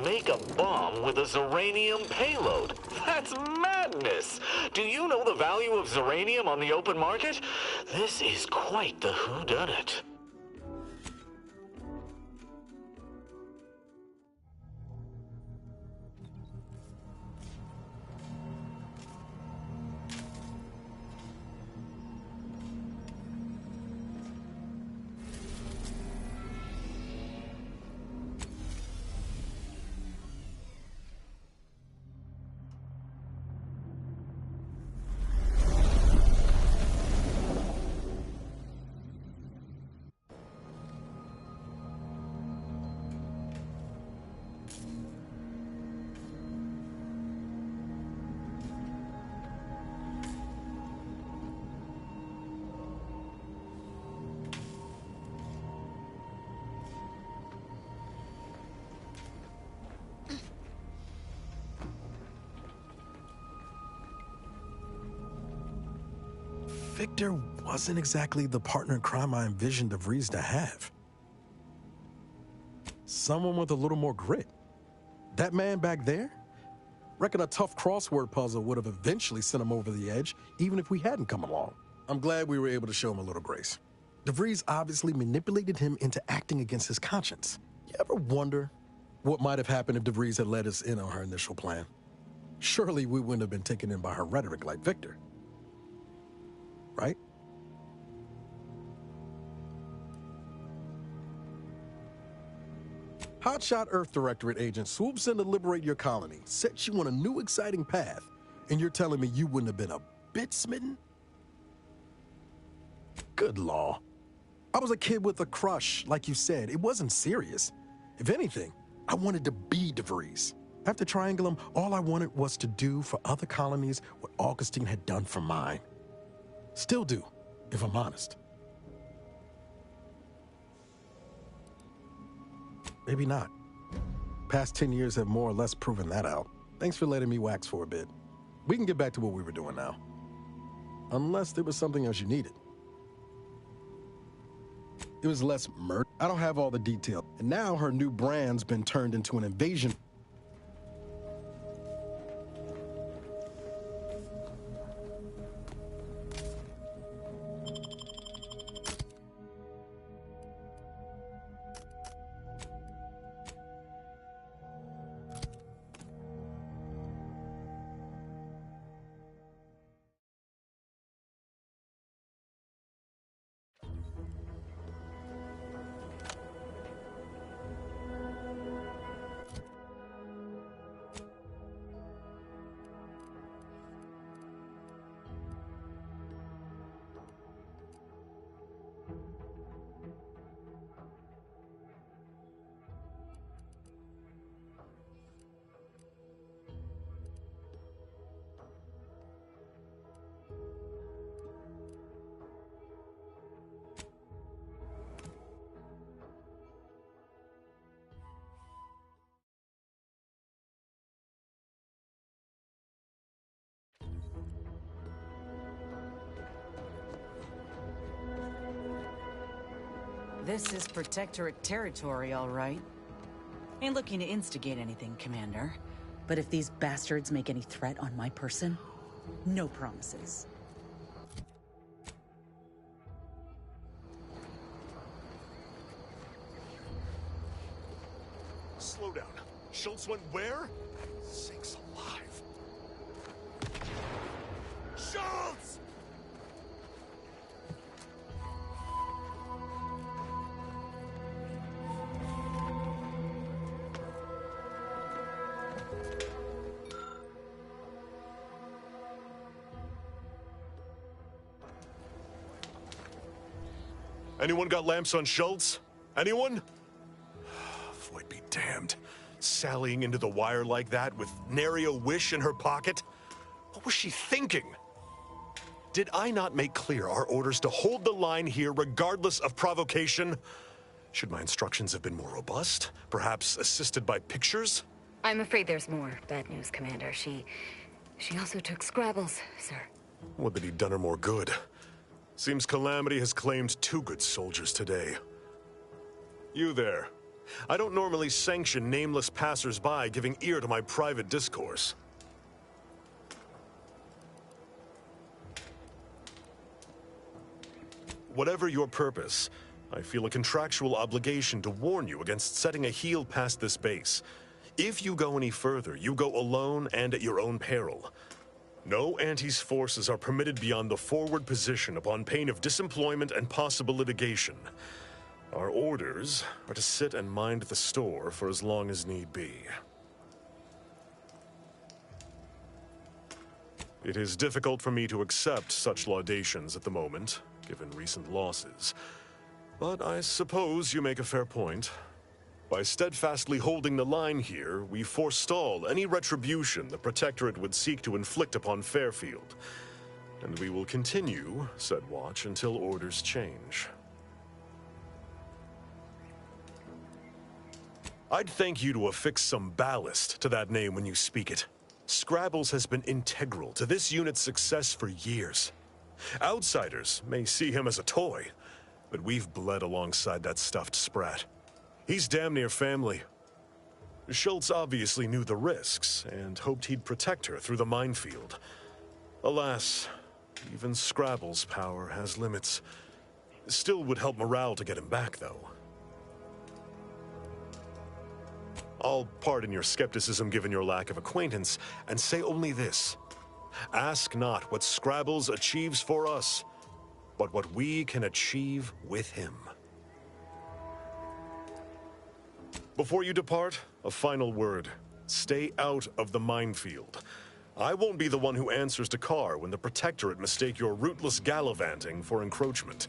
make a bomb with a Zeranium payload. That's madness! Do you know the value of Zeranium on the open market? This is quite the whodunit. Victor wasn't exactly the partner in crime I envisioned DeVries to have. Someone with a little more grit. That man back there? Reckon a tough crossword puzzle would have eventually sent him over the edge, even if we hadn't come along. I'm glad we were able to show him a little grace. DeVries obviously manipulated him into acting against his conscience. You ever wonder what might have happened if DeVries had let us in on her initial plan? Surely we wouldn't have been taken in by her rhetoric like Victor. Right? Hotshot Earth Directorate agent swoops in to liberate your colony, sets you on a new exciting path, and you're telling me you wouldn't have been a bit smitten? Good law. I was a kid with a crush, like you said. It wasn't serious. If anything, I wanted to be DeVries. After Triangulum, all I wanted was to do for other colonies what Augustine had done for mine. Still do, if I'm honest. Maybe not. Past 10 years have more or less proven that out. Thanks for letting me wax for a bit. We can get back to what we were doing now. Unless there was something else you needed. It was less murder. I don't have all the detail. And now her new brand's been turned into an invasion. This is Protectorate territory, all right. Ain't looking to instigate anything, Commander. But if these bastards make any threat on my person, no promises. Slow down. Schultz went where? Sakes alive. Schultz! Anyone got lamps on Schultz? Anyone? Void be damned. Sallying into the wire like that with nary a wish in her pocket? What was she thinking? Did I not make clear our orders to hold the line here regardless of provocation? Should my instructions have been more robust? Perhaps assisted by pictures? I'm afraid there's more bad news, Commander. She also took Scrabbles, sir. Would that he'd done her more good. Seems Calamity has claimed 2 good soldiers today. You there. I don't normally sanction nameless passers-by giving ear to my private discourse. Whatever your purpose, I feel a contractual obligation to warn you against setting a heel past this base. If you go any further, you go alone and at your own peril. No Antes forces are permitted beyond the forward position upon pain of disemployment and possible litigation. Our orders are to sit and mind the store for as long as need be. It is difficult for me to accept such laudations at the moment, given recent losses. But I suppose you make a fair point. By steadfastly holding the line here, we forestall any retribution the Protectorate would seek to inflict upon Fairfield. And we will continue said watch until orders change. I'd thank you to affix some ballast to that name when you speak it. Scrabbles has been integral to this unit's success for years. Outsiders may see him as a toy, but we've bled alongside that stuffed sprat. He's damn near family. Schultz obviously knew the risks and hoped he'd protect her through the minefield. Alas, even Scrabble's power has limits. Still would help morale to get him back, though. I'll pardon your skepticism given your lack of acquaintance, and say only this. Ask not what Scrabbles achieves for us, but what we can achieve with him. Before you depart, a final word. Stay out of the minefield. I won't be the one who answers to Carr when the Protectorate mistake your rootless gallivanting for encroachment.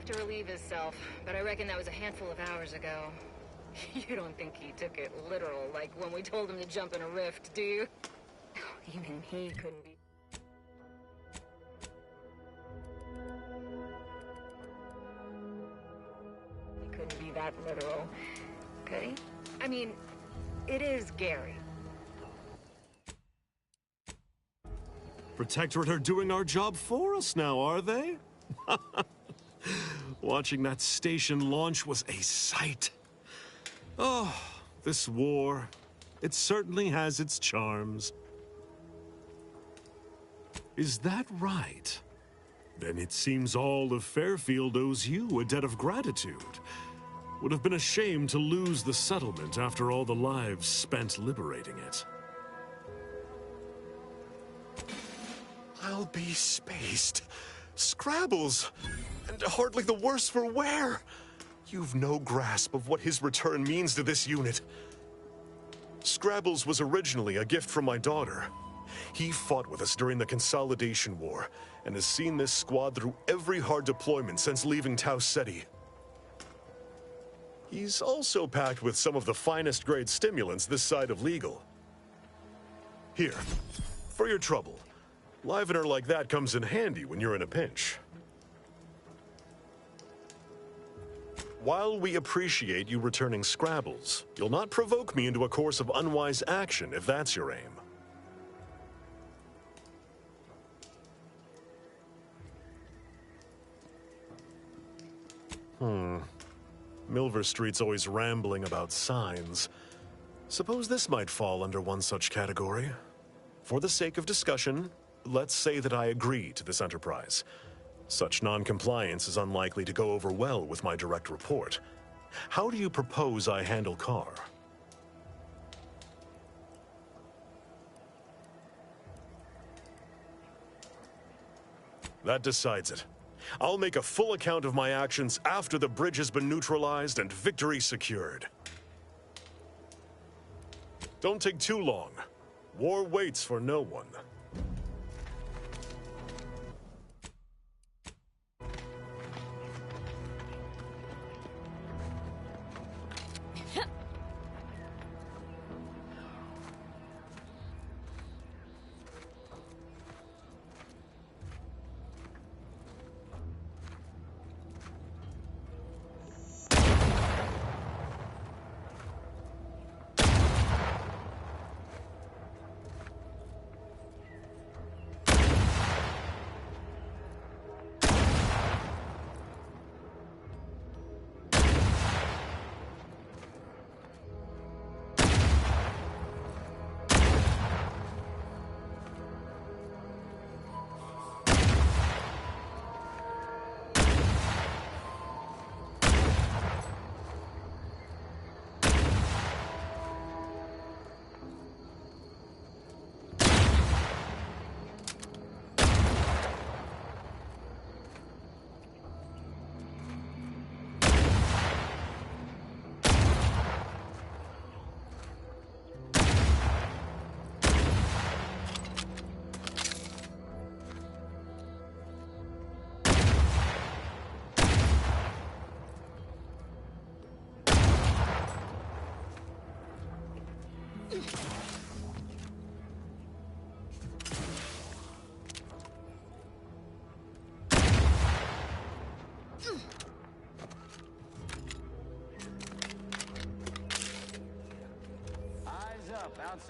off to relieve himself, but I reckon that was a handful of hours ago. You don't think he took it literal, like when we told him to jump in a rift, do you? Even he couldn't be... He couldn't be that literal, could he? I mean, it is Gary. Protectorate are doing our job for us now, are they? Watching that station launch was a sight. Oh, this war, it certainly has its charms. Is that right? Then it seems all of Fairfield owes you a debt of gratitude. Would have been a shame to lose the settlement after all the lives spent liberating it. I'll be spaced. Scrabbles! And hardly the worse for wear! You've no grasp of what his return means to this unit. Scrabbles was originally a gift from my daughter. He fought with us during the Consolidation War, and has seen this squad through every hard deployment since leaving Tau Ceti. He's also packed with some of the finest grade stimulants this side of legal. Here, for your trouble. Livener like that comes in handy when you're in a pinch. While we appreciate you returning Scrabbles, you'll not provoke me into a course of unwise action if that's your aim. Milver Street's always rambling about signs. Suppose this might fall under one such category. For the sake of discussion, let's say that I agree to this enterprise. Such non-compliance is unlikely to go over well with my direct report. How do you propose I handle Carr? That decides it. I'll make a full account of my actions after the bridge has been neutralized and victory secured. Don't take too long. War waits for no one.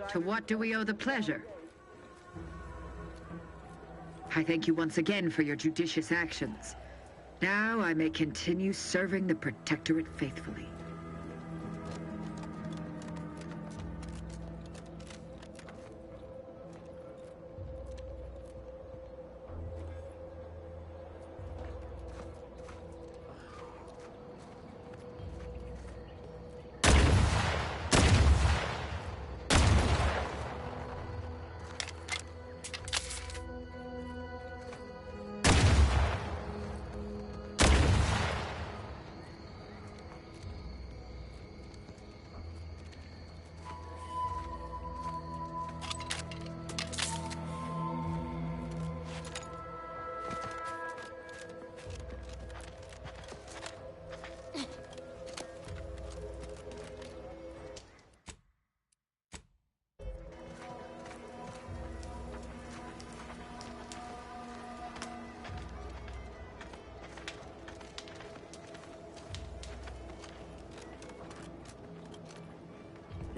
To what do we owe the pleasure? I thank you once again for your judicious actions. Now I may continue serving the Protectorate faithfully.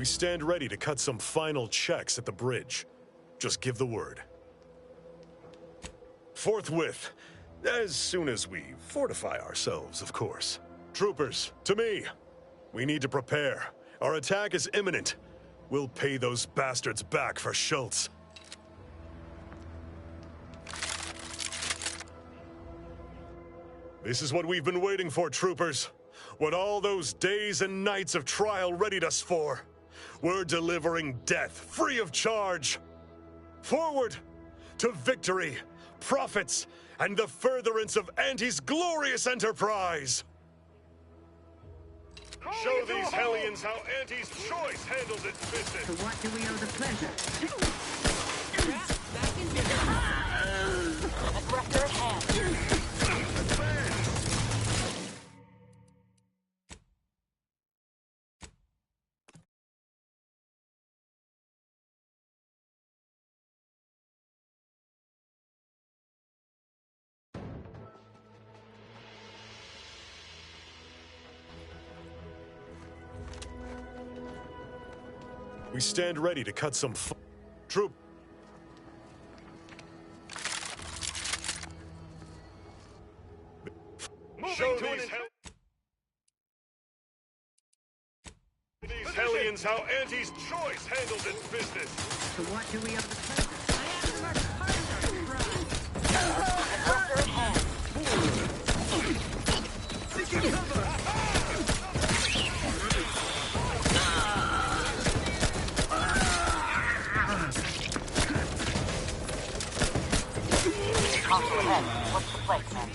We stand ready to cut some final checks at the bridge. Just give the word. Forthwith, as soon as we fortify ourselves, of course. Troopers, to me. We need to prepare. Our attack is imminent. We'll pay those bastards back for Schultz. This is what we've been waiting for, troopers. What all those days and nights of trial readied us for. We're delivering death free of charge. Forward to victory, profits, and the furtherance of Auntie's glorious enterprise. Show these hellions how Auntie's choice handles its business. To what do we owe the pleasure? Aggressor at hand. We stand ready to cut some troop. Show these hellions how Auntie's choice handles its business. To what do we owe the pleasure? Aggressor at hand. Console ahead. What's the play, man?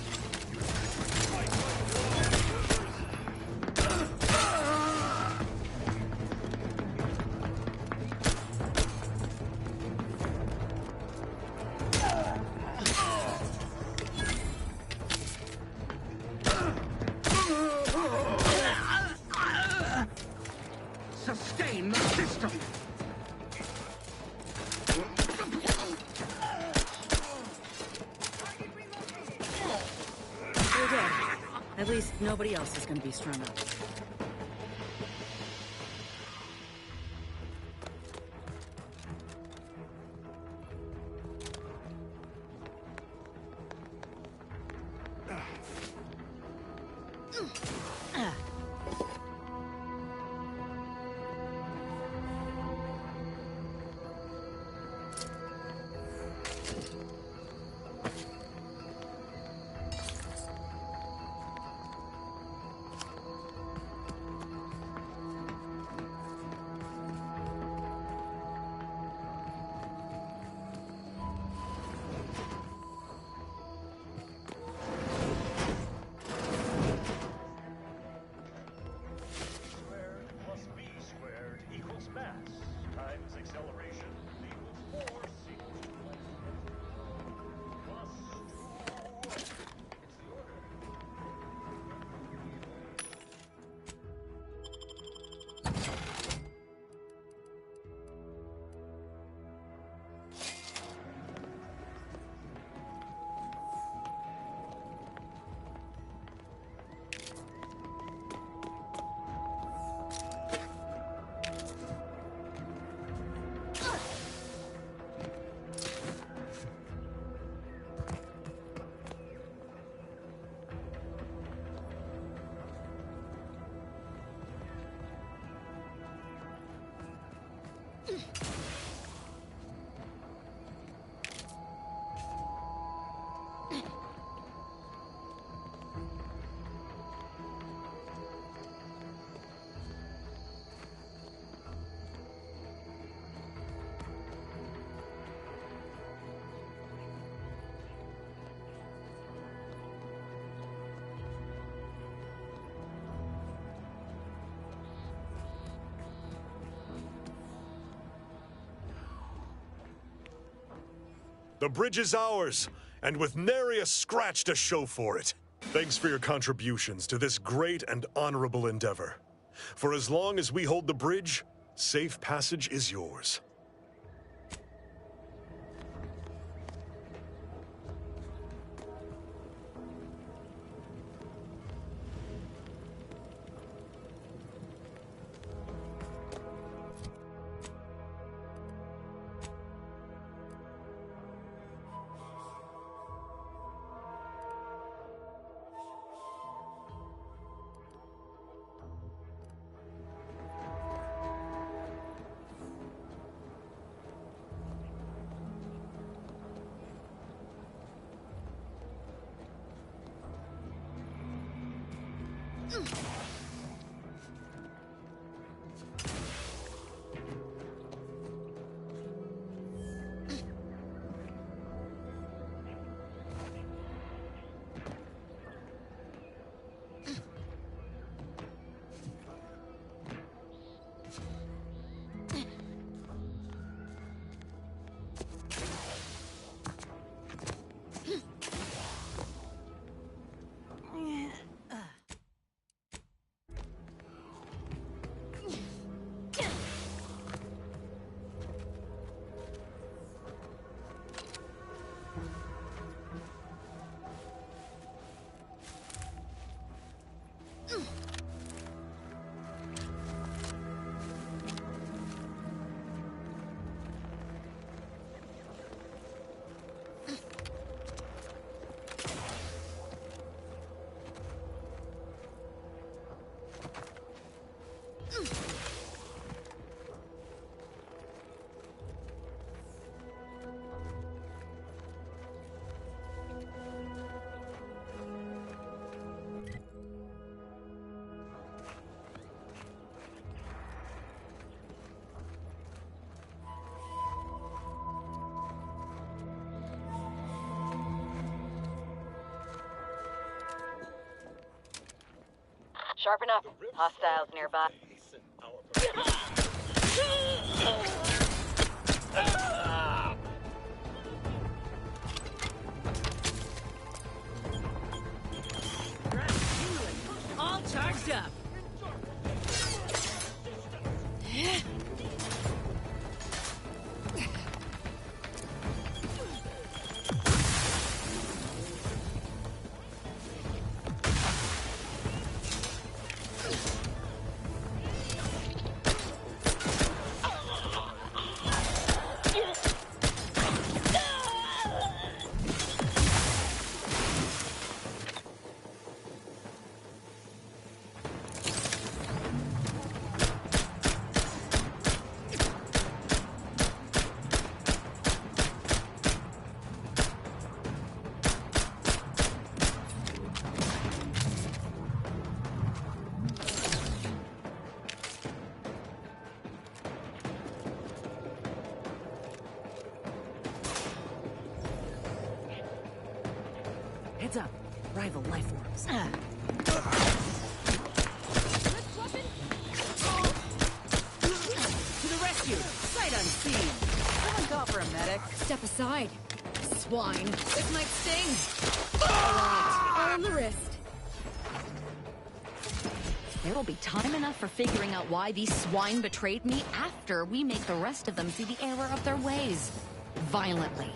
Sustain the system! We're dead. At least nobody else is going to be strung up. The bridge is ours, and with nary a scratch to show for it. Thanks for your contributions to this great and honorable endeavor. For as long as we hold the bridge, safe passage is yours. Sharpen up. Hostiles nearby. All charged up. Heads up. Rival life forms. To the rescue! Sight unseen! Someone call for a medic. Step aside. Swine. This might sting. All on the wrist. There'll be time enough for figuring out why these swine betrayed me after we make the rest of them see the error of their ways. Violently.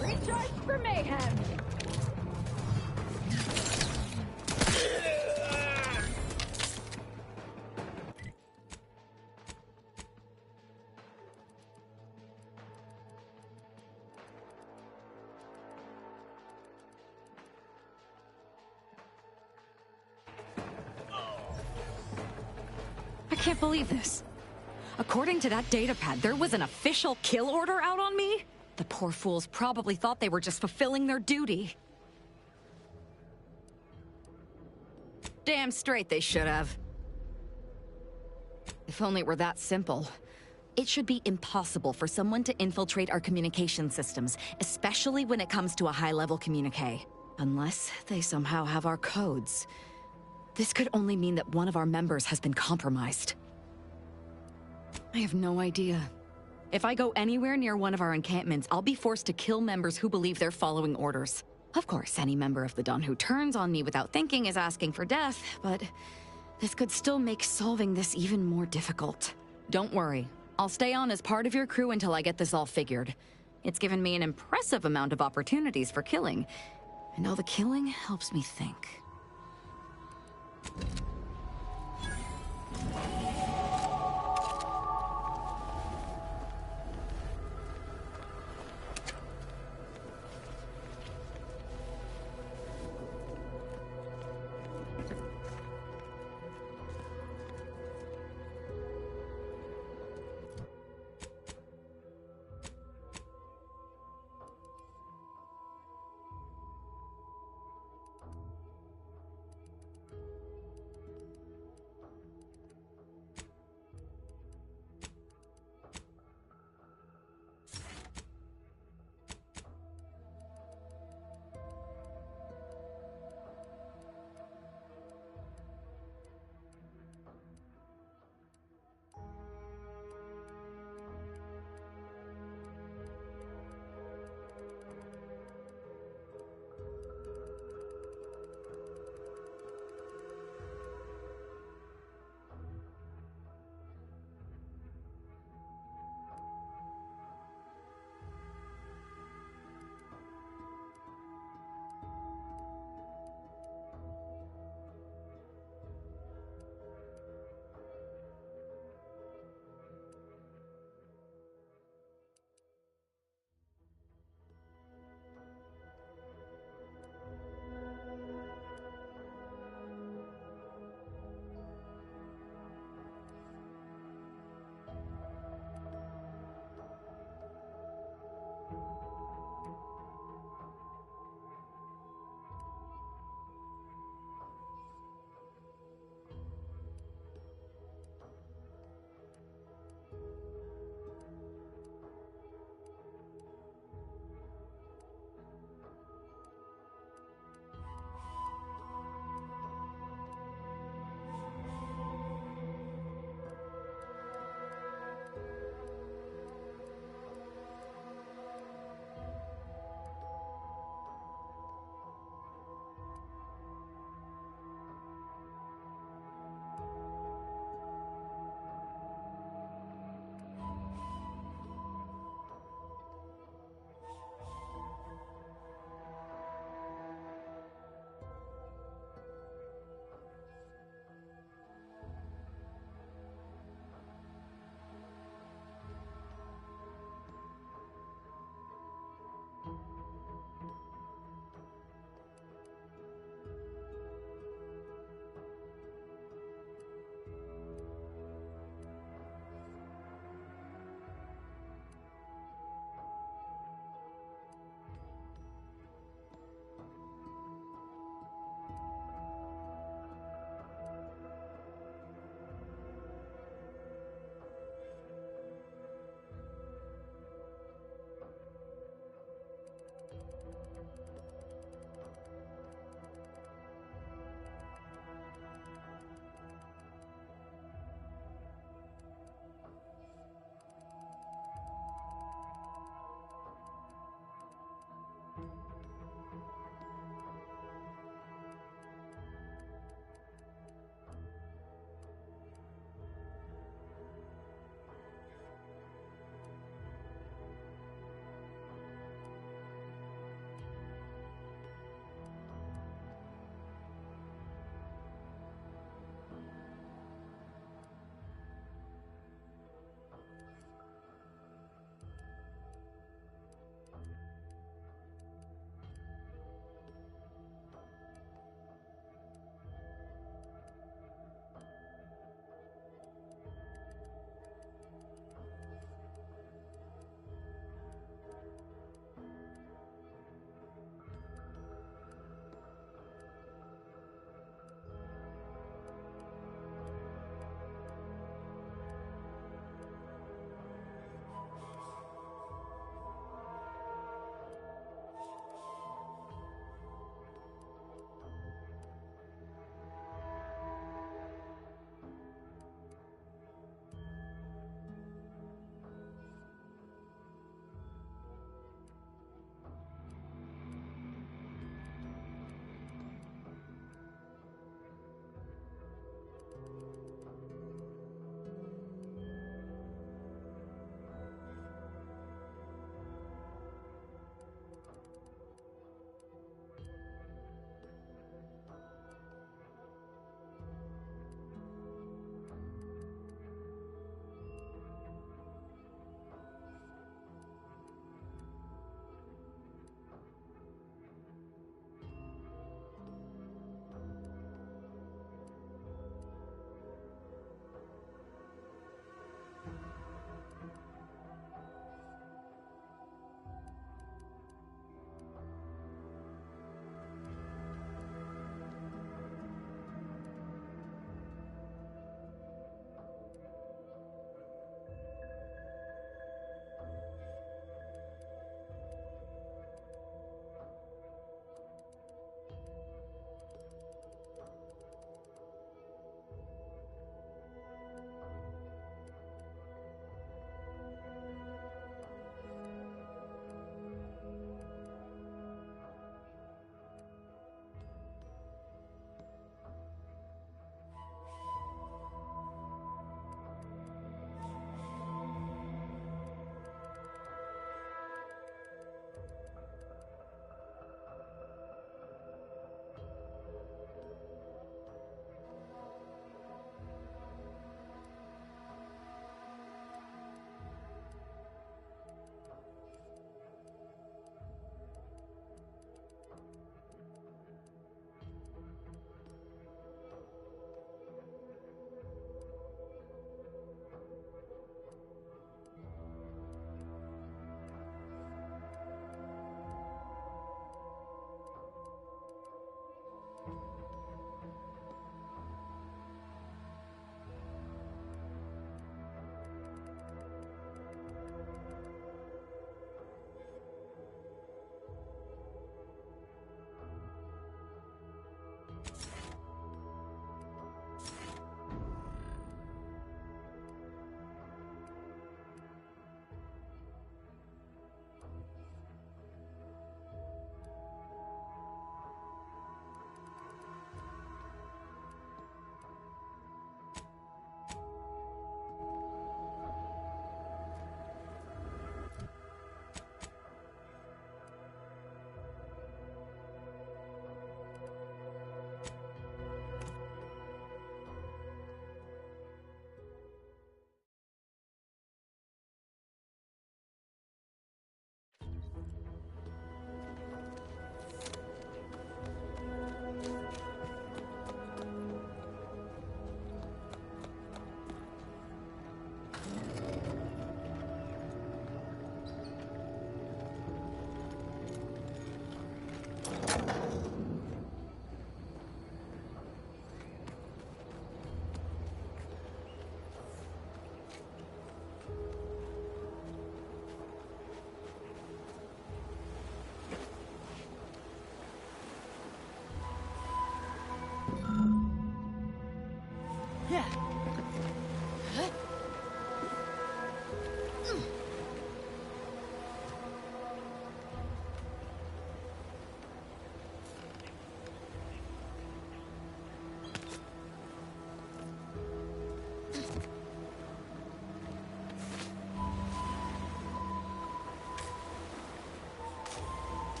Recharge for mayhem. I can't believe this. According to that datapad, there was an official kill order out on me? The poor fools probably thought they were just fulfilling their duty. Damn straight they should have. If only it were that simple. It should be impossible for someone to infiltrate our communication systems, especially when it comes to a high-level communique. Unless they somehow have our codes. This could only mean that one of our members has been compromised. I have no idea. If I go anywhere near one of our encampments, I'll be forced to kill members who believe they're following orders. Of course, any member of the Dawn who turns on me without thinking is asking for death, but this could still make solving this even more difficult. Don't worry. I'll stay on as part of your crew until I get this all figured. It's given me an impressive amount of opportunities for killing, and all the killing helps me think.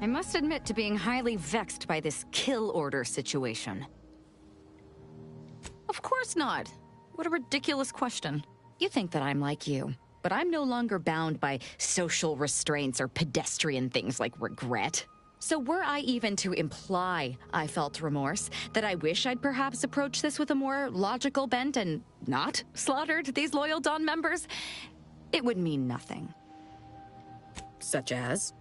I must admit to being highly vexed by this kill order situation. Of course not. What a ridiculous question. You think that I'm like you, but I'm no longer bound by social restraints or pedestrian things like regret. So were I even to imply I felt remorse, that I wish I'd perhaps approached this with a more logical bent and not slaughtered these loyal Dawn members, it would mean nothing. Such as?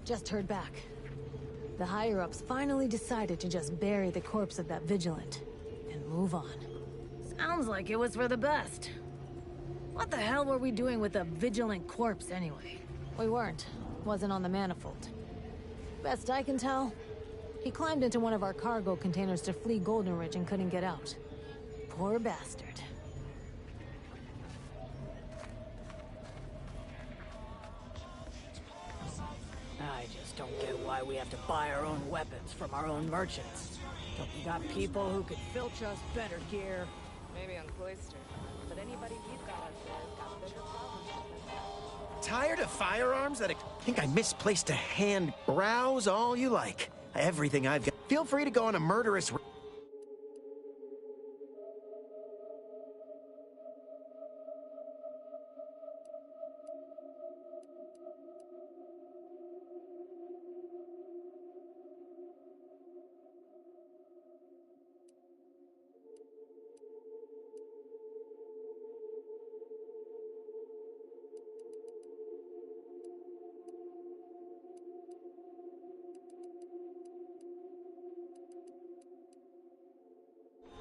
Just heard back. The higher-ups finally decided to just bury the corpse of that Vigilant and move on. Sounds like it was for the best. What the hell were we doing with a Vigilant corpse anyway? We weren't. Wasn't on the manifold. Best I can tell, he climbed into one of our cargo containers to flee Golden Ridge and couldn't get out. Poor bastard. I just don't get why we have to buy our own weapons from our own merchants. Don't we got people who could filch us better gear? Maybe on Cloister. But anybody we've got out there has got bigger problems. Tired of firearms that think I misplaced a hand? Browse all you like. Everything I've got. Feel free to go on a murderous...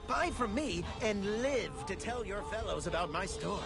Buy from me and live to tell your fellows about my store.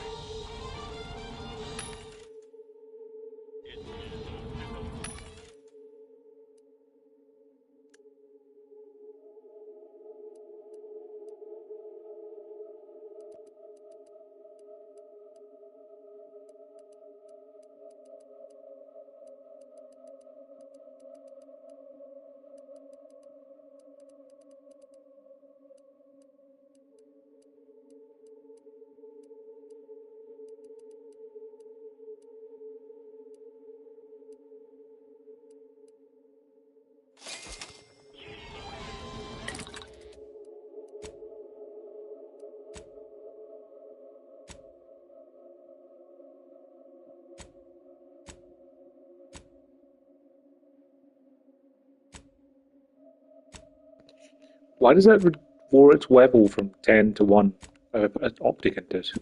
Why does that lower its level from 10 to 1? Opticant does.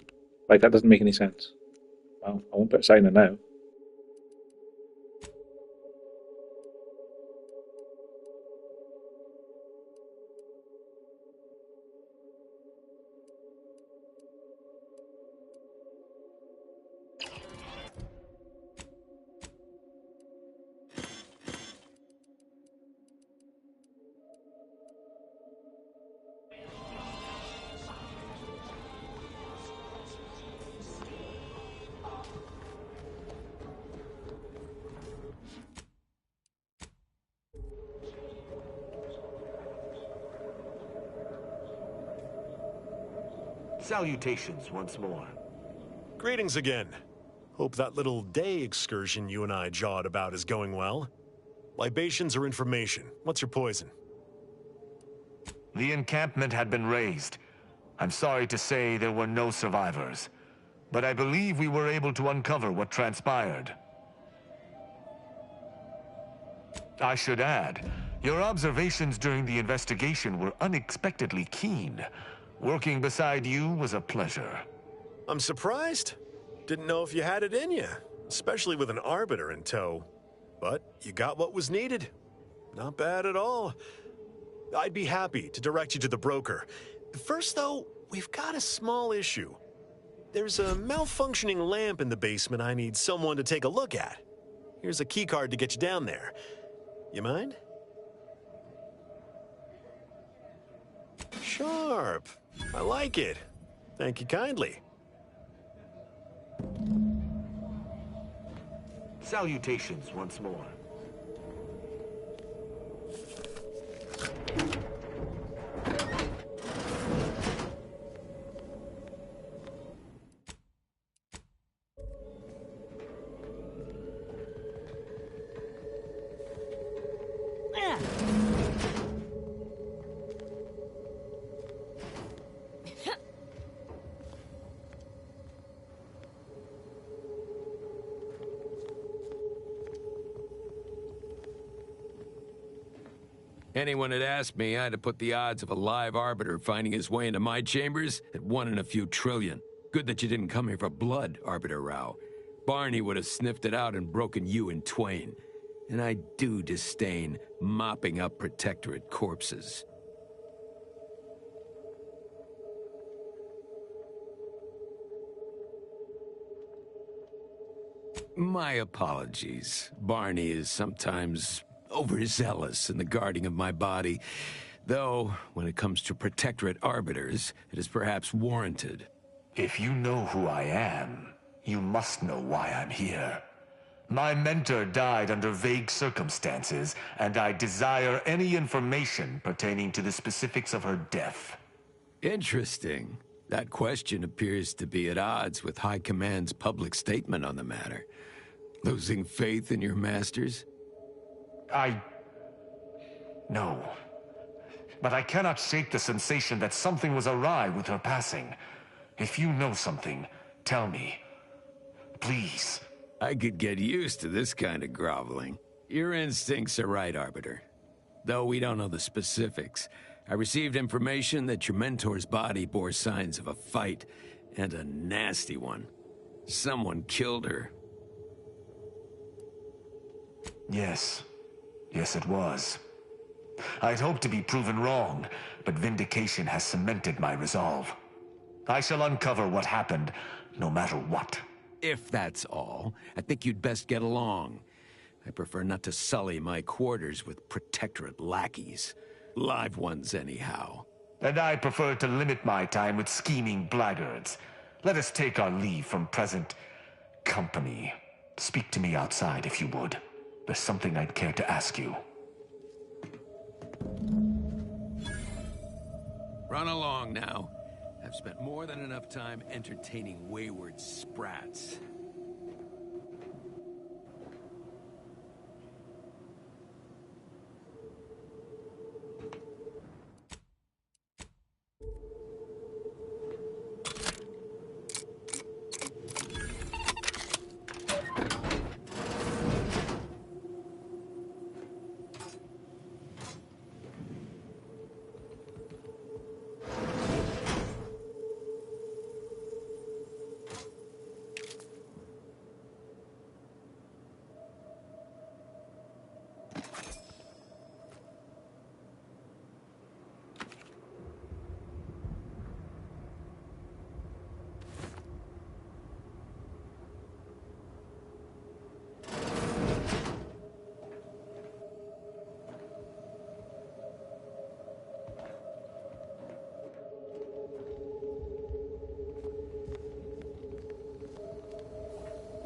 Like, that doesn't make any sense. Well, I won't put a sign in now. Salutations once more. Greetings again. Hope that little day excursion you and I jawed about is going well. Libations or information? What's your poison? The encampment had been razed. I'm sorry to say there were no survivors, but I believe we were able to uncover what transpired. I should add, your observations during the investigation were unexpectedly keen. Working beside you was a pleasure. I'm surprised. Didn't know if you had it in you, especially with an Arbiter in tow. But you got what was needed. Not bad at all. I'd be happy to direct you to the broker. First, though, we've got a small issue. There's a malfunctioning lamp in the basement I need someone to take a look at. Here's a keycard to get you down there. You mind? Sharp. I like it. Thank you kindly. Salutations once more. Anyone had asked me, I'd have put the odds of a live Arbiter finding his way into my chambers at 1 in a few trillion. Good that you didn't come here for blood, Arbiter Rao. Barney would have sniffed it out and broken you in twain. And I do disdain mopping up Protectorate corpses. My apologies. Barney is sometimes overzealous in the guarding of my body, though when it comes to Protectorate Arbiters, it is perhaps warranted. If you know who I am, you must know why I'm here. My mentor died under vague circumstances, and I desire any information pertaining to the specifics of her death. Interesting. That question appears to be at odds with High Command's public statement on the matter. Losing faith in your masters? No. But I cannot shake the sensation that something was awry with her passing. If you know something, tell me. Please. I could get used to this kind of groveling. Your instincts are right, Arbiter. Though we don't know the specifics, I received information that your mentor's body bore signs of a fight, and a nasty one. Someone killed her. Yes. Yes, it was. I'd hoped to be proven wrong, but vindication has cemented my resolve. I shall uncover what happened, no matter what. If that's all, I think you'd best get along. I prefer not to sully my quarters with Protectorate lackeys. Live ones, anyhow. And I prefer to limit my time with scheming blackguards. Let us take our leave from present company. Speak to me outside, if you would. There's something I'd care to ask you. Run along now. I've spent more than enough time entertaining wayward sprats.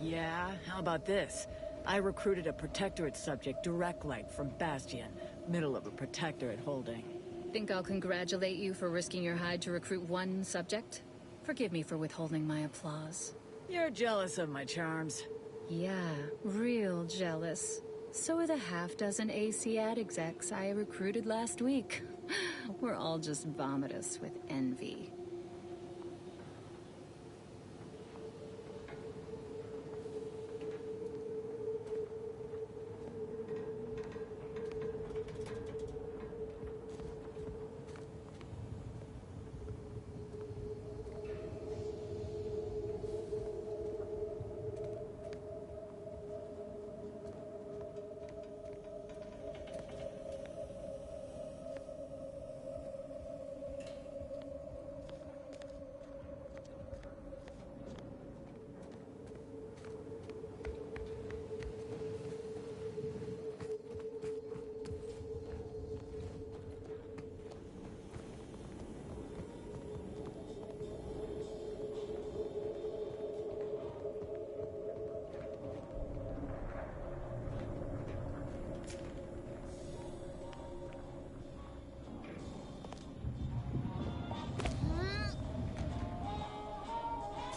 Yeah, how about this? I recruited a Protectorate subject direct light from Bastion, middle of a Protectorate holding. Think I'll congratulate you for risking your hide to recruit one subject? Forgive me for withholding my applause. You're jealous of my charms. Yeah, real jealous. So are the half-dozen AC-ad execs I recruited last week. We're all just vomitous with envy.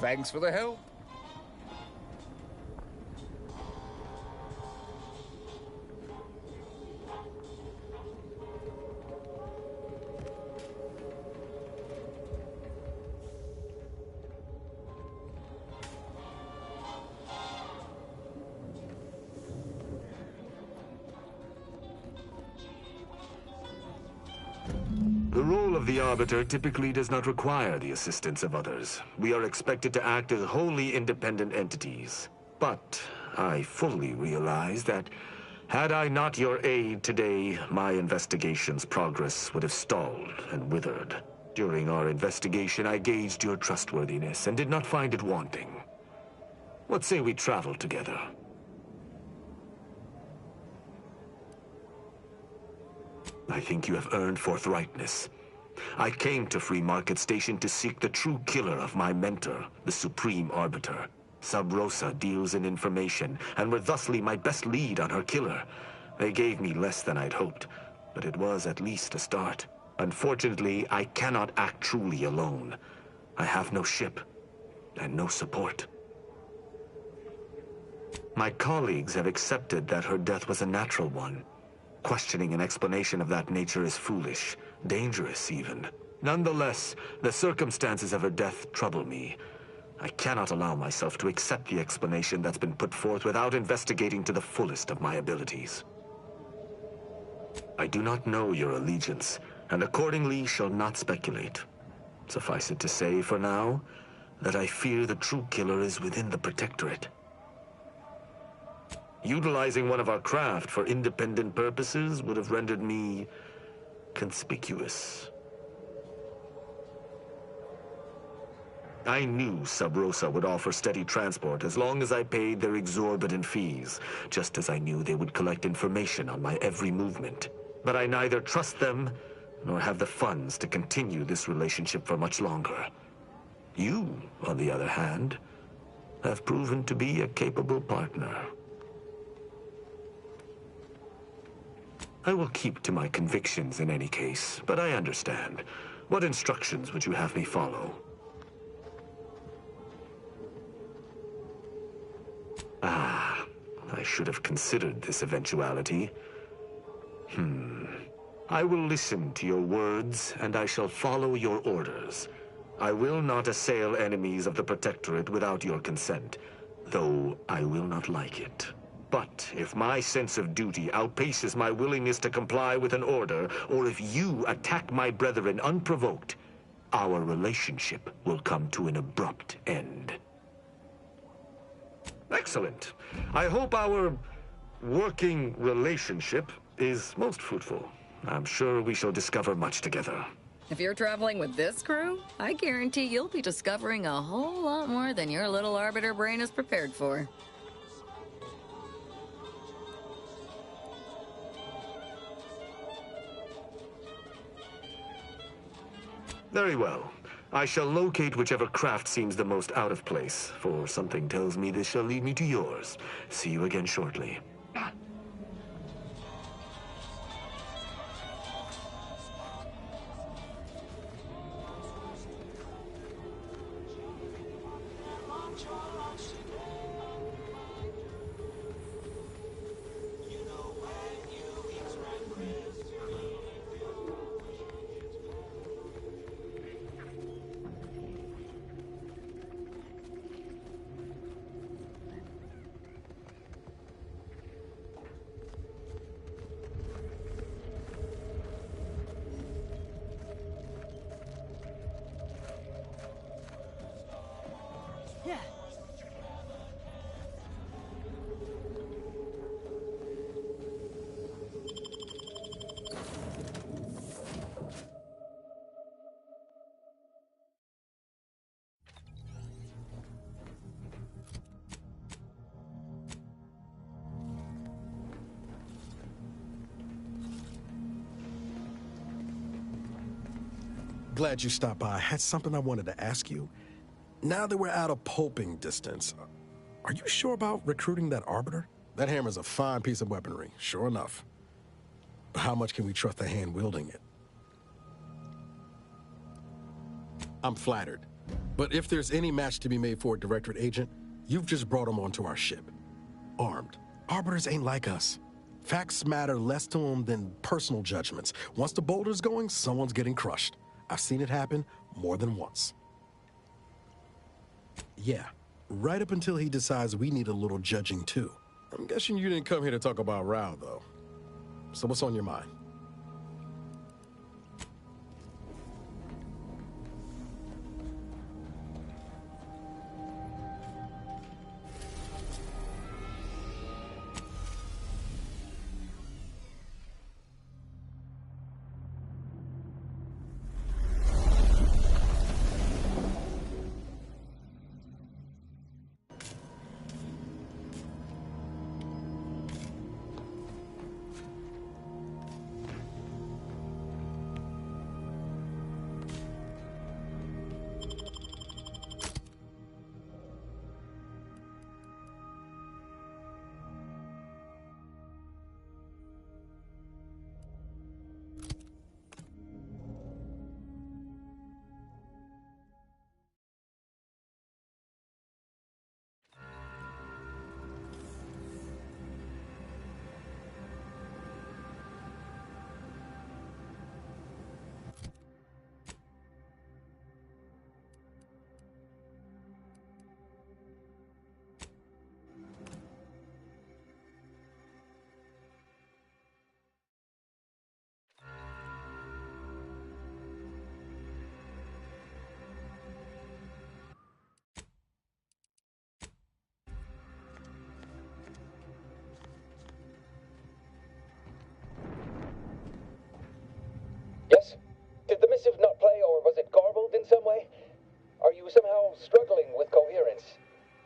Thanks for the help. The role of the Arbiter typically does not require the assistance of others. We are expected to act as wholly independent entities. But I fully realize that had I not your aid today, my investigation's progress would have stalled and withered. During our investigation, I gauged your trustworthiness and did not find it wanting. What say we travel together? I think you have earned forthrightness. I came to Free Market Station to seek the true killer of my mentor, the Supreme Arbiter. Sub Rosa deals in information, and were thusly my best lead on her killer. They gave me less than I'd hoped, but it was at least a start. Unfortunately, I cannot act truly alone. I have no ship, and no support. My colleagues have accepted that her death was a natural one. Questioning an explanation of that nature is foolish, dangerous even. Nonetheless, the circumstances of her death trouble me. I cannot allow myself to accept the explanation that's been put forth without investigating to the fullest of my abilities. I do not know your allegiance, and accordingly shall not speculate. Suffice it to say, for now, that I fear the true killer is within the Protectorate. Utilizing one of our craft for independent purposes would have rendered me conspicuous. I knew Sub Rosa would offer steady transport as long as I paid their exorbitant fees, just as I knew they would collect information on my every movement. But I neither trust them nor have the funds to continue this relationship for much longer. You, on the other hand, have proven to be a capable partner. I will keep to my convictions in any case, but I understand. What instructions would you have me follow? Ah, I should have considered this eventuality. I will listen to your words, and I shall follow your orders. I will not assail enemies of the Protectorate without your consent, though I will not like it. But if my sense of duty outpaces my willingness to comply with an order, or if you attack my brethren unprovoked, our relationship will come to an abrupt end. Excellent. I hope our working relationship is most fruitful. I'm sure we shall discover much together. If you're traveling with this crew, I guarantee you'll be discovering a whole lot more than your little Arbiter brain is prepared for. Very well. I shall locate whichever craft seems the most out of place, for something tells me this shall lead me to yours. See you again shortly. Yeah. Glad you stopped by. I had something I wanted to ask you. Now that we're out of pulping distance, are you sure about recruiting that Arbiter? That hammer's a fine piece of weaponry, sure enough. But how much can we trust the hand wielding it? I'm flattered. But if there's any match to be made for a Directorate agent, you've just brought him onto our ship. Armed. Arbiters ain't like us. Facts matter less to them than personal judgments. Once the boulder's going, someone's getting crushed. I've seen it happen more than once. Yeah, right up until he decides we need a little judging too. I'm guessing you didn't come here to talk about Rao, though. So what's on your mind? Yes? Did the missive not play, or was it garbled in some way? Are you somehow struggling with coherence?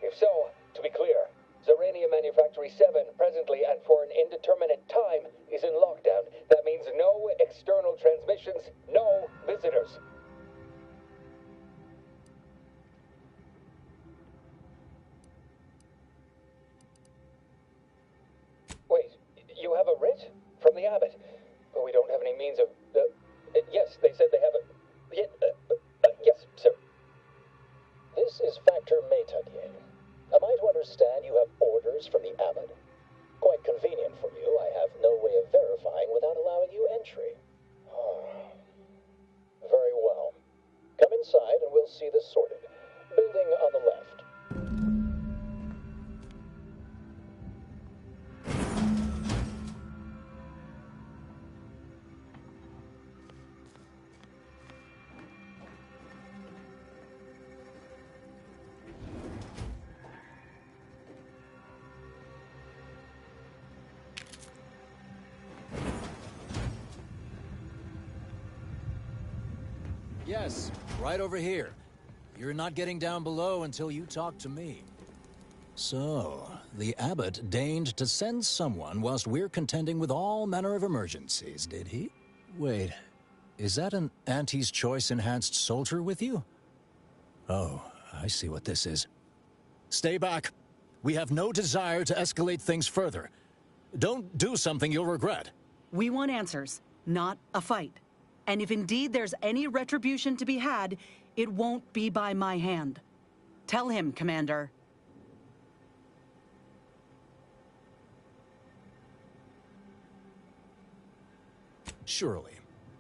If so, to be clear, Zerania Manufactory 7 presently and for an indeterminate time is in lockdown. That means no external transmissions, no visitors. Wait, you have a writ? From the abbot? But we don't have any means of... yes, they said they have a... yes, sir. This is Factor Metadier. Am I to understand you have orders from the abbot? Quite convenient for you. I have no way of verifying without allowing you entry. Very well. Come inside and we'll see this sorted. Building on the left. Yes, right over here. You're not getting down below until you talk to me. So, the abbot deigned to send someone whilst we're contending with all manner of emergencies, did he? Wait, is that an Auntie's Choice enhanced soldier with you? Oh, I see what this is. Stay back. We have no desire to escalate things further. Don't do something you'll regret. We want answers, not a fight. And if indeed there's any retribution to be had, it won't be by my hand. Tell him, Commander. Surely.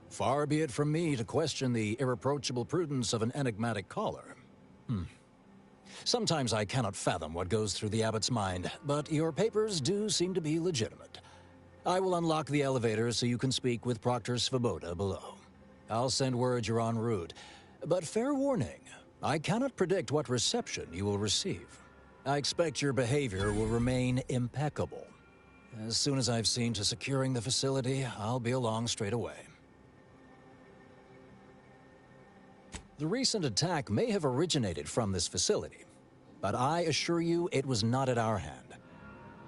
Far be it from me to question the irreproachable prudence of an enigmatic caller. Sometimes I cannot fathom what goes through the abbot's mind, but your papers do seem to be legitimate. I will unlock the elevator so you can speak with Proctor Svoboda below. I'll send word you're en route, but fair warning, I cannot predict what reception you will receive. I expect your behavior will remain impeccable. As soon as I've seen to securing the facility, I'll be along straight away. The recent attack may have originated from this facility, but I assure you it was not at our hand.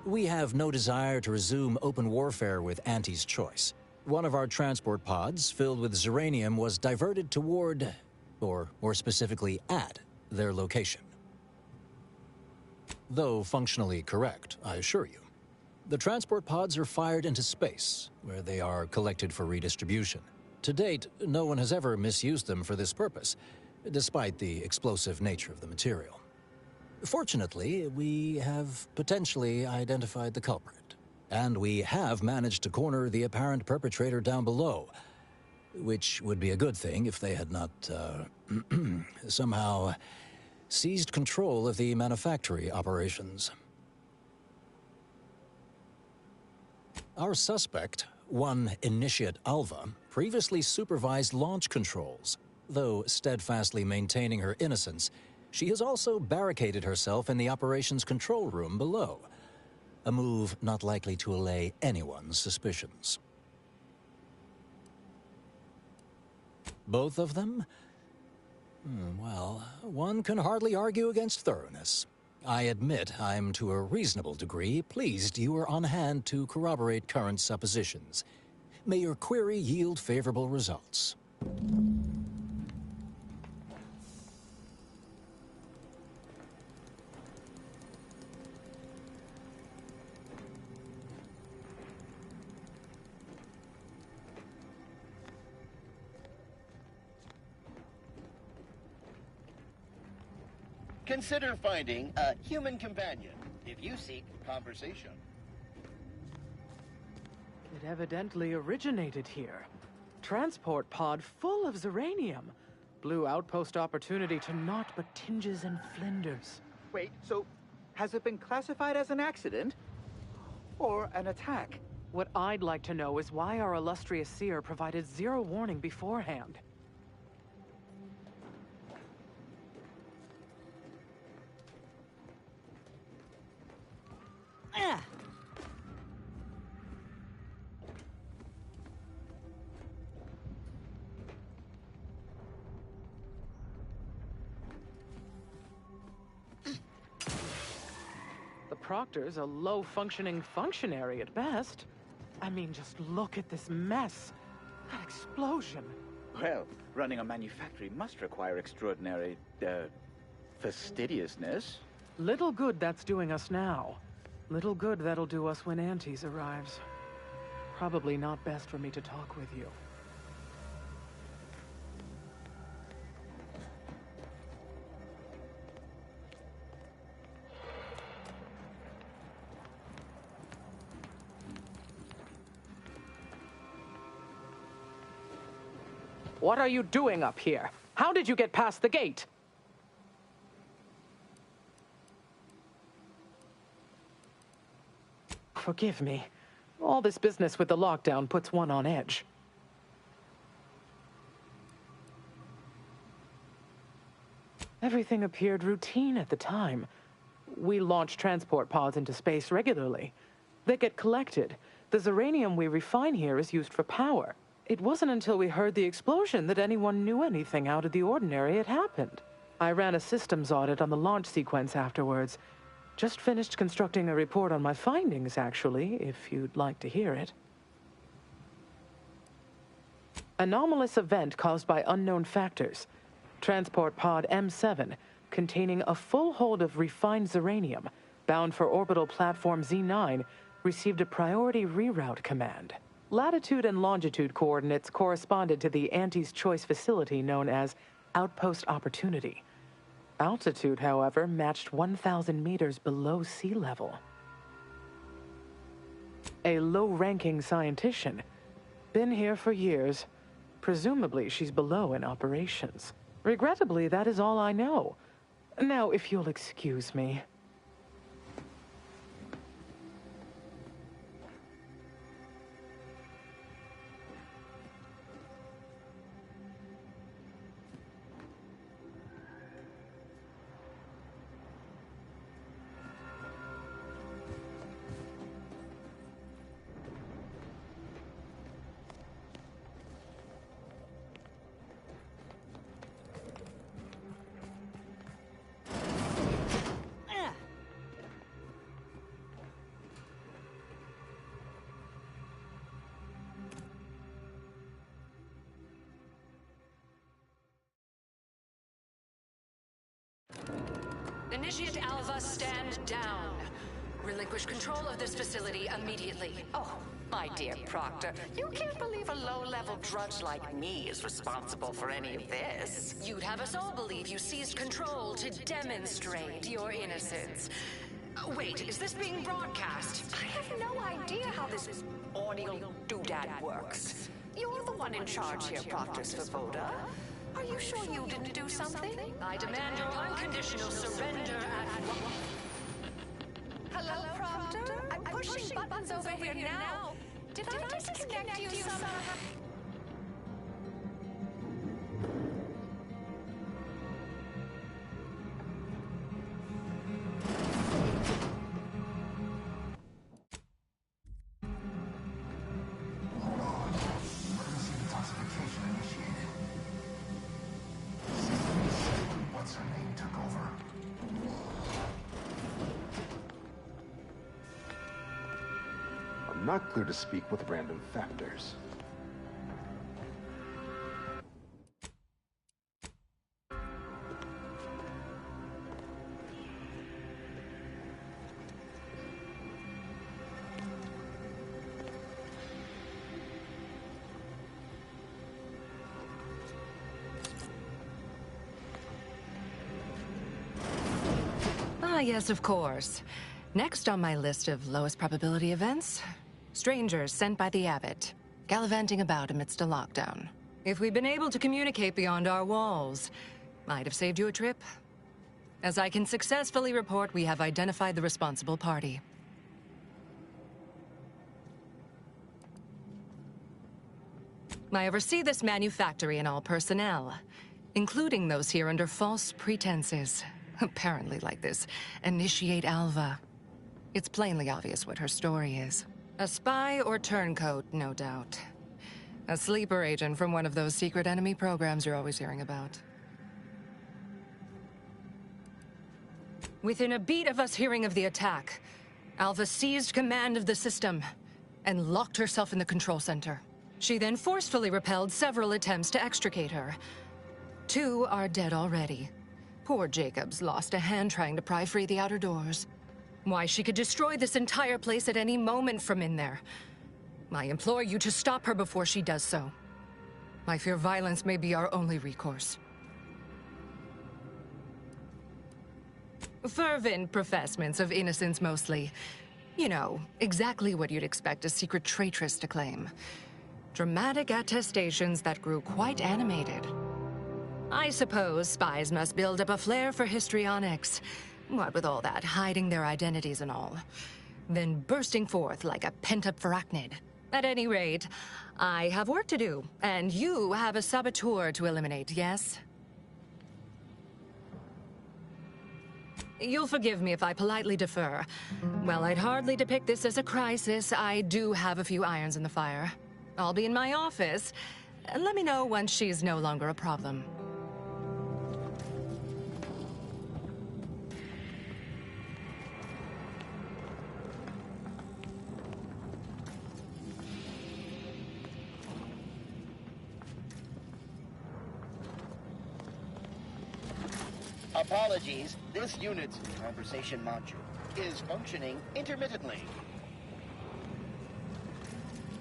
We have no desire to resume open warfare with Auntie's choice. One of our transport pods, filled with Zeranium, was diverted toward, or more specifically at, their location. Though functionally correct, I assure you. The transport pods are fired into space, where they are collected for redistribution. To date, no one has ever misused them for this purpose, despite the explosive nature of the material. Fortunately, we have potentially identified the culprit, and we have managed to corner the apparent perpetrator down below, which would be a good thing if they had not, somehow seized control of the manufactory operations. Our suspect, one Initiate Alva, previously supervised launch controls. Though steadfastly maintaining her innocence, she has also barricaded herself in the operations control room below, a move not likely to allay anyone's suspicions. Both of them? Well, one can hardly argue against thoroughness. I admit I'm to a reasonable degree pleased you are on hand to corroborate current suppositions. May your query yield favorable results. Consider finding a human companion if you seek conversation. It evidently originated here. Transport pod full of Zeranium. Blue outpost opportunity to naught but tinges and flinders. Wait, so has it been classified as an accident? Or an attack? What I'd like to know is why our illustrious seer provided zero warning beforehand. The Proctor's a low-functioning functionary at best. I mean, just look at this mess. That explosion. Well, running a manufactory must require extraordinary, fastidiousness. Little good that's doing us now. Little good that'll do us when Auntie's arrives. Probably not best for me to talk with you. What are you doing up here? How did you get past the gate? Forgive me. All this business with the lockdown puts one on edge. Everything appeared routine at the time. We launch transport pods into space regularly. They get collected. The Zeranium we refine here is used for power. It wasn't until we heard the explosion that anyone knew anything out of the ordinary had happened. I ran a systems audit on the launch sequence afterwards. Just finished constructing a report on my findings, actually, if you'd like to hear it. Anomalous event caused by unknown factors. Transport pod M7, containing a full hold of refined Zeranium, bound for orbital platform Z9, received a priority reroute command. Latitude and longitude coordinates corresponded to the Auntie's Choice facility known as Outpost Opportunity. Altitude, however, matched 1,000 meters below sea level. A low-ranking scientician. Been here for years. Presumably, she's below in operations. Regrettably, that is all I know. Now, if you'll excuse me. Initiate Alva, stand down. Relinquish control of this facility immediately. Oh, my dear Proctor, you can't believe a low-level drudge like me is responsible for any of this. You'd have us all believe you seized control to demonstrate your innocence. Wait, is this being broadcast? I have no idea how this audio doodad works. You're the one in charge here, Proctor Svoboda. Are you sure you didn't do something? I demand your unconditional surrender at once. Hello, Proctor? I'm pushing buttons over here now. Did I disconnect you somehow? Not clear to speak with random factors. Ah, yes, of course. Next on my list of lowest probability events, strangers sent by the Abbot, gallivanting about amidst a lockdown. If we'd been able to communicate beyond our walls, might have saved you a trip. As I can successfully report, we have identified the responsible party. I oversee this manufactory and all personnel, including those here under false pretenses. Apparently like this Initiate Alva. It's plainly obvious what her story is. A spy or turncoat, no doubt. A sleeper agent from one of those secret enemy programs you're always hearing about. Within a beat of us hearing of the attack, Alva seized command of the system and locked herself in the control center. She then forcefully repelled several attempts to extricate her. 2 are dead already. Poor Jacobs lost a hand trying to pry free the outer doors. Why, she could destroy this entire place at any moment from in there. I implore you to stop her before she does so. I fear violence may be our only recourse. Fervent professements of innocence mostly. You know, exactly what you'd expect a secret traitress to claim. Dramatic attestations that grew quite animated. I suppose spies must build up a flair for histrionics. What with all that, hiding their identities and all. Then bursting forth like a pent-up arachnid. At any rate, I have work to do, and you have a saboteur to eliminate, yes? You'll forgive me if I politely defer. While I'd hardly depict this as a crisis, I do have a few irons in the fire. I'll be in my office. Let me know once she's no longer a problem. Apologies, this unit's conversation module is functioning intermittently.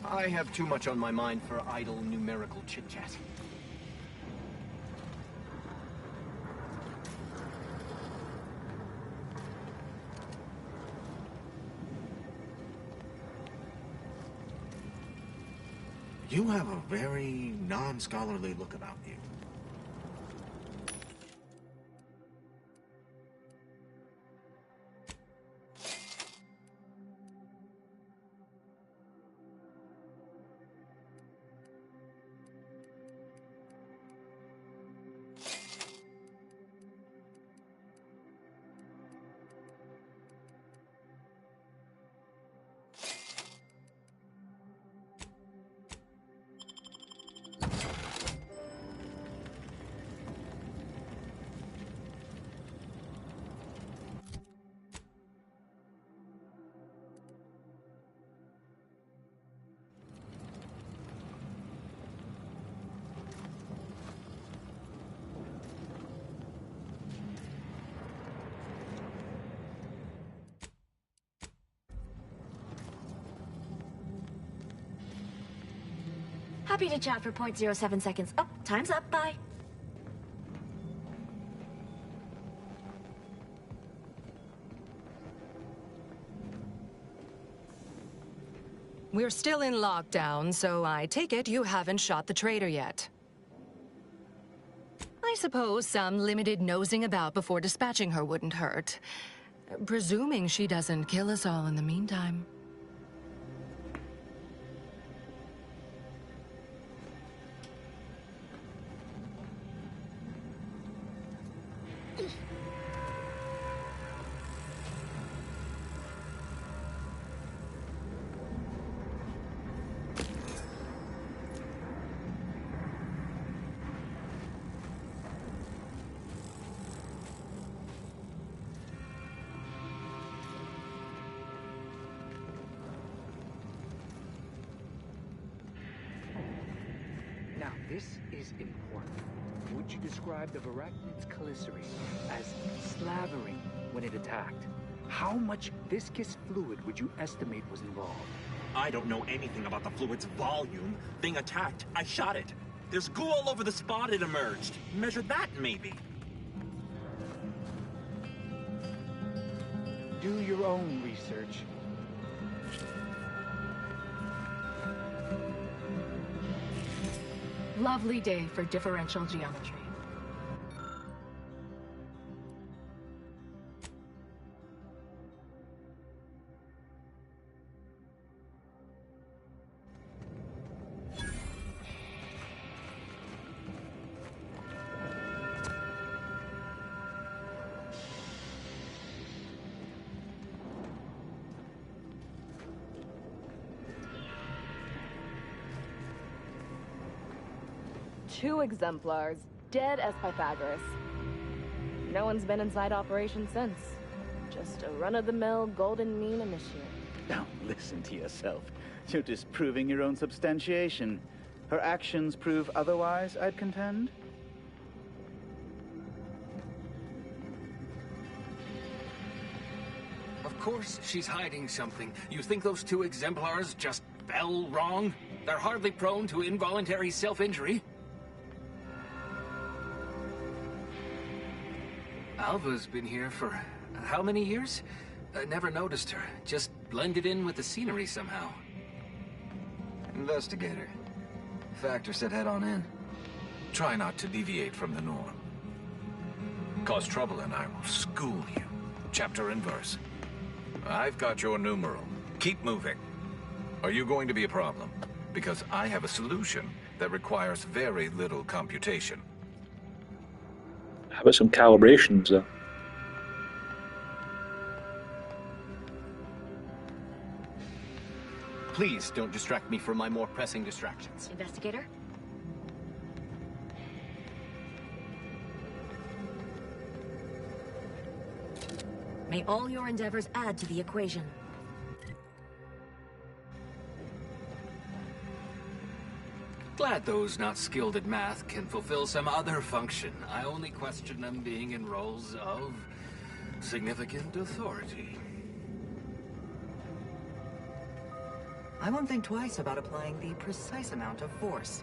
I have too much on my mind for idle numerical chit-chat. You have a very non-scholarly look about you. Happy to chat for 0.07 seconds. Oh, time's up. Bye. We're still in lockdown, so I take it you haven't shot the traitor yet. I suppose some limited nosing about before dispatching her wouldn't hurt. Presuming she doesn't kill us all in the meantime. Now, this is important. Would you describe the Varachnid's Calicity as slavering when it attacked? How much viscous fluid would you estimate was involved? I don't know anything about the fluid's volume. Thing attacked. I shot it. There's goo all over the spot it emerged. Measure that, maybe. Do your own research. Lovely day for differential geometry. Two exemplars, dead as Pythagoras. No one's been inside operation since. Just a run-of-the-mill golden mean initiate. Now listen to yourself. You're disproving your own substantiation. Her actions prove otherwise, I'd contend. Of course she's hiding something. You think those two exemplars just fell wrong? They're hardly prone to involuntary self-injury. Alva's been here for how many years? I never noticed her. Just blended in with the scenery somehow. Investigator. Factor said head on in. Try not to deviate from the norm. Cause trouble and I will school you. Chapter and verse. I've got your numeral. Keep moving. Are you going to be a problem? Because I have a solution that requires very little computation. How about some calibrations, though? Please don't distract me from my more pressing distractions. Investigator? May all your endeavors add to the equation. Glad those not skilled at math can fulfill some other function. I only question them being in roles of significant authority. I won't think twice about applying the precise amount of force.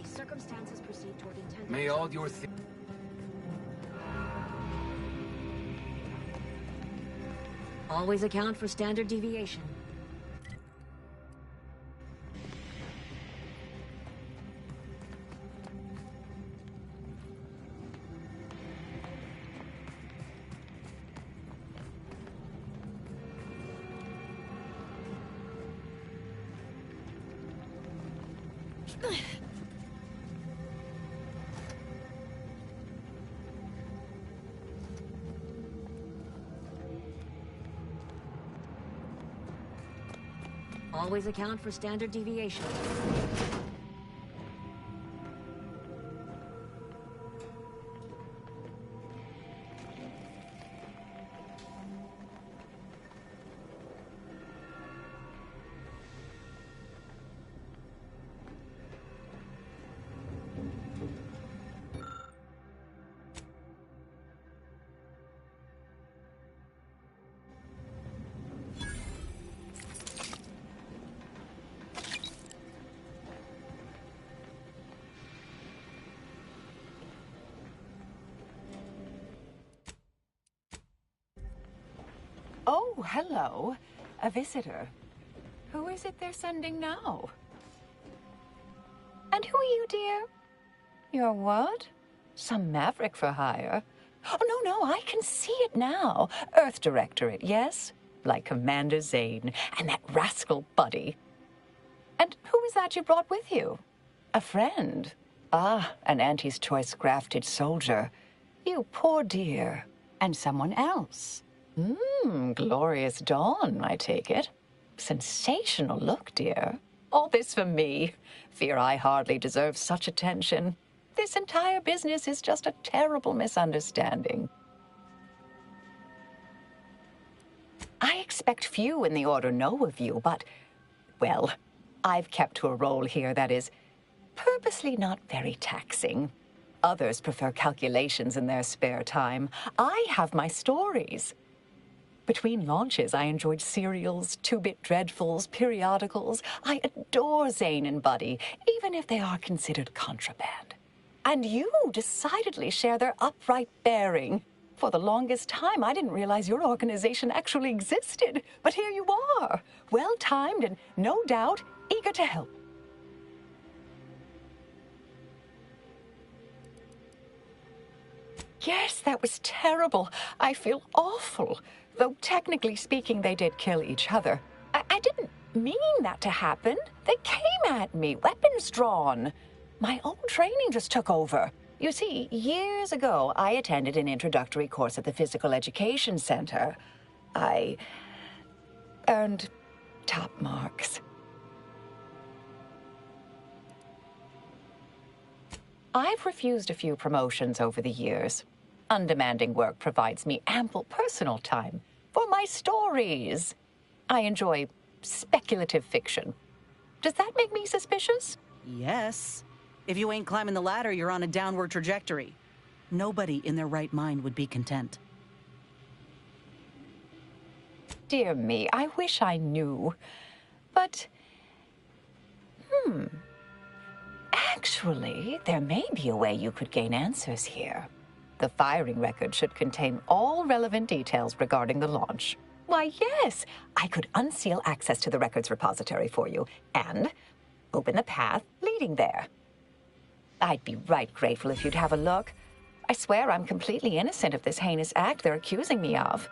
Circumstances proceed toward intended. May all your Always account for standard deviation. Always account for standard deviation. Oh, hello. A visitor. Who is it they're sending now? And who are you, dear? You're what? Some maverick for hire? Oh, no, I can see it now. Earth Directorate, yes? Like Commander Zane and that rascal Buddy. And who is that you brought with you? A friend? Ah, an Auntie's Choice grafted soldier. You poor dear. And someone else. Glorious dawn, I take it. Sensational look, dear. All this for me. Fear I hardly deserve such attention. This entire business is just a terrible misunderstanding. I expect few in the Order know of you, but, well, I've kept to a role here that is purposely not very taxing. Others prefer calculations in their spare time. I have my stories. Between launches, I enjoyed serials, two-bit dreadfuls, periodicals. I adore Zane and Buddy, even if they are considered contraband. And you decidedly share their upright bearing. For the longest time, I didn't realize your organization actually existed. But here you are, well-timed and, no doubt, eager to help. Yes, that was terrible. I feel awful. Though technically speaking, they did kill each other. I didn't mean that to happen. They came at me, weapons drawn. My own training just took over. You see, years ago, I attended an introductory course at the Physical Education Center. I earned top marks. I've refused a few promotions over the years. Undemanding work provides me ample personal time for my stories. I enjoy speculative fiction. Does that make me suspicious? Yes. If you ain't climbing the ladder, you're on a downward trajectory. Nobody in their right mind would be content. Dear me, I wish I knew. But, actually, there may be a way you could gain answers here. The firing record should contain all relevant details regarding the launch. Why, yes, I could unseal access to the records repository for you and open the path leading there. I'd be right grateful if you'd have a look. I swear I'm completely innocent of this heinous act they're accusing me of.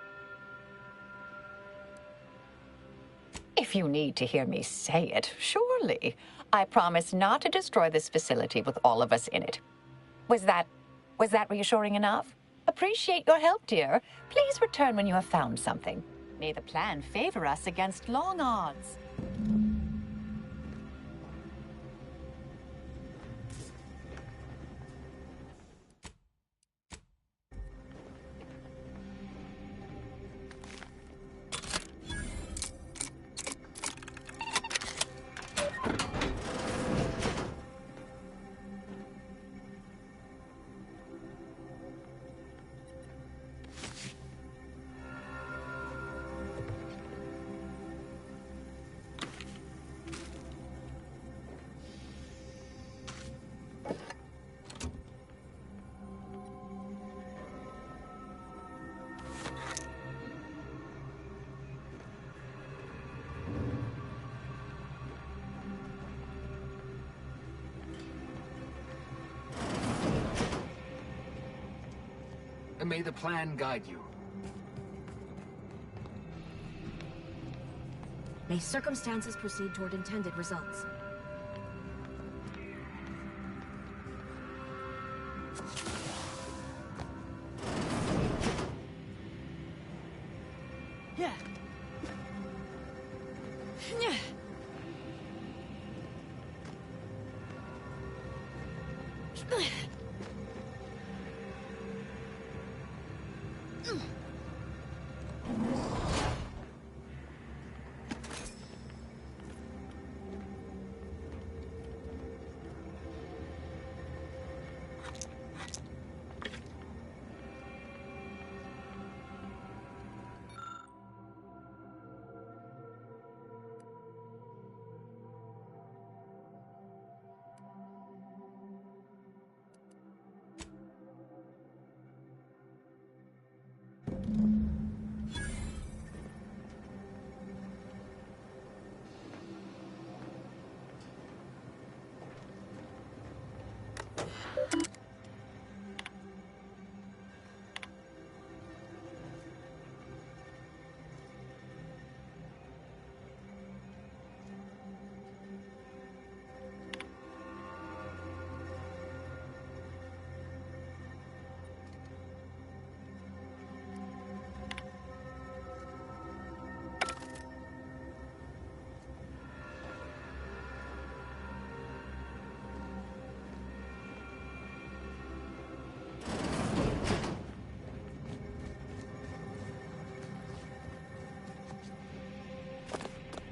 If you need to hear me say it, surely. I promise not to destroy this facility with all of us in it. Was that reassuring enough? Appreciate your help, dear. Please return when you have found something. May the plan favor us against long odds. and may the plan guide you. May circumstances proceed toward intended results. Yeah. Yeah.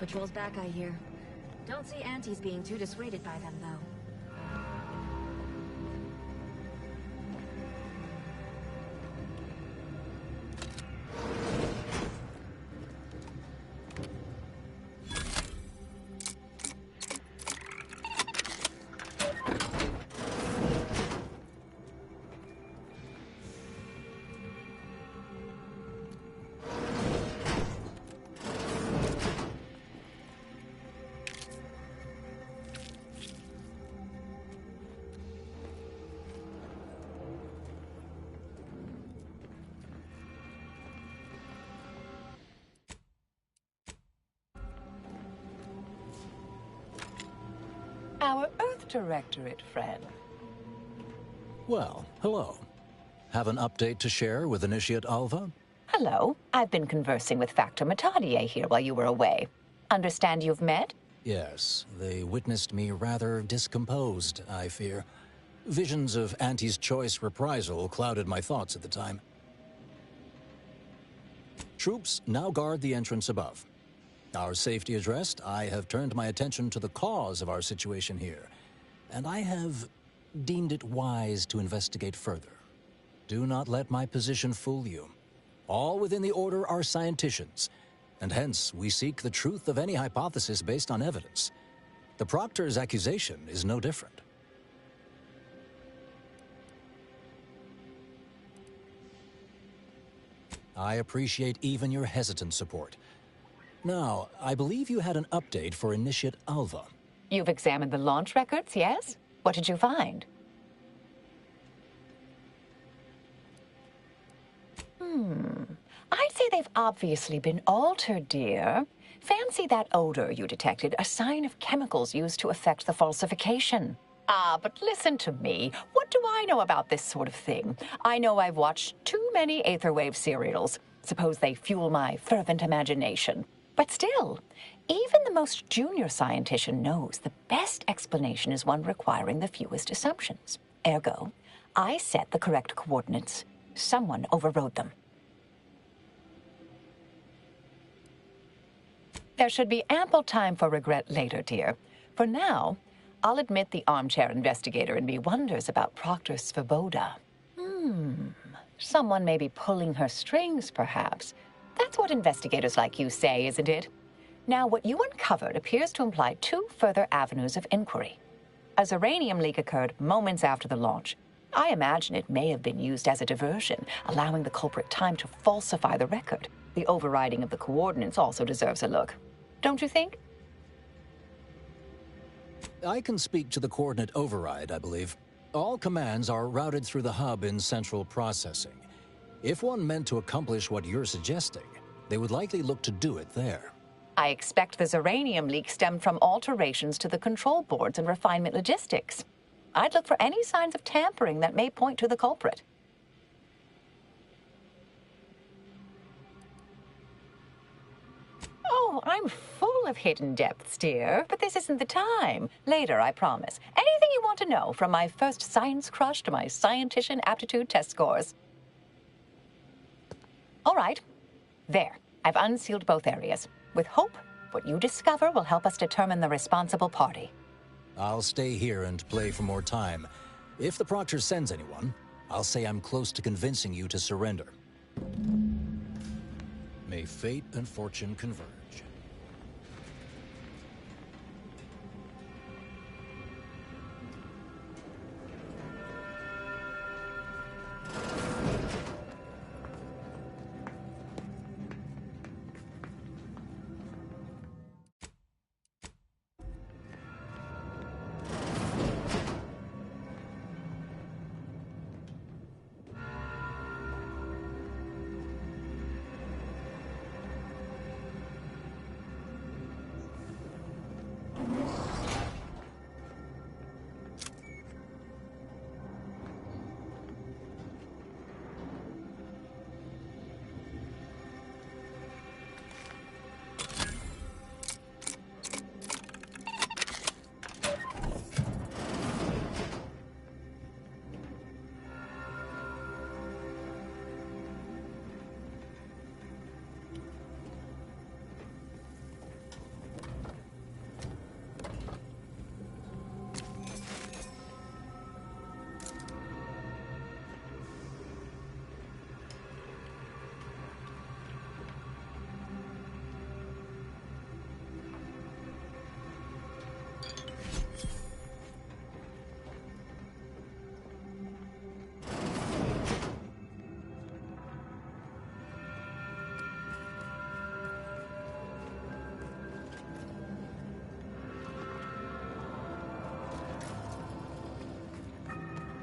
Patrol's back, I hear. Don't see Auntie's being too dissuaded by them, though. Our Earth Directorate friend. Well, hello. Have an update to share with Initiate Alva? Hello. I've been conversing with Factor Matadier here while you were away. Understand you've met? Yes, they witnessed me rather discomposed, I fear. Visions of Auntie's choice reprisal clouded my thoughts at the time. Troops now guard the entrance above. Our safety addressed, I have turned my attention to the cause of our situation here, and I have deemed it wise to investigate further. Do not let my position fool you. All within the Order are scienticians, and hence we seek the truth of any hypothesis based on evidence. The Proctor's accusation is no different. I appreciate even your hesitant support. Now, I believe you had an update for Initiate Alva. You've examined the launch records, yes? What did you find? I'd say they've obviously been altered, dear. Fancy that odor you detected, a sign of chemicals used to effect the falsification. Ah, but listen to me. What do I know about this sort of thing? I know I've watched too many Aetherwave serials. Suppose they fuel my fervent imagination. But still, even the most junior scientician knows the best explanation is one requiring the fewest assumptions. Ergo, I set the correct coordinates. Someone overrode them. There should be ample time for regret later, dear. For now, I'll admit the armchair investigator in me wonders about Proctor Svoboda. Someone may be pulling her strings, perhaps. That's what investigators like you say, isn't it? Now, what you uncovered appears to imply two further avenues of inquiry. A Zeranium leak occurred moments after the launch. I imagine it may have been used as a diversion, allowing the culprit time to falsify the record. The overriding of the coordinates also deserves a look. Don't you think? I can speak to the coordinate override, I believe. All commands are routed through the hub in central processing. If one meant to accomplish what you're suggesting, they would likely look to do it there. I expect the Zeranium leak stemmed from alterations to the control boards and refinement logistics. I'd look for any signs of tampering that may point to the culprit. Oh, I'm full of hidden depths, dear, but this isn't the time. Later, I promise. Anything you want to know, from my first science crush to my scientician aptitude test scores. All right. There. I've unsealed both areas. With hope, what you discover will help us determine the responsible party. I'll stay here and play for more time. If the Proctor sends anyone, I'll say I'm close to convincing you to surrender. May fate and fortune converge.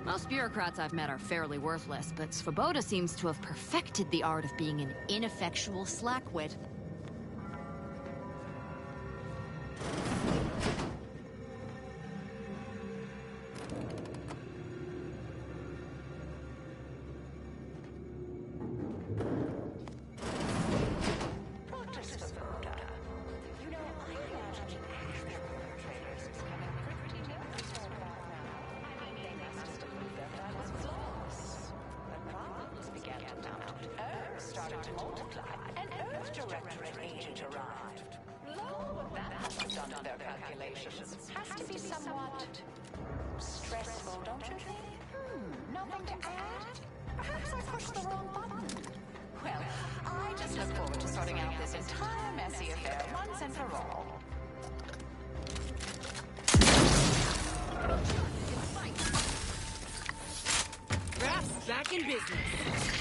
Most bureaucrats I've met are fairly worthless, but Svoboda seems to have perfected the art of being an ineffectual slackwit. Back in business.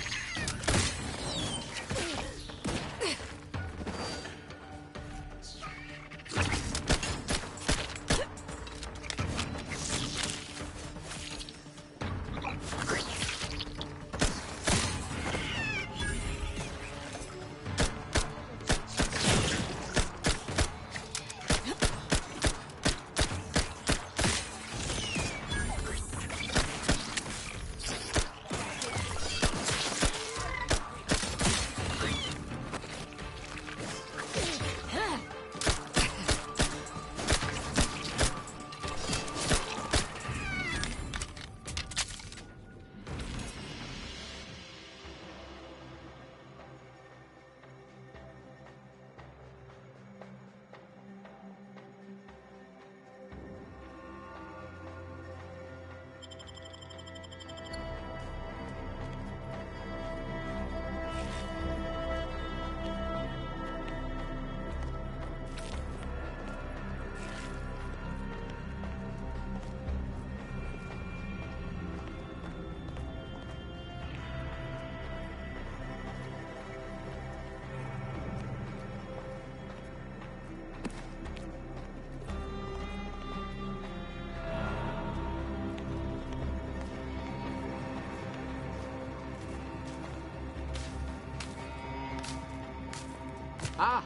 Ah,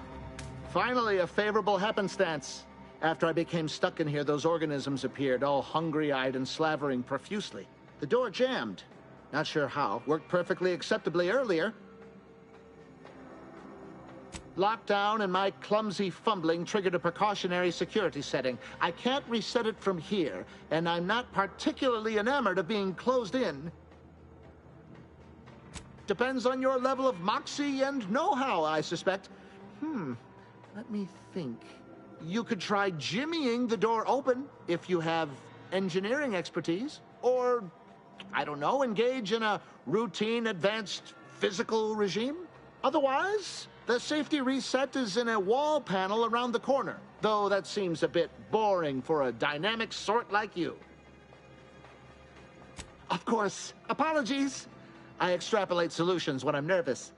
finally a favorable happenstance. After I became stuck in here, those organisms appeared, all hungry-eyed and slavering profusely. The door jammed. Not sure how. Worked perfectly acceptably earlier. Lockdown and my clumsy fumbling triggered a precautionary security setting. I can't reset it from here, and I'm not particularly enamored of being closed in. Depends on your level of moxie and know-how, I suspect. Let me think. You could try jimmying the door open if you have engineering expertise. Or, I don't know, engage in a routine advanced physical regime. Otherwise, the safety reset is in a wall panel around the corner, though that seems a bit boring for a dynamic sort like you. Of course, apologies. I extrapolate solutions when I'm nervous.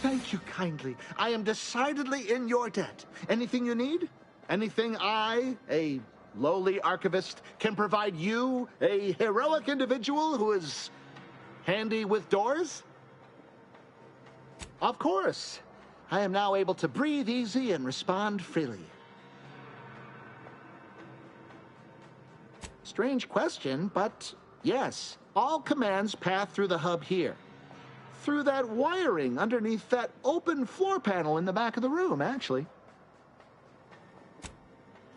Thank you kindly. I am decidedly in your debt. Anything you need? Anything I, a lowly archivist, can provide you, a heroic individual who is handy with doors? Of course. I am now able to breathe easy and respond freely. Strange question, but yes, all commands pass through the hub here. Through that wiring underneath that open floor panel in the back of the room, actually.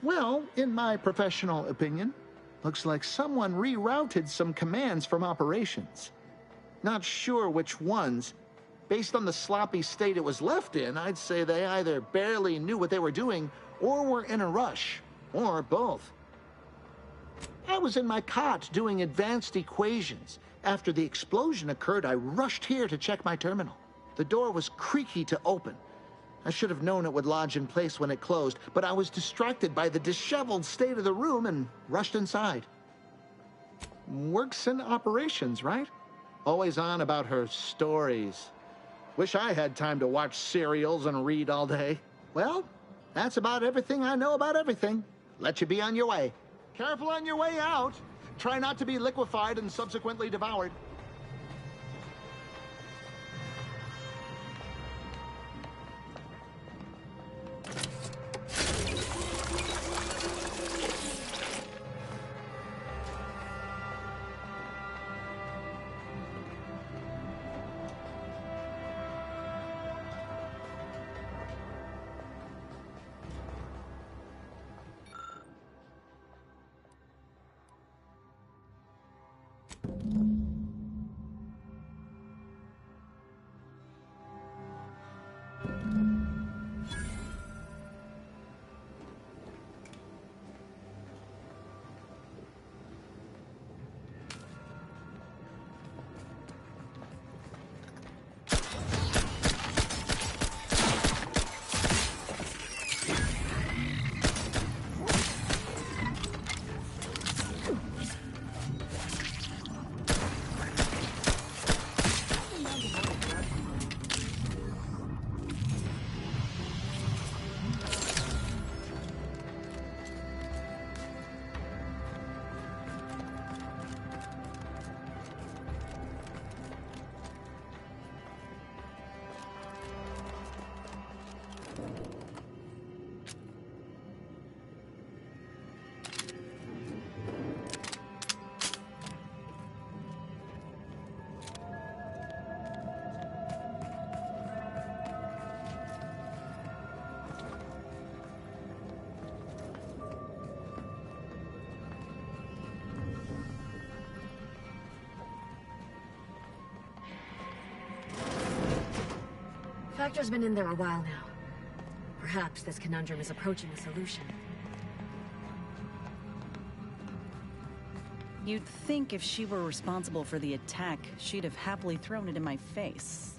Well, in my professional opinion, looks like someone rerouted some commands from operations. Not sure which ones. Based on the sloppy state it was left in, I'd say they either barely knew what they were doing or were in a rush, or both. I was in my cot doing advanced equations. After the explosion occurred, I rushed here to check my terminal. The door was creaky to open. I should have known it would lodge in place when it closed, but I was distracted by the disheveled state of the room and rushed inside. Works in operations, right? Always on about her stories. Wish I had time to watch serials and read all day. Well, that's about everything I know about everything. Let you be on your way. Careful on your way out. Try not to be liquefied and subsequently devoured. Spectre's been in there a while now. Perhaps this conundrum is approaching a solution. You'd think if she were responsible for the attack, she'd have happily thrown it in my face.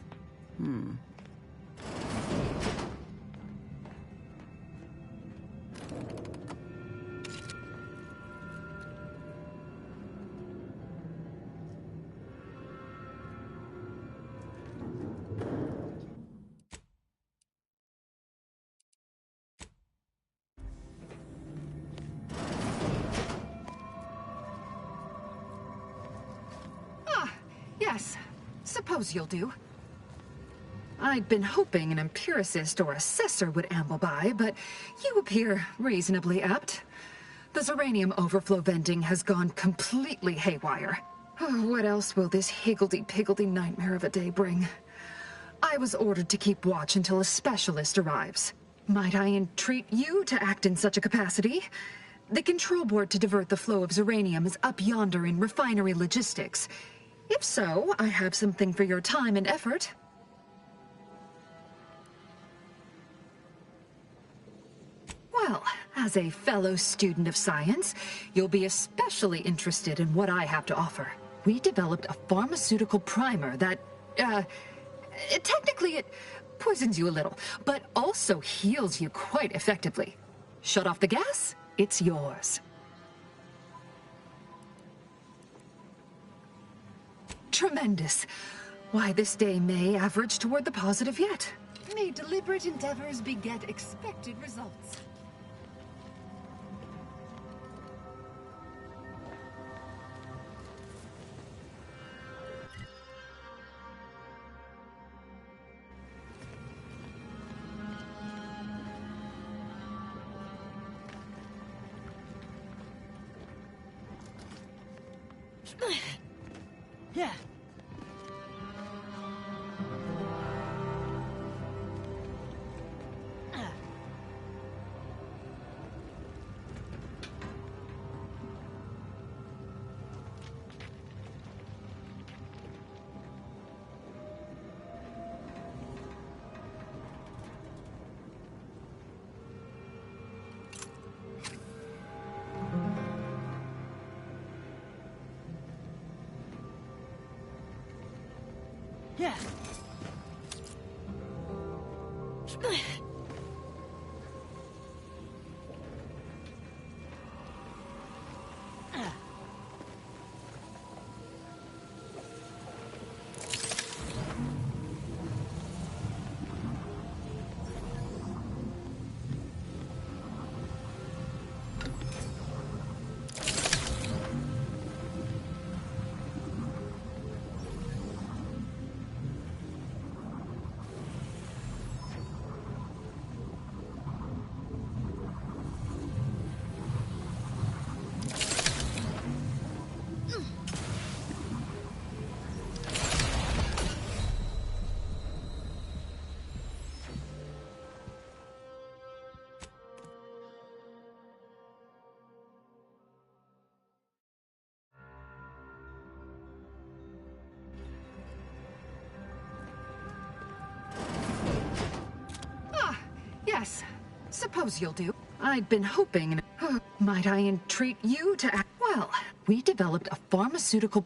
Yes, suppose you'll do. I'd been hoping an empiricist or assessor would amble by, but you appear reasonably apt. The Zeranium overflow vending has gone completely haywire. What else will this higgledy-piggledy nightmare of a day bring? I was ordered to keep watch until a specialist arrives. Might I entreat you to act in such a capacity? The control board to divert the flow of Zeranium is up yonder in refinery logistics. If so, I have something for your time and effort. Well, as a fellow student of science, you'll be especially interested in what I have to offer. We developed a pharmaceutical primer that, technically it poisons you a little, but also heals you quite effectively. Shut off the gas, it's yours. Tremendous. Why, this day may average toward the positive yet. May deliberate endeavors beget expected results. Yeah. Yeah. Yes, suppose you'll do. I'd been hoping. Might I entreat you to act? Well, we developed a pharmaceutical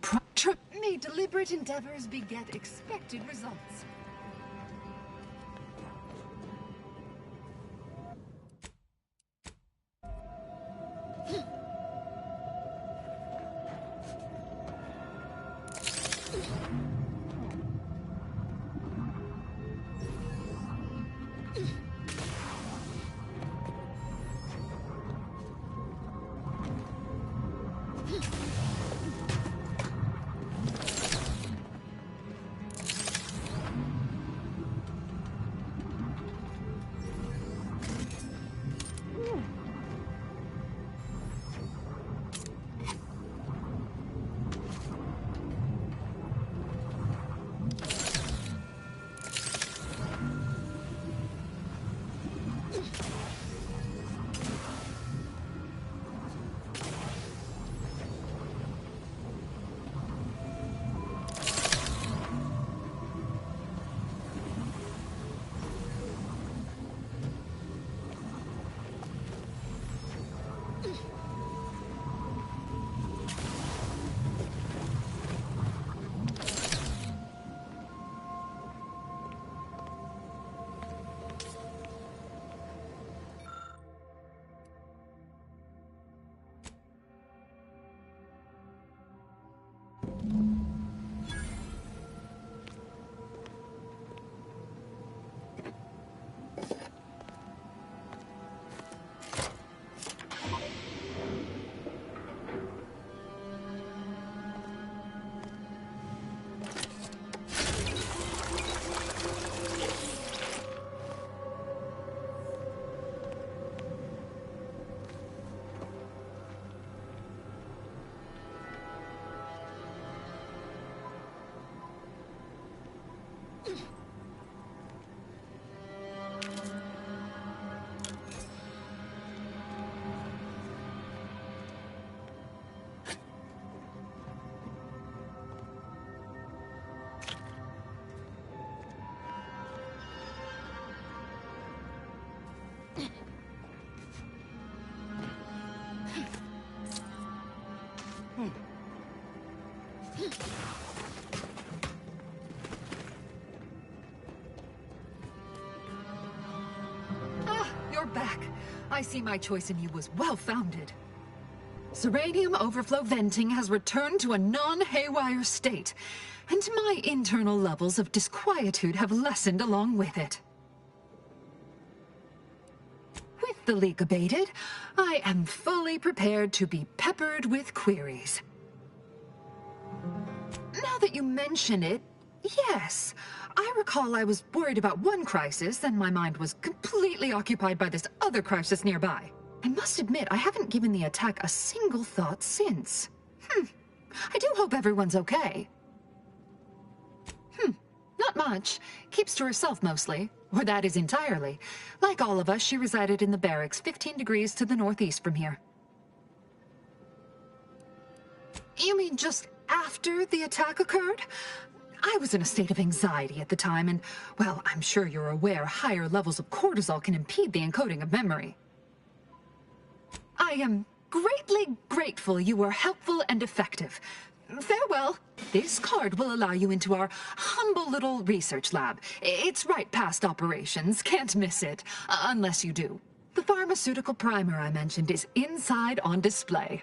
May deliberate endeavors beget expected results. You're back. I see my choice in you was well-founded. Serenium overflow venting has returned to a non-haywire state, and my internal levels of disquietude have lessened along with it. With the leak abated, I am fully prepared to be peppered with queries. Now that you mention it, yes, I recall I was worried about one crisis, and my mind was completely occupied by this other crisis nearby. I must admit, I haven't given the attack a single thought since. I do hope everyone's okay. Not much. Keeps to herself mostly. Or that is entirely. Like all of us, she resided in the barracks 15 degrees to the northeast from here. You mean just after the attack occurred? I was in a state of anxiety at the time, and, well, I'm sure you're aware higher levels of cortisol can impede the encoding of memory. I am greatly grateful you were helpful and effective. Farewell. This card will allow you into our humble little research lab. It's right past operations. Can't miss it. Unless you do. The pharmaceutical primer I mentioned is inside on display.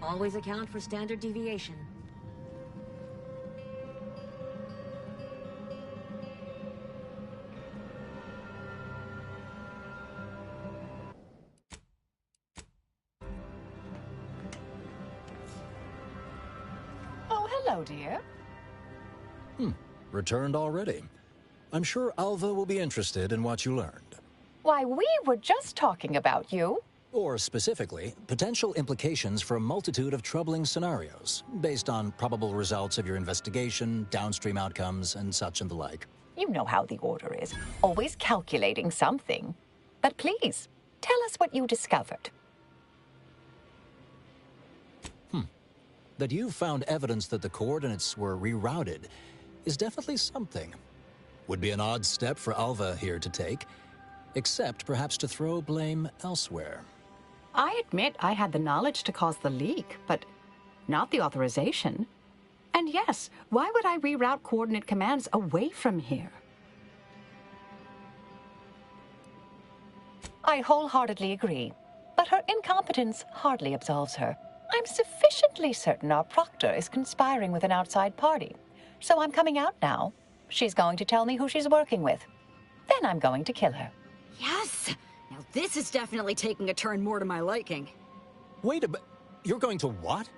Always account for standard deviation. Oh, hello, dear. Returned already. I'm sure Alva will be interested in what you learned. Why, we were just talking about you. Or specifically, potential implications for a multitude of troubling scenarios, based on probable results of your investigation, downstream outcomes, and such and the like. You know how the Order is, always calculating something. But please, tell us what you discovered. That you found evidence that the coordinates were rerouted is definitely something. Would be an odd step for Alva here to take, except perhaps to throw blame elsewhere. I admit I had the knowledge to cause the leak, but not the authorization. And yes, why would I reroute coordinate commands away from here? I wholeheartedly agree, but her incompetence hardly absolves her. I'm sufficiently certain our proctor is conspiring with an outside party. So I'm coming out now. She's going to tell me who she's working with. Then I'm going to kill her. Yes! Now this is definitely taking a turn more to my liking. Wait a bit. You're going to what?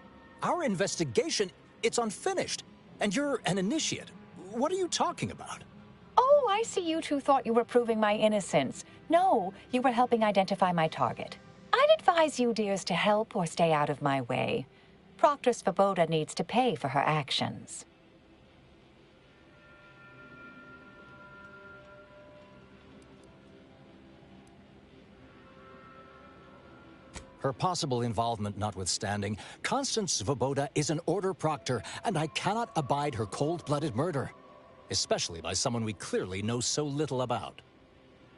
Our investigation, it's unfinished. And you're an initiate. What are you talking about? Oh, I see you two thought you were proving my innocence. No, you were helping identify my target. I'd advise you, dears, to help or stay out of my way. Proctor Svoboda needs to pay for her actions. Her possible involvement notwithstanding, Constance Svoboda is an order proctor, and I cannot abide her cold-blooded murder. Especially by someone we clearly know so little about.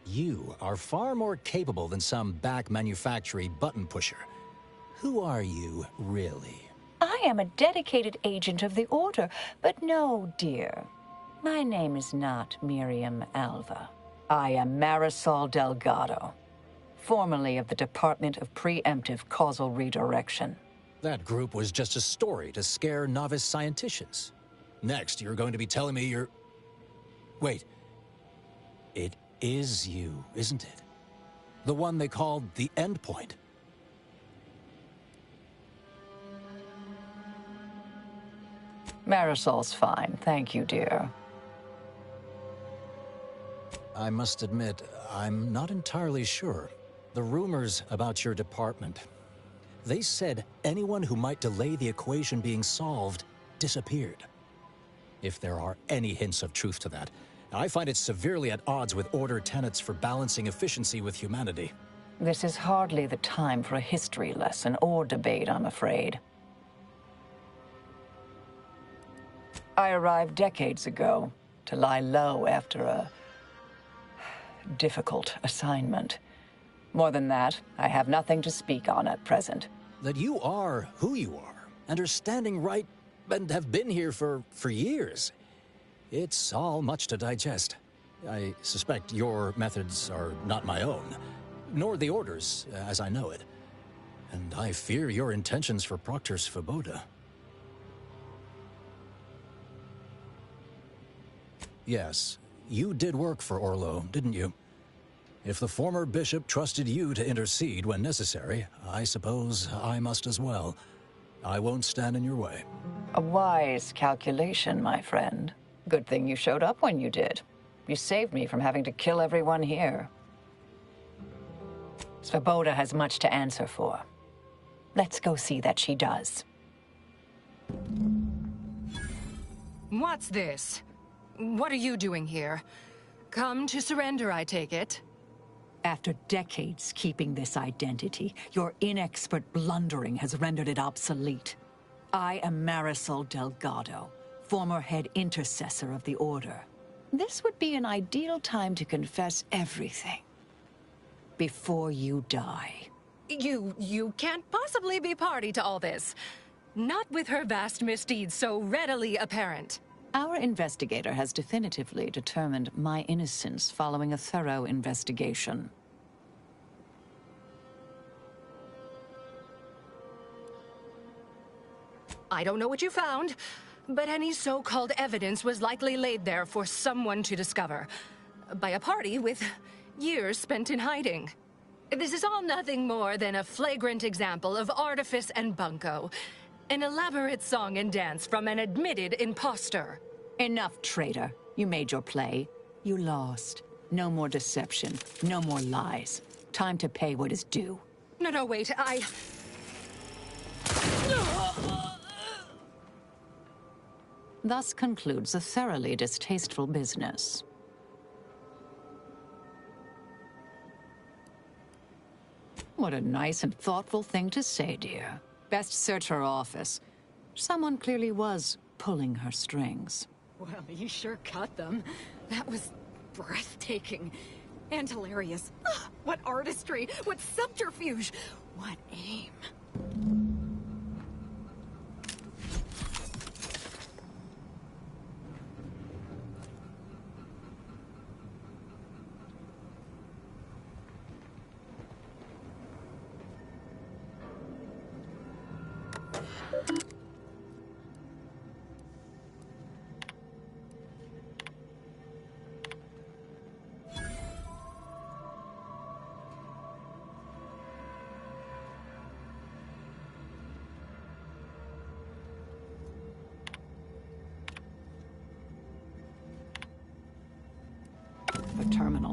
You are far more capable than some back manufacturing button pusher. Who are you, really? I am a dedicated agent of the Order, but no, dear. My name is not Miriam Alva. I am Marisol Delgado, formerly of the Department of Preemptive Causal Redirection. That group was just a story to scare novice scienticians. Next, you're going to be telling me you're... Wait. It is you, isn't it? The one they called the Endpoint. Marisol's fine, thank you, dear. I must admit, I'm not entirely sure. The rumors about your department. They said anyone who might delay the equation being solved disappeared. If there are any hints of truth to that, I find it severely at odds with Order tenets for balancing efficiency with humanity. This is hardly the time for a history lesson or debate, I'm afraid. I arrived decades ago to lie low after a difficult assignment. More than that, I have nothing to speak on at present. That you are who you are, and are standing right, and have been here for years. It's all much to digest. I suspect your methods are not my own, nor the Order's, as I know it. And I fear your intentions for Proctor Svoboda. Yes, you did work for Orlo, didn't you? If the former bishop trusted you to intercede when necessary, I suppose I must as well. I won't stand in your way. A wise calculation, my friend. Good thing you showed up when you did. You saved me from having to kill everyone here. Svoboda has much to answer for. Let's go see that she does. What's this? What are you doing here? Come to surrender, I take it? After decades keeping this identity, your inexpert blundering has rendered it obsolete. I am Marisol Delgado, former head intercessor of the Order. This would be an ideal time to confess everything. Before you die. You can't possibly be party to all this. Not with her vast misdeeds so readily apparent. Our investigator has definitively determined my innocence following a thorough investigation. I don't know what you found, but any so-called evidence was likely laid there for someone to discover. By a party with years spent in hiding. This is all nothing more than a flagrant example of artifice and bunco. An elaborate song and dance from an admitted imposter. Enough, traitor. You made your play. You lost. No more deception. No more lies. Time to pay what is due. No, wait, Thus concludes a thoroughly distasteful business. What a nice and thoughtful thing to say, dear. Best search her office. Someone clearly was pulling her strings. Well, you sure cut them. That was breathtaking. And hilarious. What artistry! What subterfuge! What aim!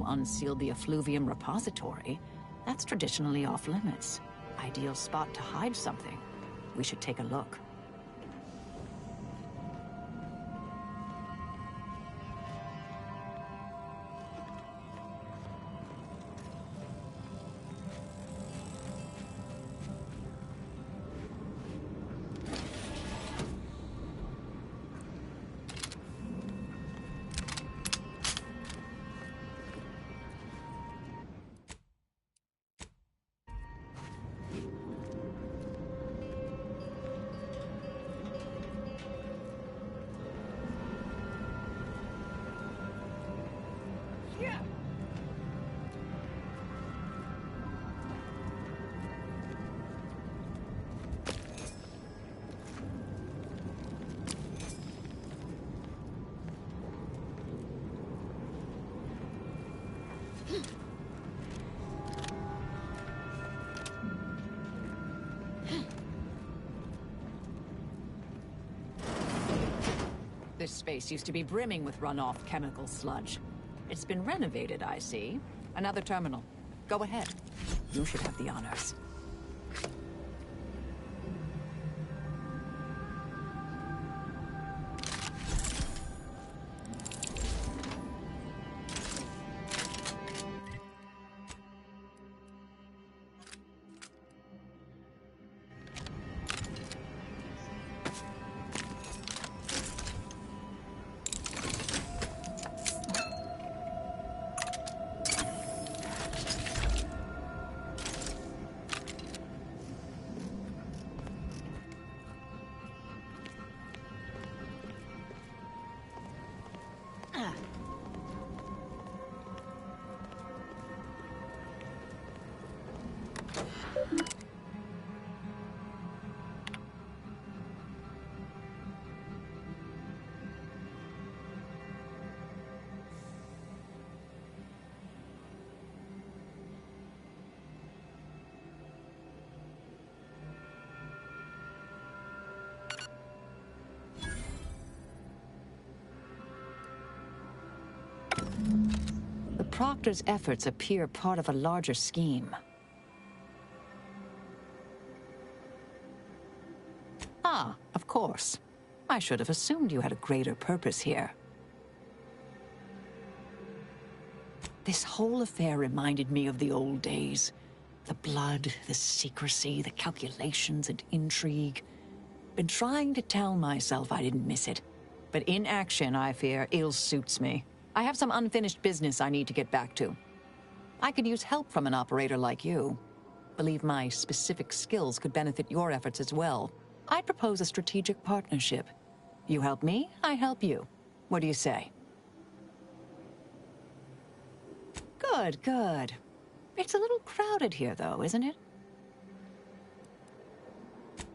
unsealed the effluvium repository. That's traditionally off limits. Ideal spot to hide something. We should take a look. This space used to be brimming with runoff chemical sludge. It's been renovated, I see. Another terminal. Go ahead. You should have the honors. The Proctor's efforts appear part of a larger scheme. Ah, of course. I should have assumed you had a greater purpose here. This whole affair reminded me of the old days. The blood, the secrecy, the calculations and intrigue. Been trying to tell myself I didn't miss it. But in action, I fear, ill suits me. I have some unfinished business I need to get back to. I could use help from an operator like you. Believe my specific skills could benefit your efforts as well. I'd propose a strategic partnership. You help me, I help you. What do you say? Good, good. It's a little crowded here, though, isn't it?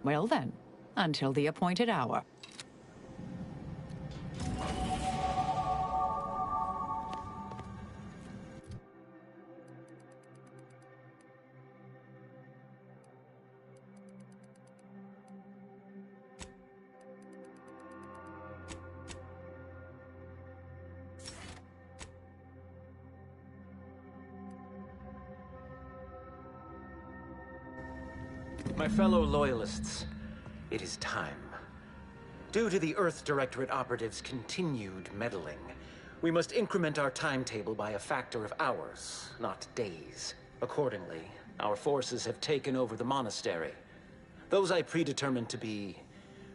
Well then, until the appointed hour. My fellow Loyalists, it is time. Due to the Earth Directorate operatives' continued meddling, we must increment our timetable by a factor of hours, not days. Accordingly, our forces have taken over the monastery. Those I predetermined to be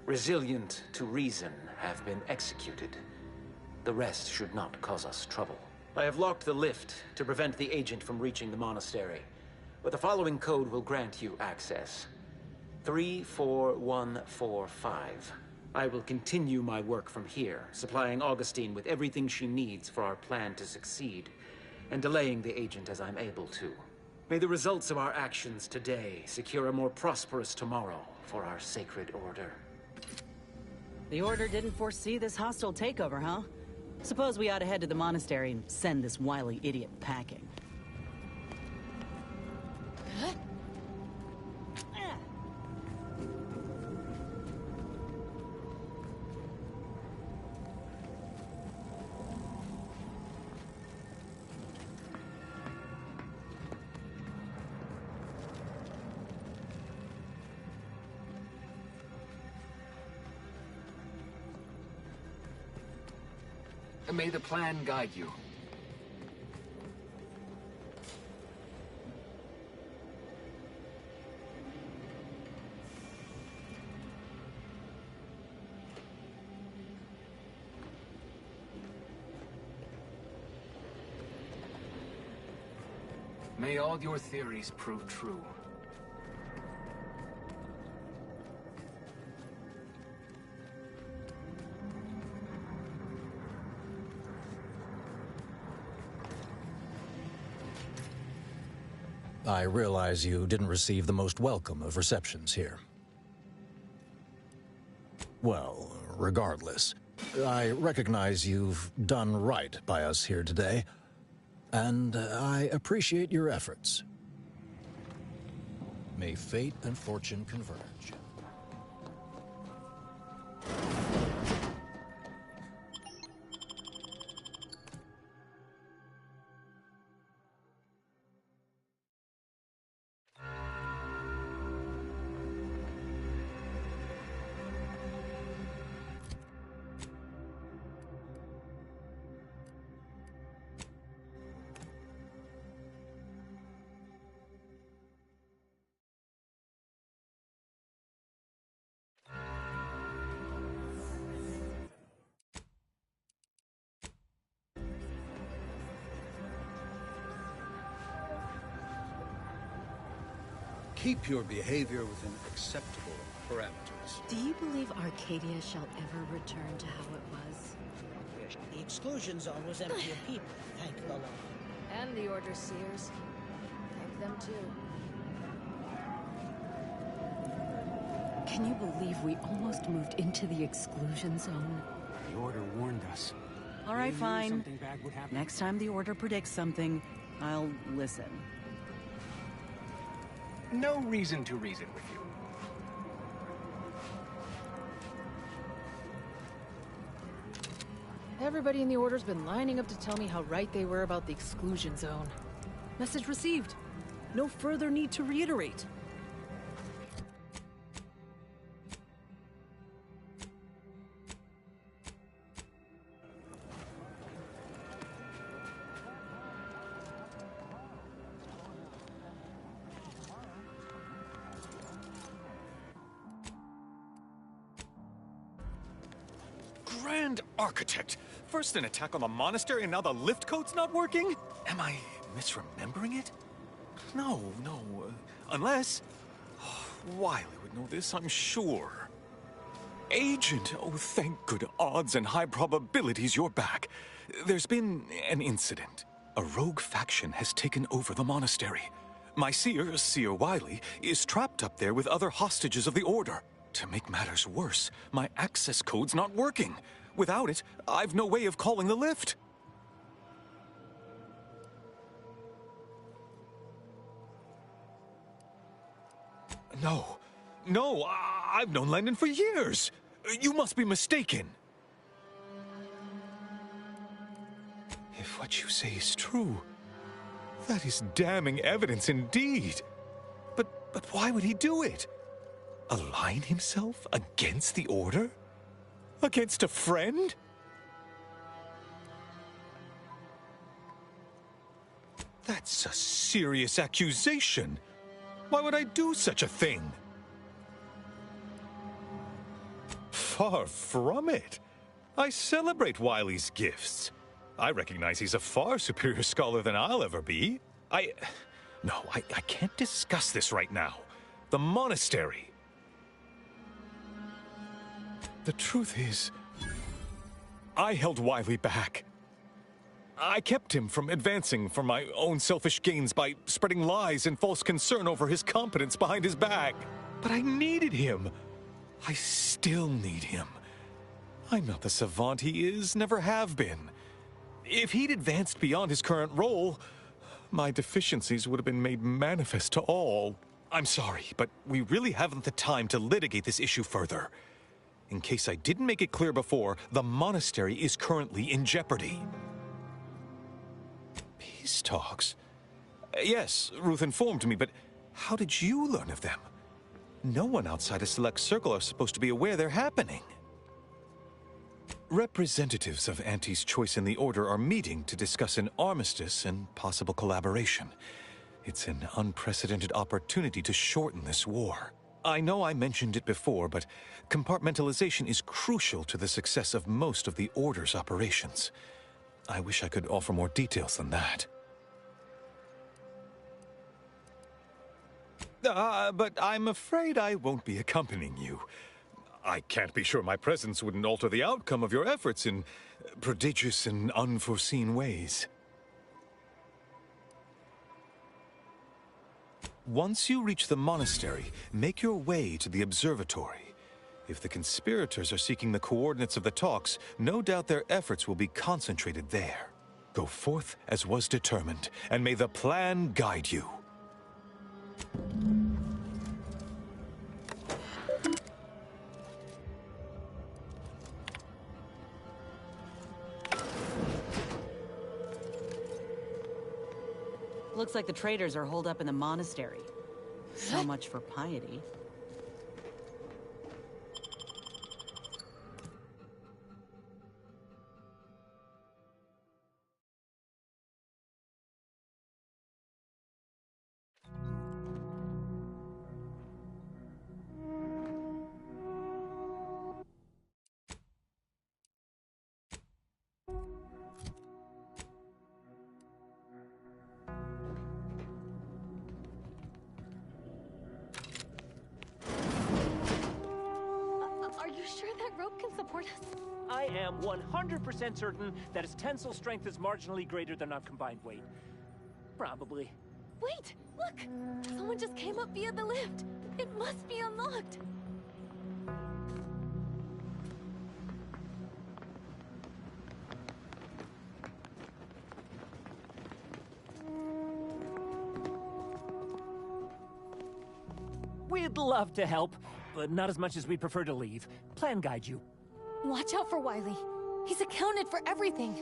resilient to reason have been executed. The rest should not cause us trouble. I have locked the lift to prevent the agent from reaching the monastery, but the following code will grant you access. 34145. I will continue my work from here, supplying Augustine with everything she needs for our plan to succeed, and delaying the agent as I'm able to. May the results of our actions today secure a more prosperous tomorrow for our sacred order. The Order didn't foresee this hostile takeover, huh? Suppose we ought to head to the monastery and send this wily idiot packing. May the plan guide you. May all your theories prove true. I realize you didn't receive the most welcome of receptions here. Well, regardless, I recognize you've done right by us here today, and I appreciate your efforts. May fate and fortune converge. Keep your behavior within acceptable parameters. Do you believe Arcadia shall ever return to how it was? The exclusion zone was empty of people, thank the Lord. And the Order Seers. Thank them too. Can you believe we almost moved into the exclusion zone? The Order warned us. All right, They knew fine. something bad would happen. Next time the Order predicts something, I'll listen. No reason to reason with you. Everybody in the Order's been lining up to tell me how right they were about the exclusion zone. Message received. No further need to reiterate. Grand Architect! First an attack on the monastery, and now the lift code's not working? Am I misremembering it? No. Unless... Wiley would know this, I'm sure. Agent, oh, thank good odds and high probabilities you're back. There's been an incident. A rogue faction has taken over the monastery. My Seer Wiley, is trapped up there with other hostages of the Order. To make matters worse, my access code's not working. Without it, I've no way of calling the lift. No, I've known Landon for years. You must be mistaken. If what you say is true, that is damning evidence indeed. But why would he do it? Align himself against the Order? Against a friend? That's a serious accusation. Why would I do such a thing? Far from it. I celebrate Wiley's gifts. I recognize he's a far superior scholar than I'll ever be. I can't discuss this right now. The monastery. The truth is, I held Wiley back. I kept him from advancing for my own selfish gains by spreading lies and false concern over his competence behind his back. But I needed him. I still need him. I'm not the savant he is, never have been. If he'd advanced beyond his current role, my deficiencies would have been made manifest to all. I'm sorry, but we really haven't the time to litigate this issue further. In case I didn't make it clear before, the monastery is currently in jeopardy. Peace talks? Yes, Ruth informed me, but how did you learn of them? No one outside a select circle are supposed to be aware they're happening. Representatives of Auntie's Choice and the Order are meeting to discuss an armistice and possible collaboration. It's an unprecedented opportunity to shorten this war. I know I mentioned it before, but compartmentalization is crucial to the success of most of the Order's operations. I wish I could offer more details than that. But I'm afraid I won't be accompanying you. I can't be sure my presence wouldn't alter the outcome of your efforts in prodigious and unforeseen ways. Once you reach the monastery, make your way to the observatory. If the conspirators are seeking the coordinates of the talks, no doubt their efforts will be concentrated there. Go forth as was determined, and may the plan guide you. Looks like the traders are holed up in the monastery. So much for piety. Are you sure that rope can support us? I am 100% certain that its tensile strength is marginally greater than our combined weight. Probably. Wait! Look! Someone just came up via the lift! It must be unlocked! We'd love to help, but not as much as we'd prefer to leave. Plan guide you. Watch out for Wiley. He's accounted for everything.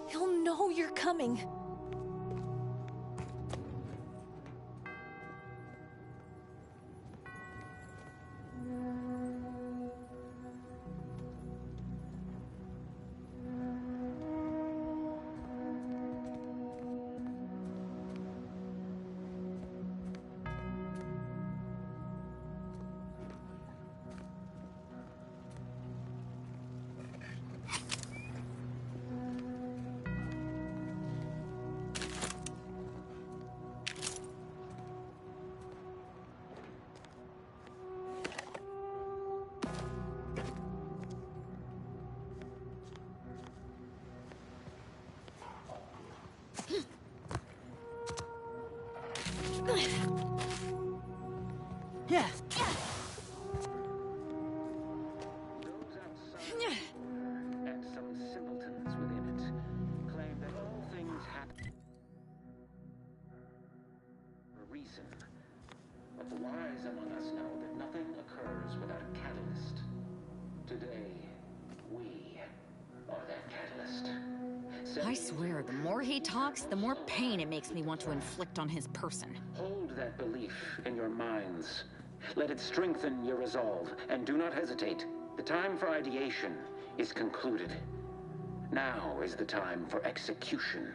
He'll know you're coming. Yeah. And some simpletons within it claim that all things happen for a reason. But the wise among us know that nothing occurs without a catalyst. Today, we are that catalyst. I swear, the more he talks, the more pain it makes me want to inflict on his person. Hold that belief in your minds. Let it strengthen your resolve, and do not hesitate. The time for ideation is concluded. Now is the time for execution.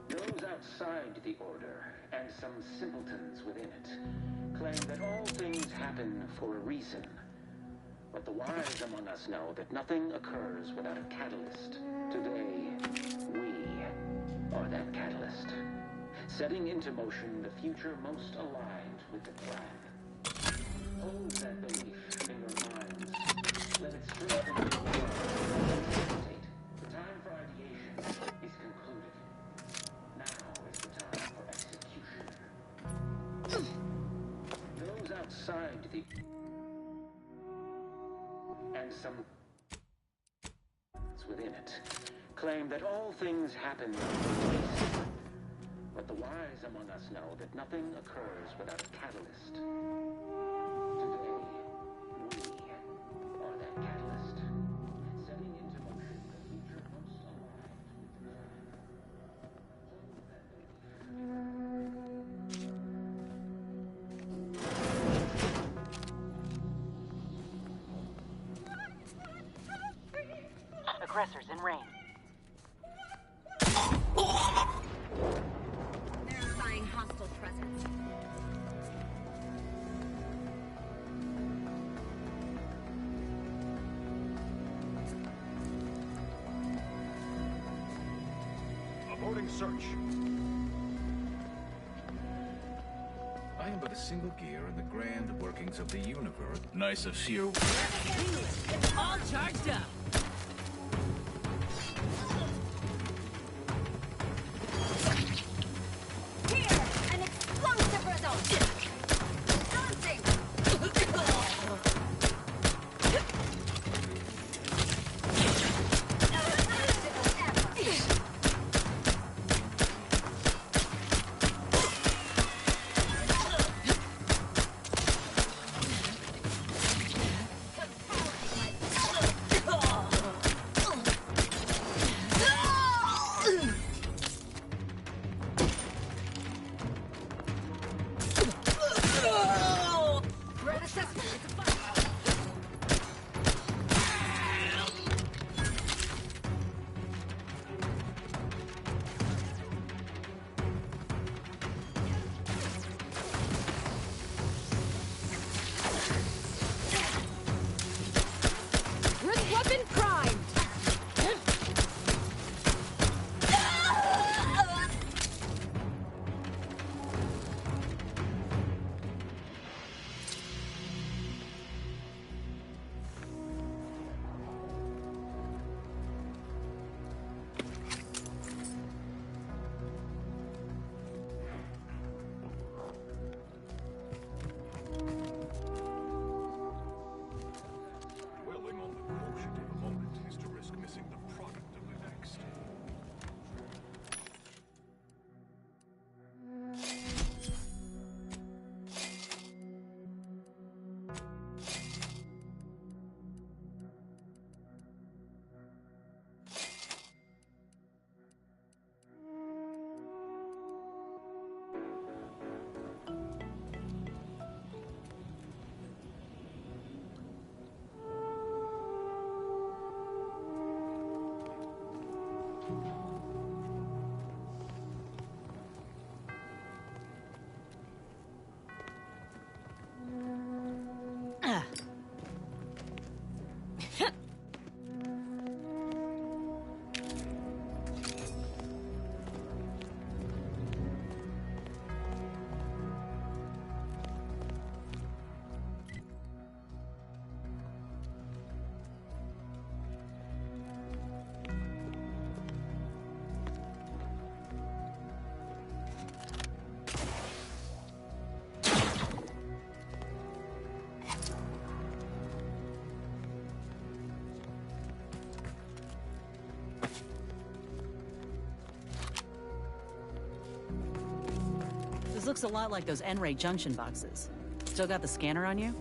Those outside the Order, and some simpletons within it, claim that all things happen for a reason. But the wise among us know that nothing occurs without a catalyst. Today, we are that catalyst, setting into motion the future most aligned with the plan. Hold that belief in your minds. Let it strengthen your resolve. The time for ideation is concluded. Now is the time for execution. Those outside the... and some within it claim that all things happen for a reason. But the wise among us know that nothing occurs without a catalyst. Today, we are that catalyst, setting into motion the future most aligned with the plan. suppressors in range. Verifying hostile presence. Aborting search. I am but a single gear in the grand workings of the universe. Nice of you. All charged up. Here, an explosive result. Dancing. Weapon primed! Dwelling on the quotient of a moment is to risk missing the product of the next. This looks a lot like those N-ray junction boxes. Still got the scanner on you?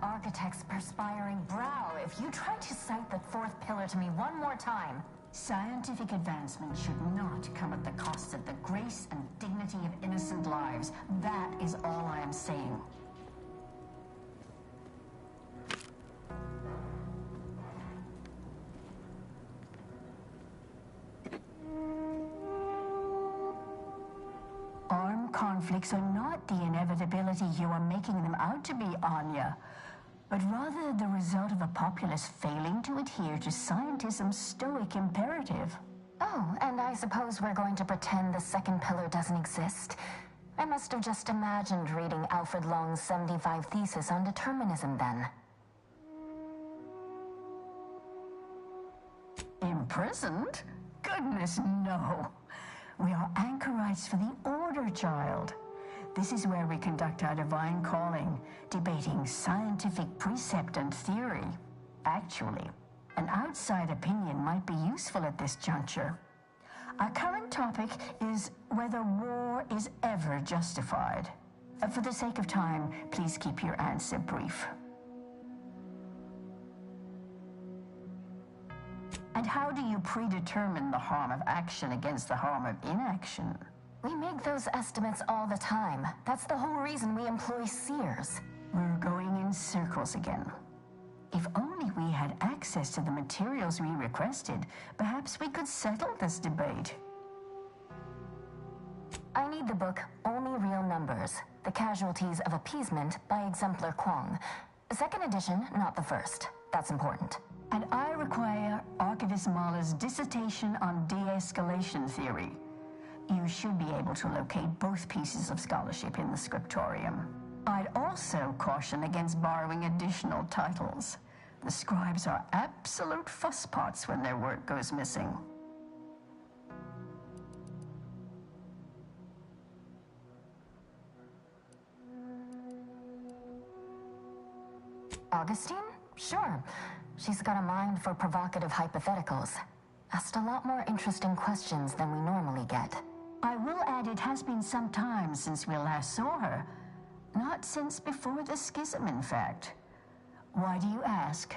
Architect's perspiring brow, if you try to cite the fourth pillar to me one more time. Scientific advancement should not come at the cost of the grace and dignity of innocent lives. That is all I am saying. Armed conflicts are not the inevitability you are making them out to be, Anya. but rather the result of a populace failing to adhere to scientism's stoic imperative. Oh, and I suppose we're going to pretend the second pillar doesn't exist. I must have just imagined reading Alfred Long's 75 thesis on determinism then. Imprisoned? Goodness, no. We are anchorites for the Order, child. This is where we conduct our divine calling, debating scientific precept and theory. Actually, an outside opinion might be useful at this juncture. Our current topic is whether war is ever justified. For the sake of time, please keep your answer brief. And how do you predetermine the harm of action against the harm of inaction? We make those estimates all the time. That's the whole reason we employ seers. We're going in circles again. If only we had access to the materials we requested, perhaps we could settle this debate. I need the book Only Real Numbers, The Casualties of Appeasement by Exemplar Kwong. Second edition, not the first. That's important. And I require Archivist Mahler's dissertation on de-escalation theory. You should be able to locate both pieces of scholarship in the scriptorium. I'd also caution against borrowing additional titles. The scribes are absolute fusspots when their work goes missing. Augustine? Sure. She's got a mind for provocative hypotheticals. Asked a lot more interesting questions than we normally get. I will add it has been some time since we last saw her. Not since before the schism, in fact. Why do you ask?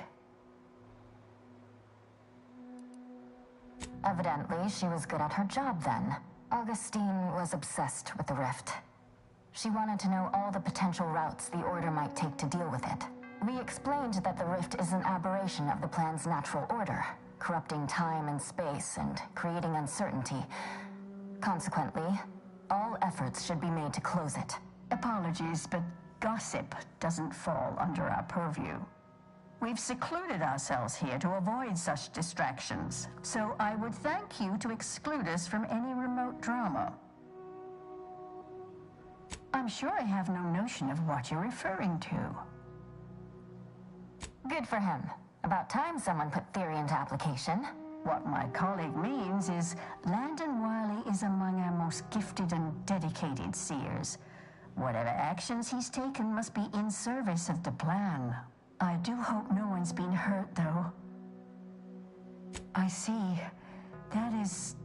Evidently, she was good at her job then. Augustine was obsessed with the rift. She wanted to know all the potential routes the Order might take to deal with it. We explained that the rift is an aberration of the plan's natural order, corrupting time and space and creating uncertainty. Consequently, all efforts should be made to close it. Apologies, but gossip doesn't fall under our purview. We've secluded ourselves here to avoid such distractions, so I would thank you to exclude us from any remote drama. I'm sure I have no notion of what you're referring to. Good for him. About time someone put theory into application. What my colleague means is Landon Wiley is among our most gifted and dedicated seers. Whatever actions he's taken must be in service of the plan. I do hope no one's been hurt, though. I see. That is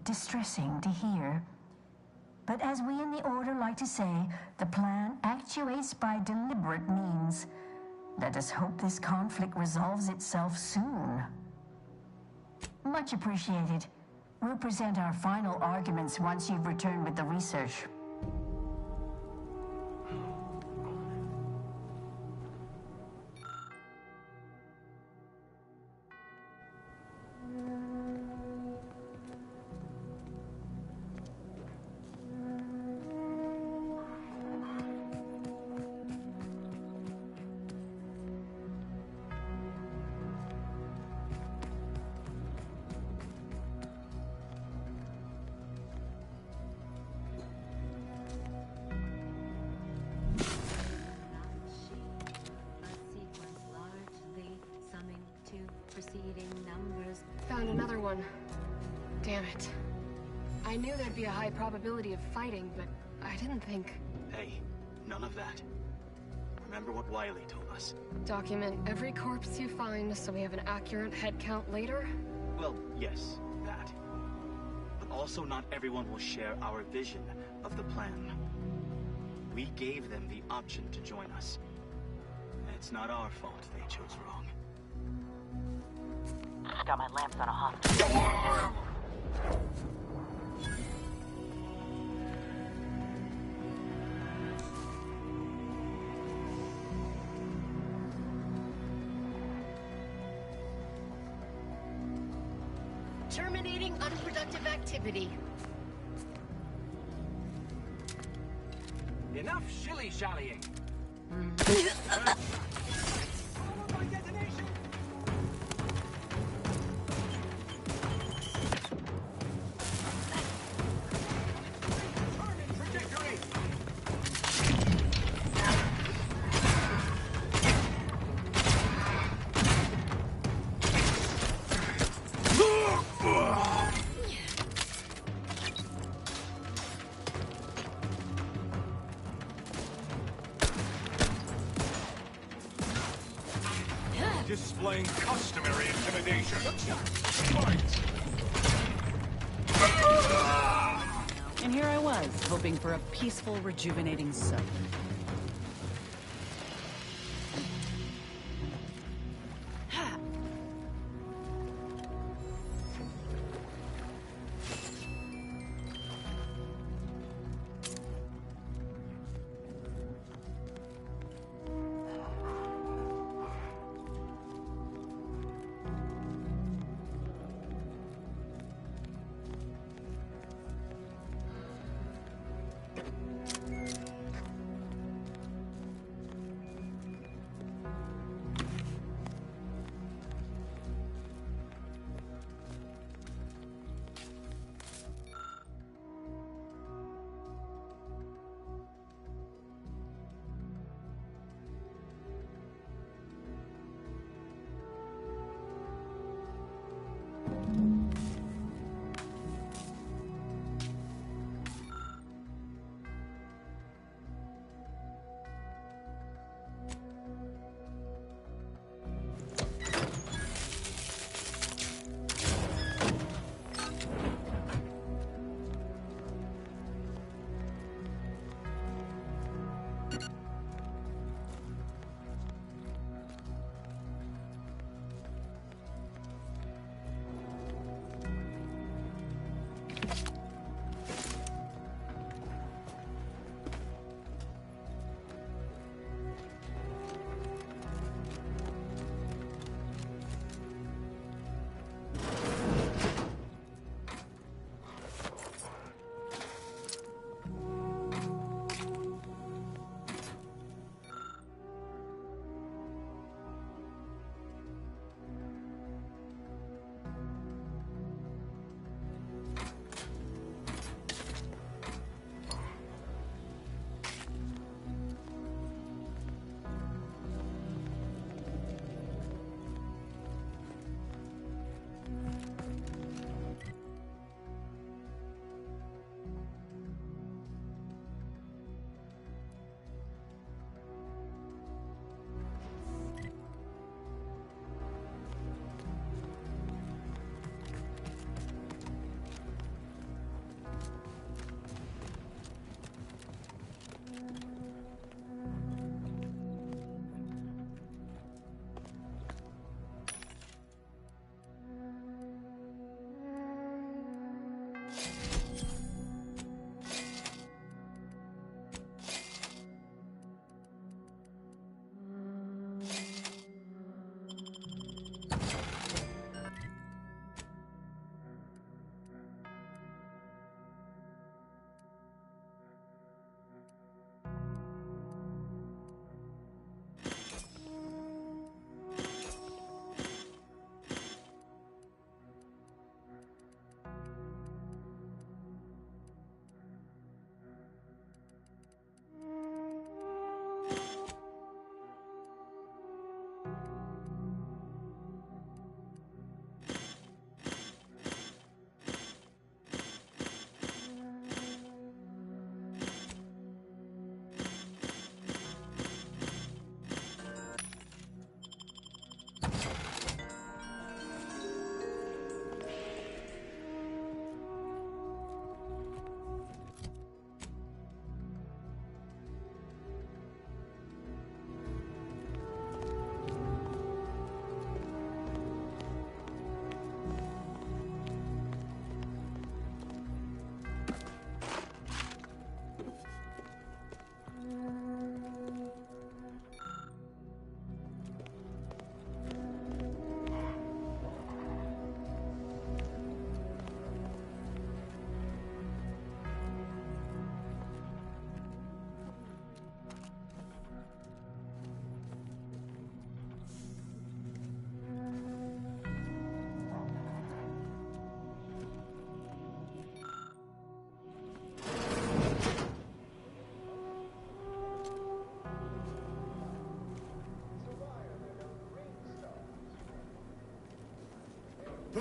distressing to hear. But as we in the Order like to say, the plan actuates by deliberate means. Let us hope this conflict resolves itself soon. Much appreciated. We'll present our final arguments once you've returned with the research. Found another one. Damn it. I knew there'd be a high probability of fighting, but I didn't think... Hey, none of that. Remember what Wiley told us. Document every corpse you find so we have an accurate head count later? Well, yes, that. But also not everyone will share our vision of the plan. We gave them the option to join us. It's not our fault they chose wrong. Got my lamps on a hostage. Terminating unproductive activity. Enough shilly-shallying. Displaying customary intimidation. And here I was, hoping for a peaceful, rejuvenating soak.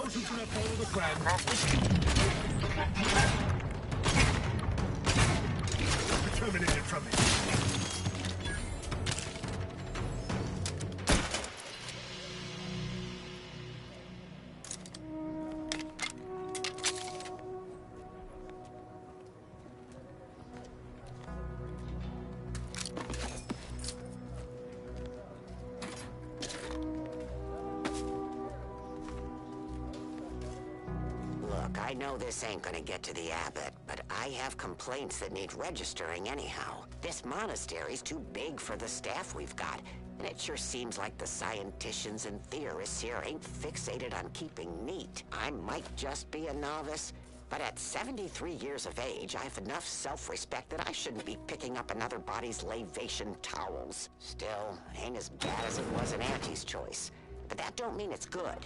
those who do not follow the plan. Terminated from me. Look, I know this ain't gonna get to the abbot, but I have complaints that need registering anyhow. This monastery's too big for the staff we've got, and it sure seems like the scienticians and theorists here ain't fixated on keeping neat. I might just be a novice, but at 73 years of age, I have enough self-respect that I shouldn't be picking up another body's lavation towels. Still, ain't as bad as it was in Auntie's choice. But that don't mean it's good.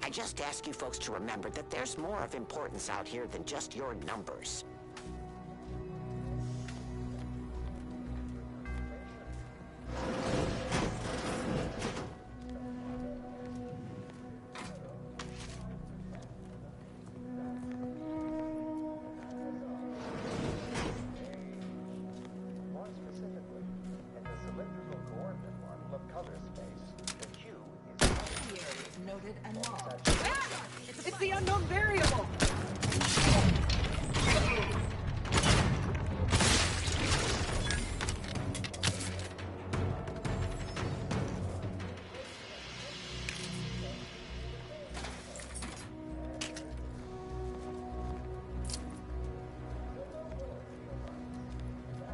I just ask you folks to remember that there's more of importance out here than just your numbers. More specifically, in the cylindrical coordinate model of color space, the Q is noted and logged. It's the unknown variable!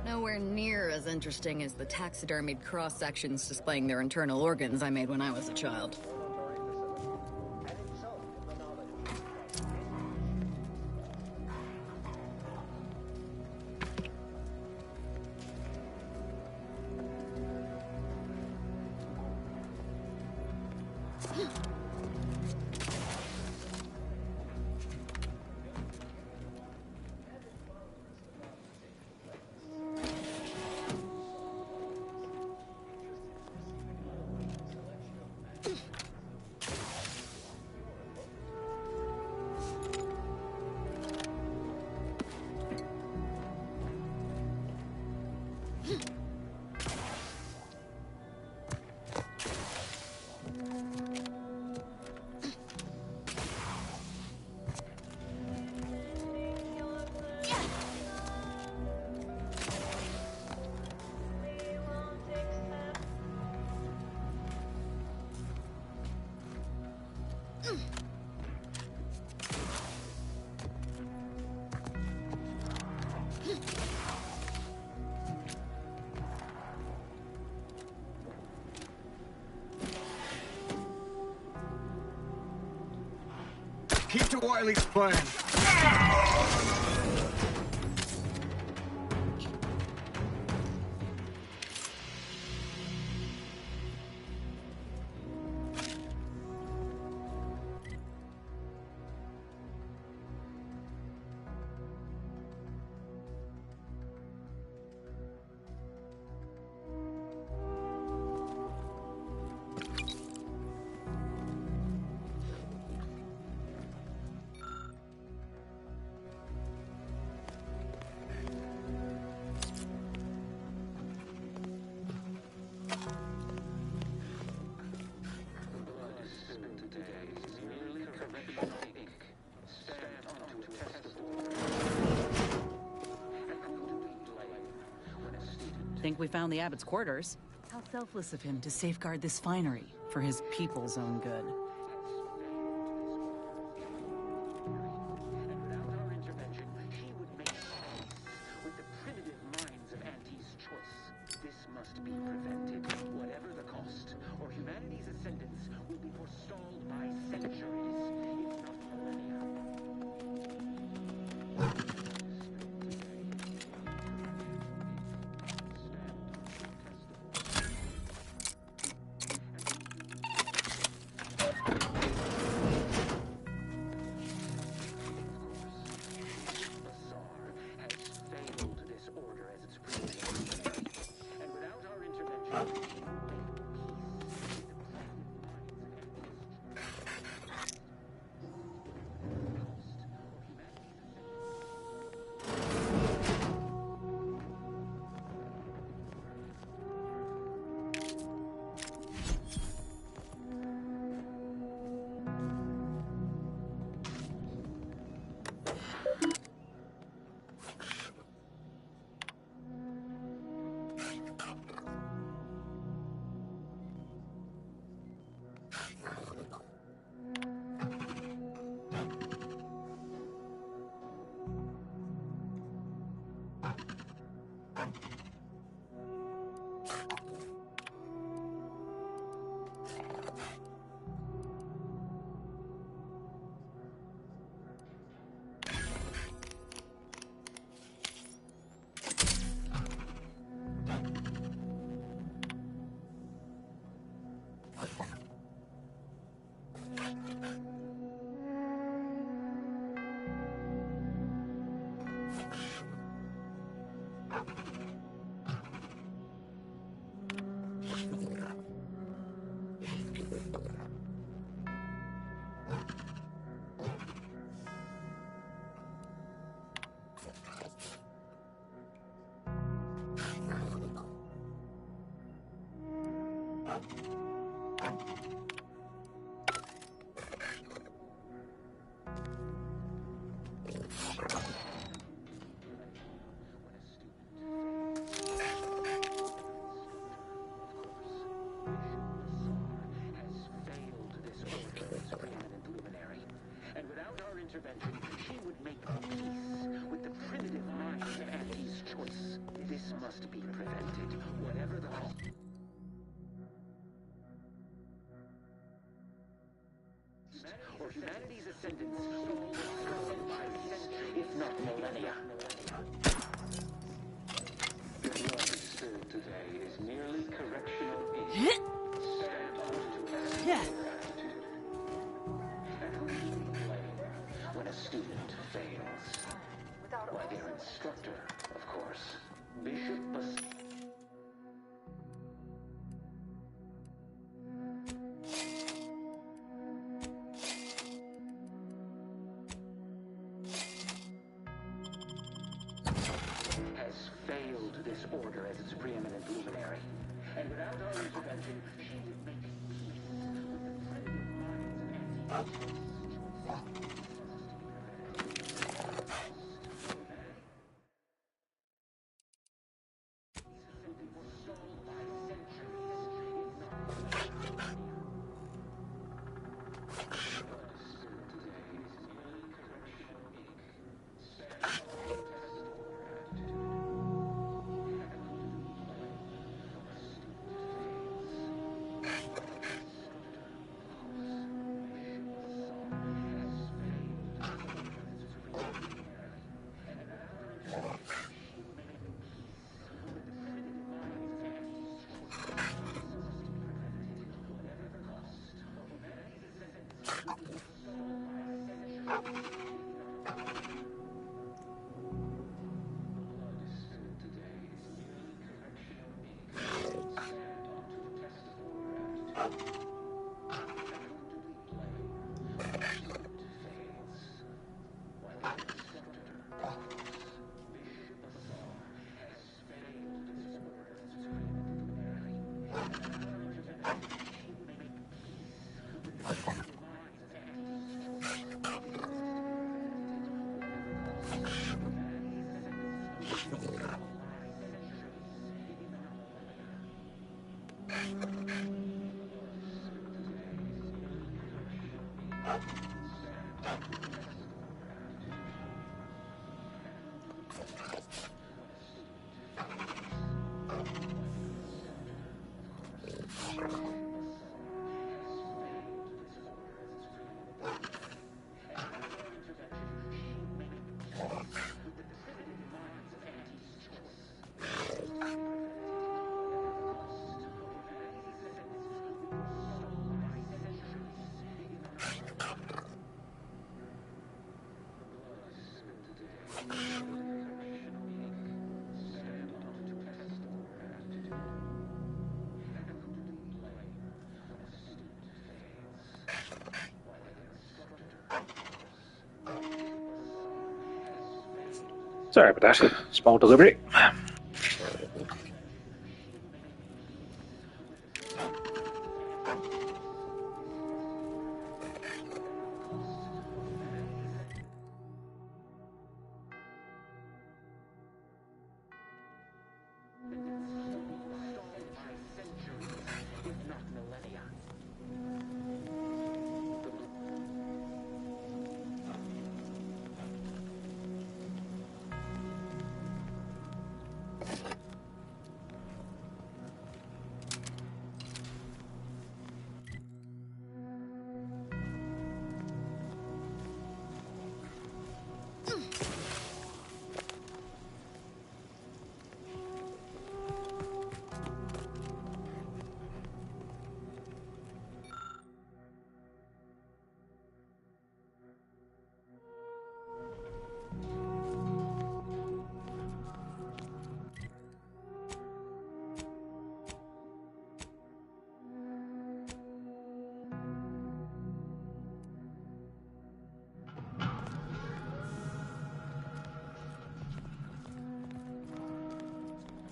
Nowhere near as interesting as the taxidermied cross-sections displaying their internal organs I made when I was a child. Keep to Wiley's plan. Think we found the abbot's quarters. How selfless of him to safeguard this finery for his people's own good. Humanity's ascendance by centuries, if not millennia. Your blood spilled today is merely correctional ink. Stand on to attitude. And who should we blame when a student fails? Why, their instructor, of course. Bishop this order as its preeminent luminary. And without our intervention, she would make peace with the primitive minds of Sorry about that. Small delivery.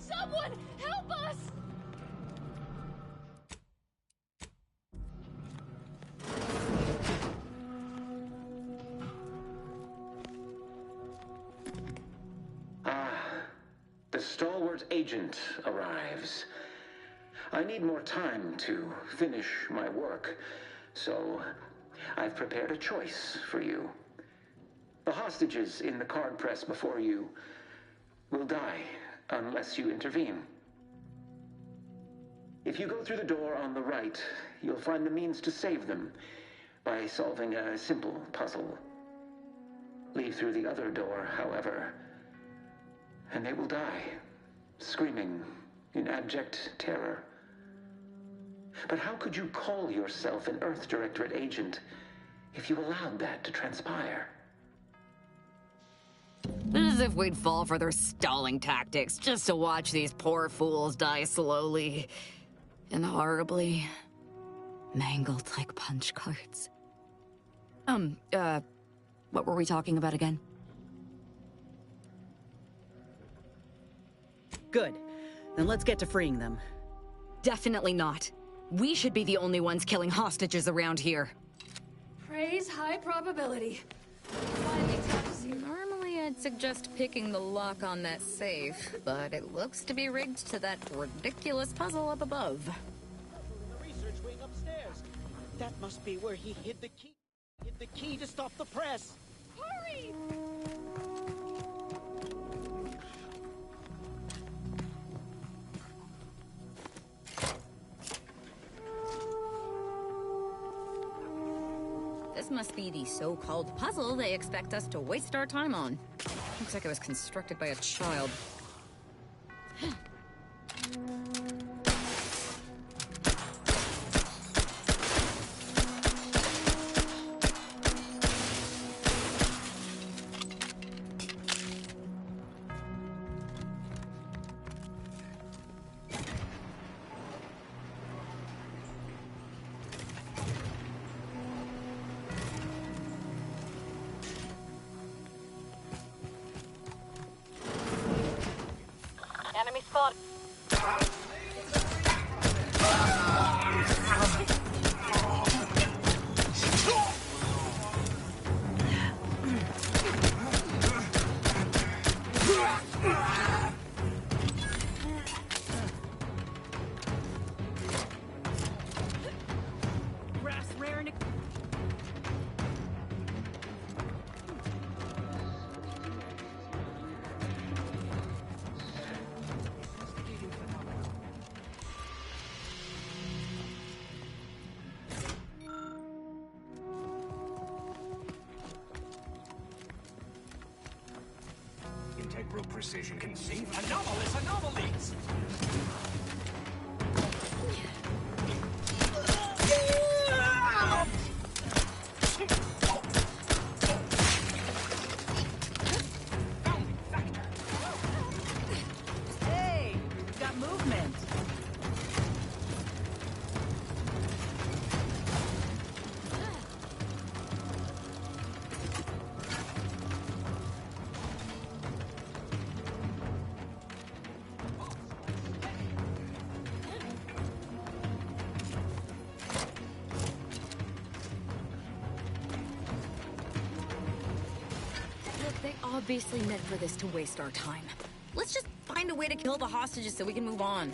Someone help us! agent arrives. I need more time to finish my work, so I've prepared a choice for you. The hostages in the card press before you will die unless you intervene. If you go through the door on the right, you'll find the means to save them by solving a simple puzzle. Leave through the other door, however, and they will die, screaming in abject terror. But how could you call yourself an Earth Directorate agent if you allowed that to transpire? As if we'd fall for their stalling tactics just to watch these poor fools die slowly and horribly, mangled like punch cards. What were we talking about again? Good. Then let's get to freeing them. Definitely not. We should be the only ones killing hostages around here. Praise high probability. Normally I'd suggest picking the lock on that safe, but it looks to be rigged to that ridiculous puzzle up above. The research wing upstairs. That must be where he hid the key. Hid the key to stop the press. Hurry! This must be the so-called puzzle they expect us to waste our time on. Looks like it was constructed by a child. Enemy spotted. Integral precision conceive anomalous anomalies! Hey, we've got movement. Look, they obviously meant for this to waste our time. Let's just find a way to kill the hostages so we can move on.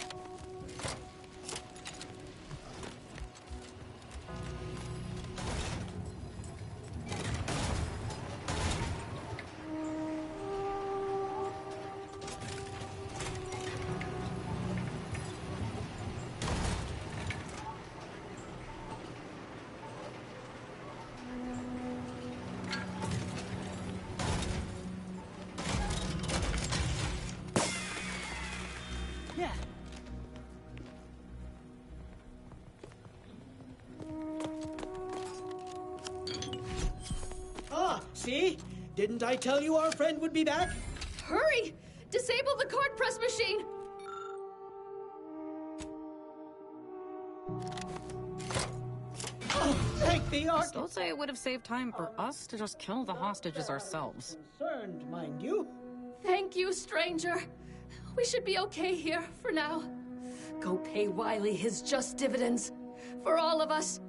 Yeah. Ah, see? Didn't I tell you our friend would be back? Hurry! Disable the card press machine! Oh, thank the Ark. Still say it would have saved time for us to just kill the hostages ourselves. Concerned, mind you. Thank you, stranger. We should be okay here for now. Go pay Wiley his just dividends. For all of us.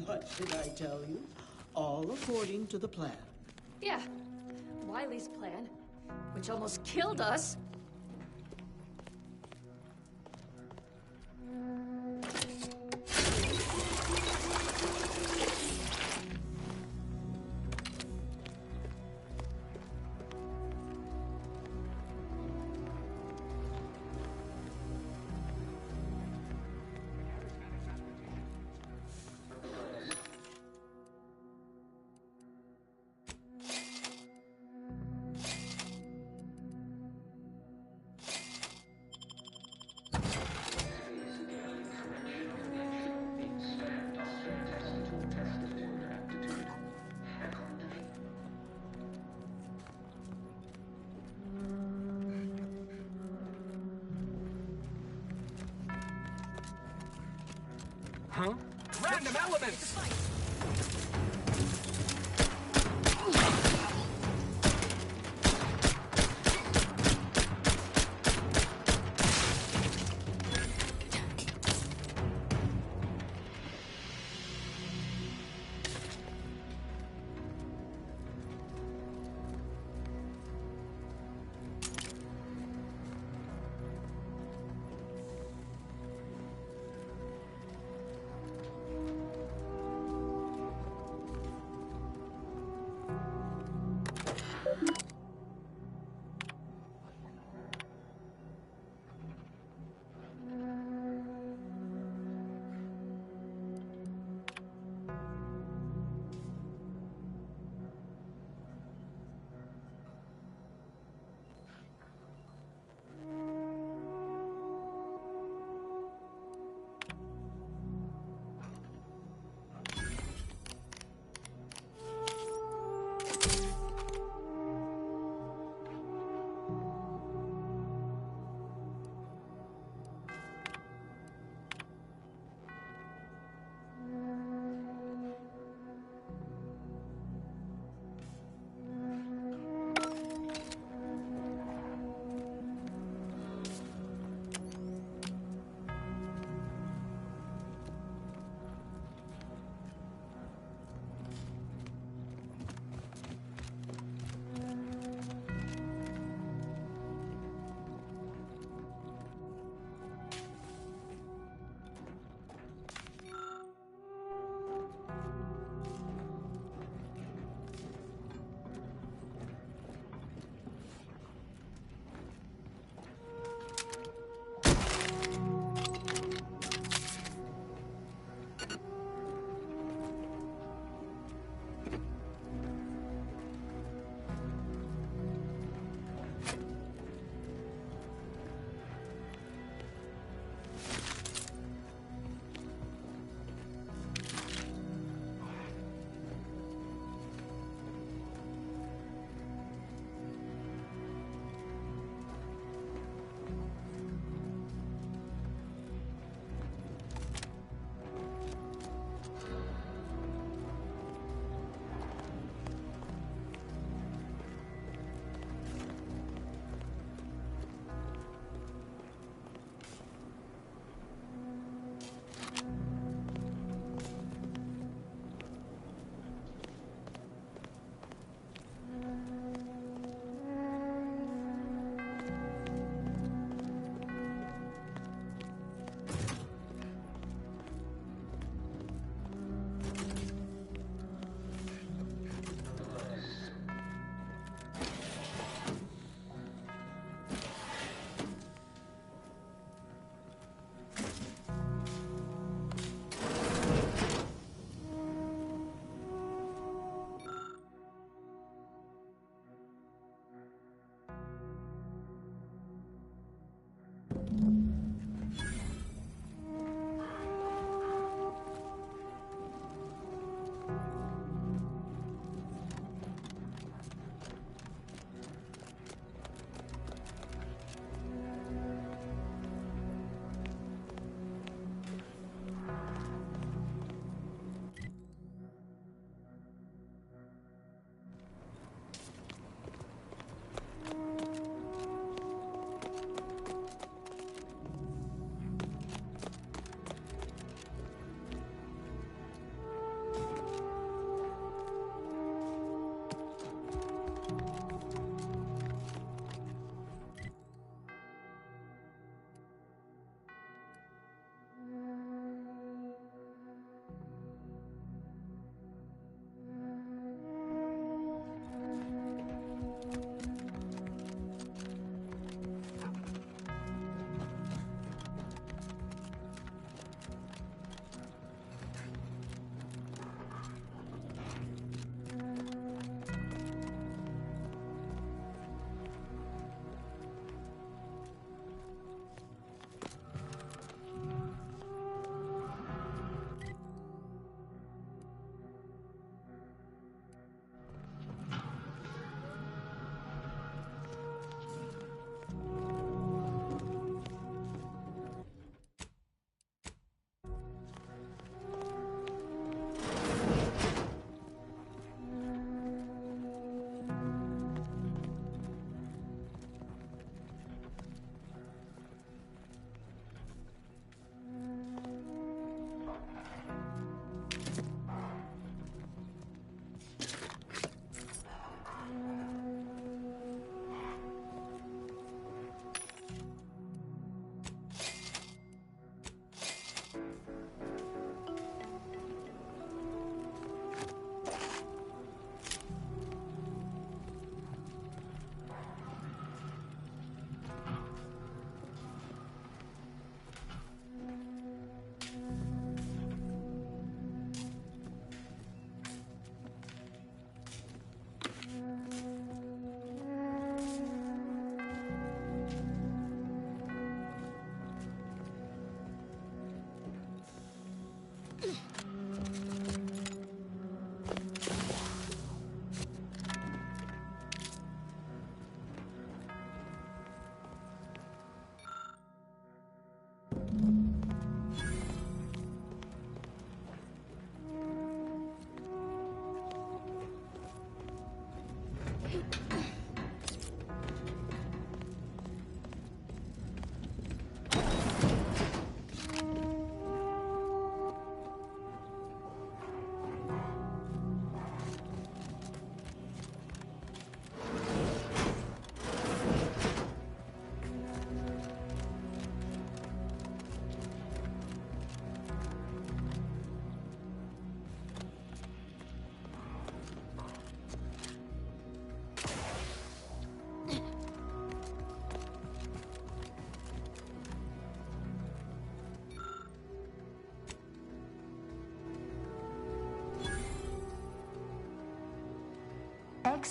What did I tell you? All according to the plan. Yeah. Wiley's plan, which almost killed us. Huh? Random elements!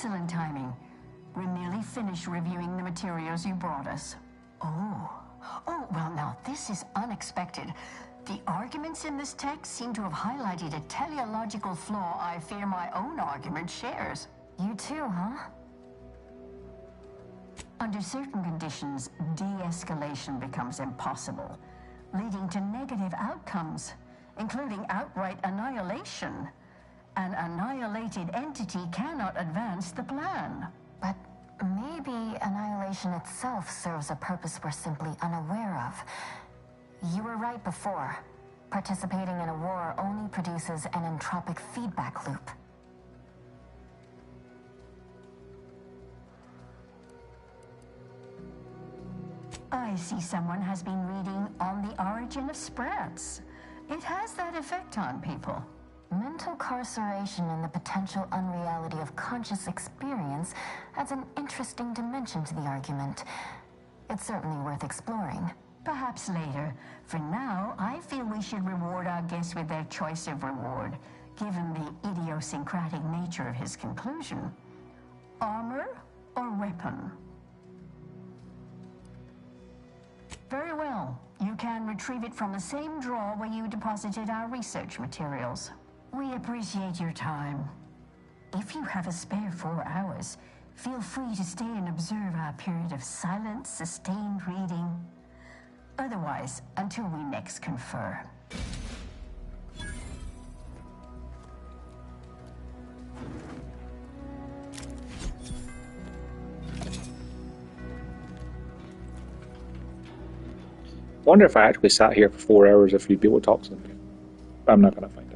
Excellent timing. We merely finished reviewing the materials you brought us. Oh, well now, this is unexpected. The arguments in this text seem to have highlighted a teleological flaw I fear my own argument shares. You too, huh? Under certain conditions, de-escalation becomes impossible, leading to negative outcomes, including outright annihilation. An annihilated entity cannot advance the plan. But maybe annihilation itself serves a purpose we're simply unaware of. You were right before. Participating in a war only produces an entropic feedback loop. I see someone has been reading On the Origin of Sprats. It has that effect on people. Mental carceration and the potential unreality of conscious experience adds an interesting dimension to the argument. It's certainly worth exploring. Perhaps later. For now, I feel we should reward our guest with their choice of reward, given the idiosyncratic nature of his conclusion. Armor or weapon? Very well. You can retrieve it from the same drawer where you deposited our research materials. We appreciate your time. If you have a spare 4 hours, feel free to stay and observe our period of silent, sustained reading. Otherwise, until we next confer. Wonder if I actually sat here for 4 hours if you'd be able to talk to them. I'm not going to find out.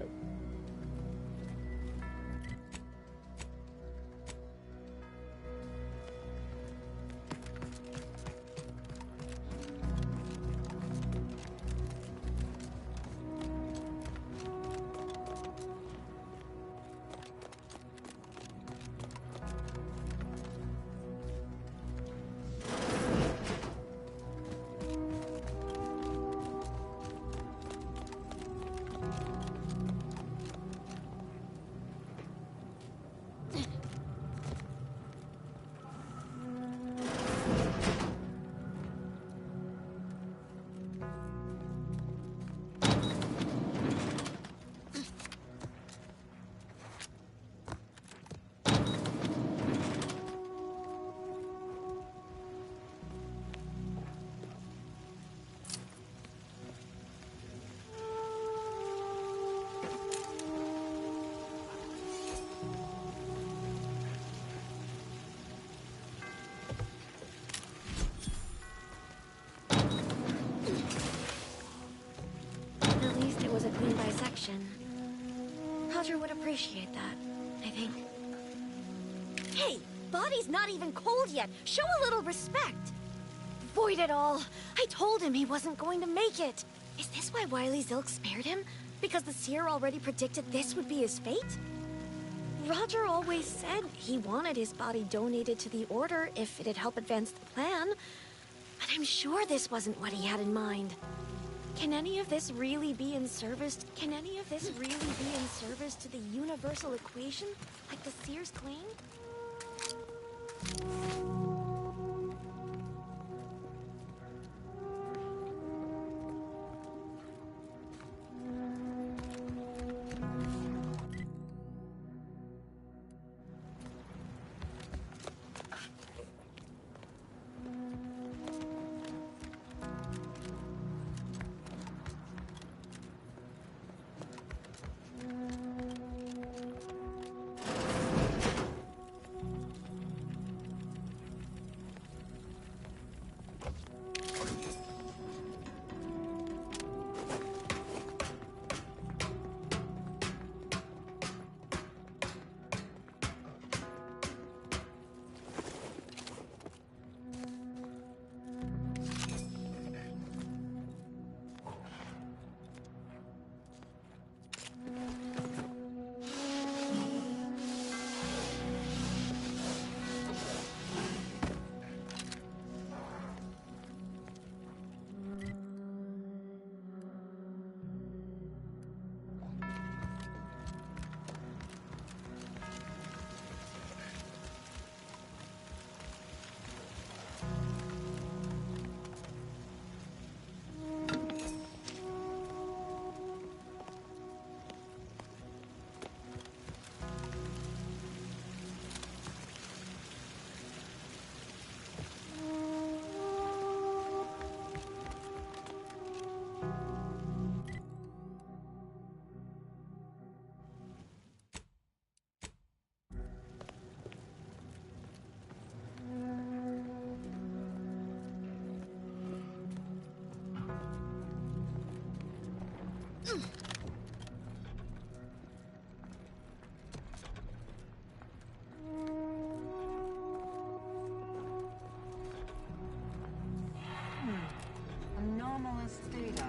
Roger would appreciate that, I think. Hey, body's not even cold yet. Show a little respect. Void it all. I told him he wasn't going to make it. Is this why Wily Zilk spared him? Because the seer already predicted this would be his fate? Roger always said he wanted his body donated to the Order if it'd help advance the plan. But I'm sure this wasn't what he had in mind. Can any of this really be in service? Can any of this really be in service to the universal equation, like the seers claim? Anomalous data.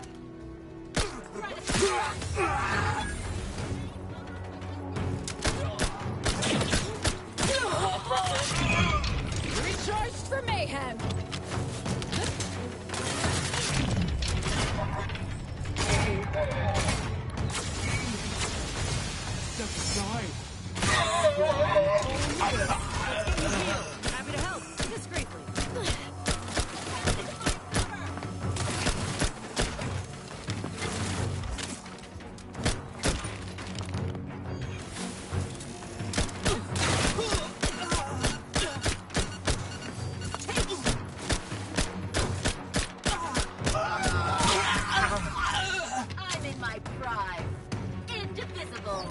Recharged for mayhem! Step aside. Happy to help. Discreetly. I'm in my prime. Indivisible.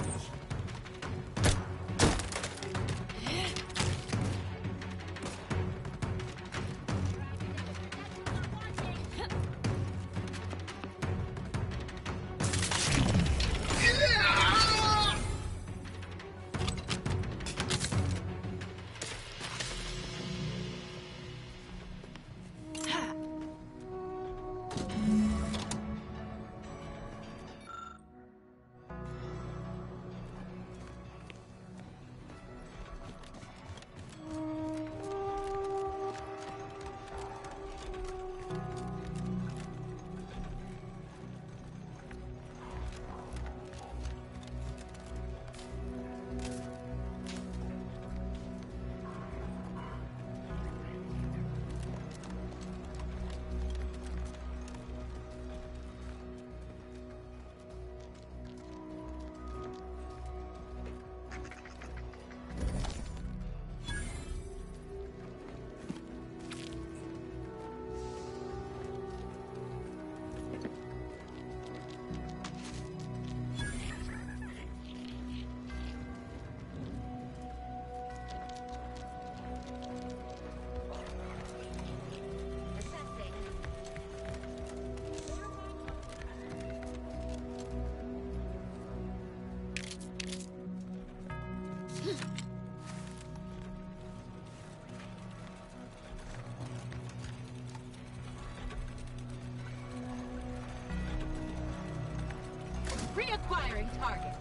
Reacquiring target.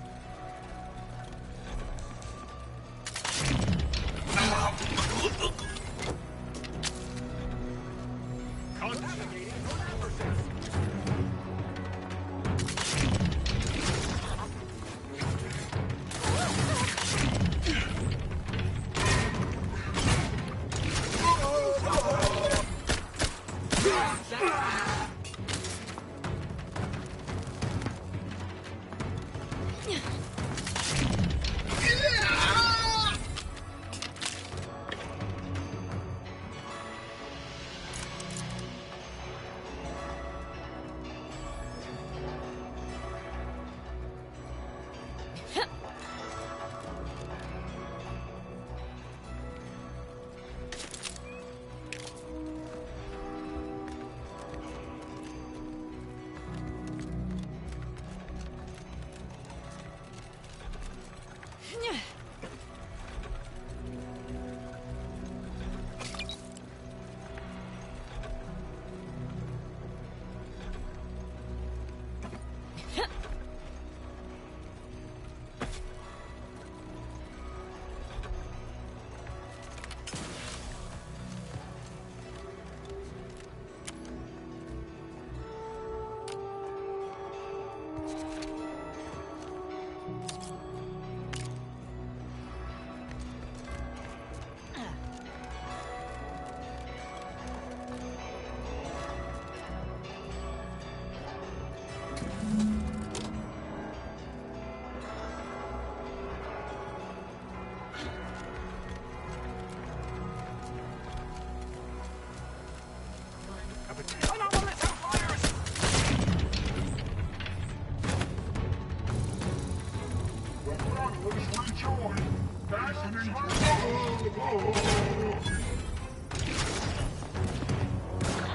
Contaminating collaborative.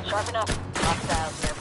Sharp enough. Hostiles here.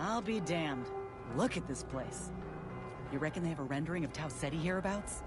I'll be damned. Look at this place. You reckon they have a rendering of Tau Ceti hereabouts?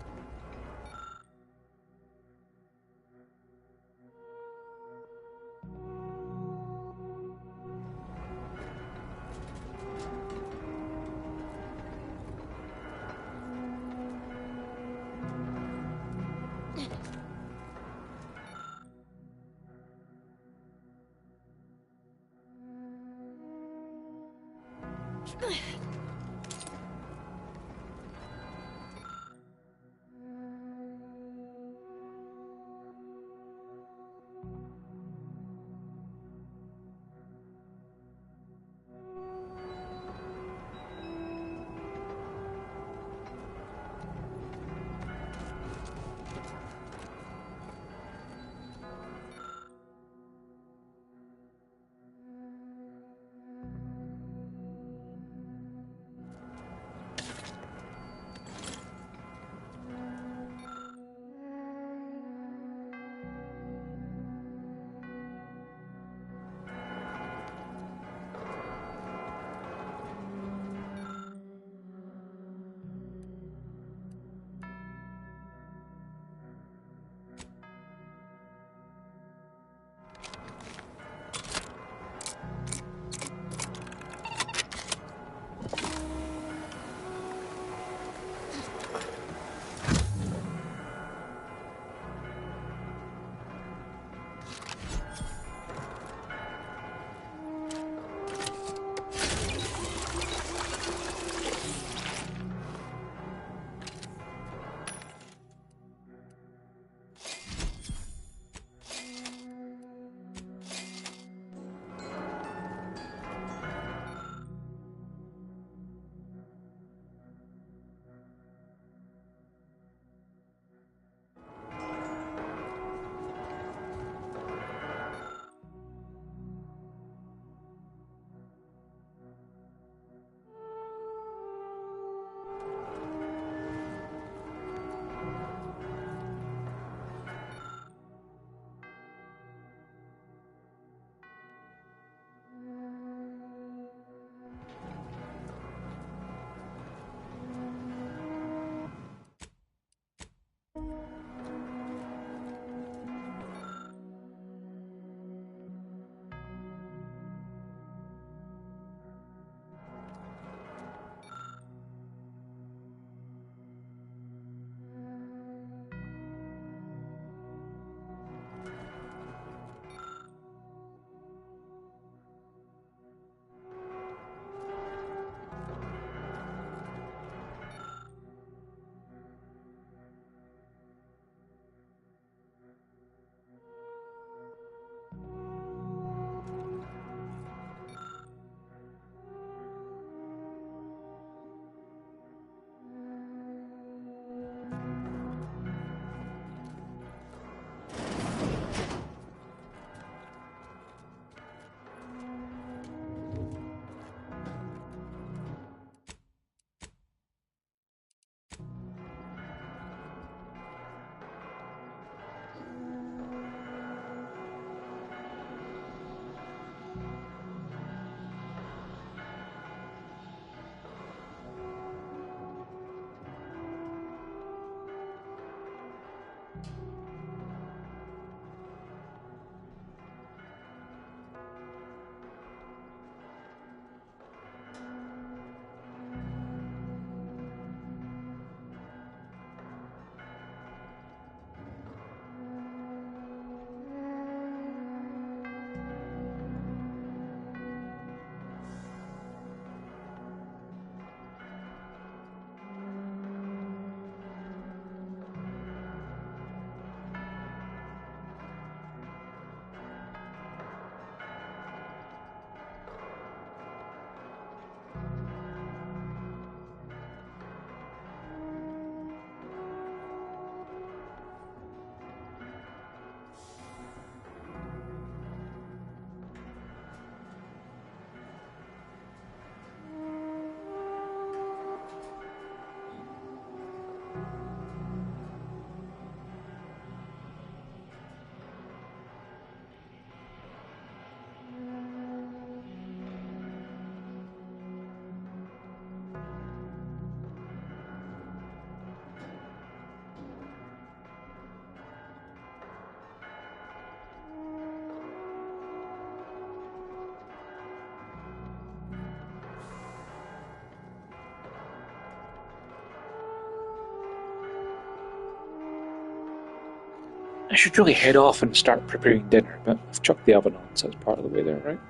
I should really head off and start preparing dinner, but I've chucked the oven on, so it's part of the way there, right?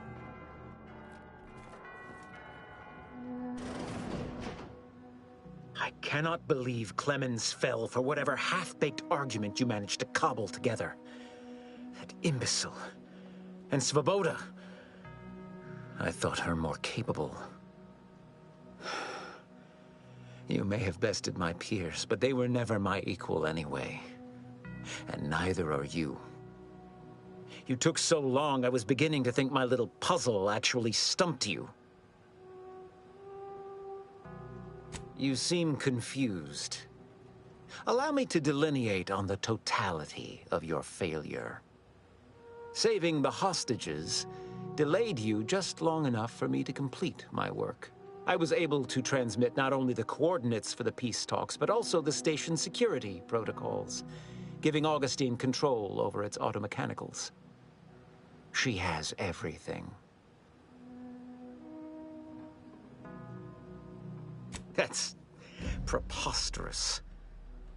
I cannot believe Clemens fell for whatever half-baked argument you managed to cobble together. That imbecile. And Svoboda. I thought her more capable. You may have bested my peers, but they were never my equal anyway. And neither are you. You took so long, I was beginning to think my little puzzle actually stumped you. You seem confused. Allow me to delineate on the totality of your failure. Saving the hostages delayed you just long enough for me to complete my work. I was able to transmit not only the coordinates for the peace talks, but also the station's security protocols, giving Augustine control over its automechanicals. She has everything. That's preposterous.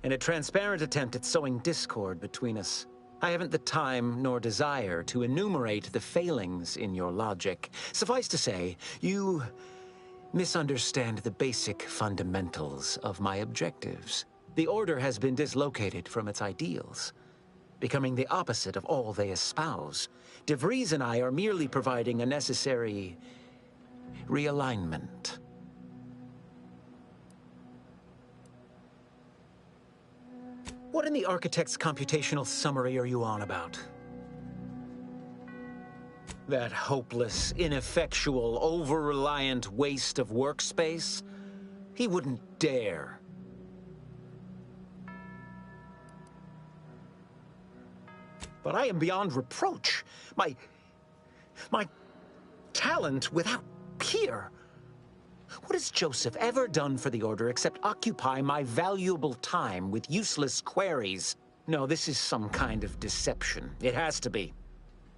In a transparent attempt at sowing discord between us, I haven't the time nor desire to enumerate the failings in your logic. Suffice to say, you misunderstand the basic fundamentals of my objectives. The Order has been dislocated from its ideals, becoming the opposite of all they espouse. De Vries and I are merely providing a necessary realignment. What in the Architect's computational summary are you on about? That hopeless, ineffectual, over-reliant waste of workspace? He wouldn't dare. But I am beyond reproach. My talent without peer. What has Joseph ever done for the Order except occupy my valuable time with useless queries? No, this is some kind of deception. It has to be.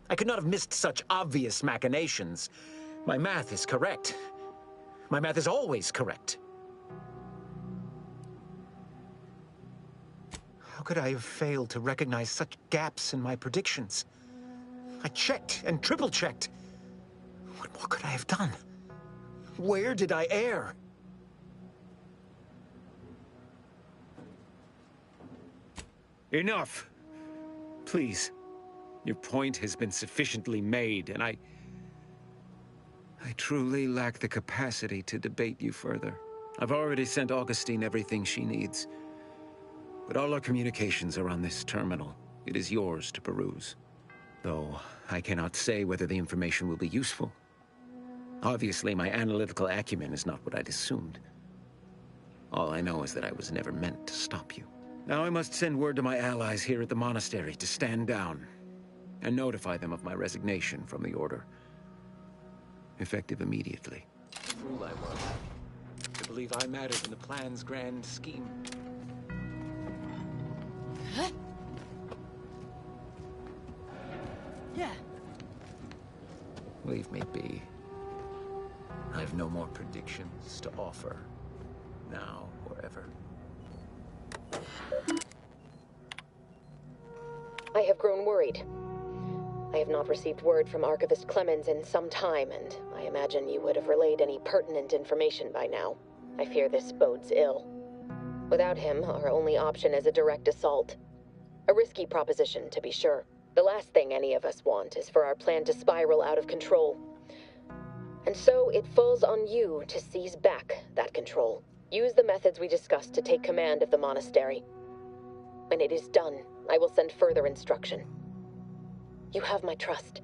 I could not have missed such obvious machinations. My math is correct. My math is always correct. How could I have failed to recognize such gaps in my predictions? I checked and triple-checked. What more could I have done? Where did I err? Enough! Please. Your point has been sufficiently made, and I truly lack the capacity to debate you further. I've already sent Augustine everything she needs. But all our communications are on this terminal. It is yours to peruse. Though I cannot say whether the information will be useful. Obviously, my analytical acumen is not what I'd assumed. All I know is that I was never meant to stop you. Now I must send word to my allies here at the monastery to stand down and notify them of my resignation from the Order. Effective immediately. Fool I was. To believe I mattered in the plan's grand scheme. Huh? Yeah. Leave me be. I have no more predictions to offer, now or ever. I have grown worried. I have not received word from Archivist Clemens in some time, and I imagine you would have relayed any pertinent information by now. I fear this bodes ill. Without him, our only option is a direct assault. A risky proposition, to be sure. The last thing any of us want is for our plan to spiral out of control. And so it falls on you to seize back that control. Use the methods we discussed to take command of the monastery. When it is done, I will send further instruction. You have my trust.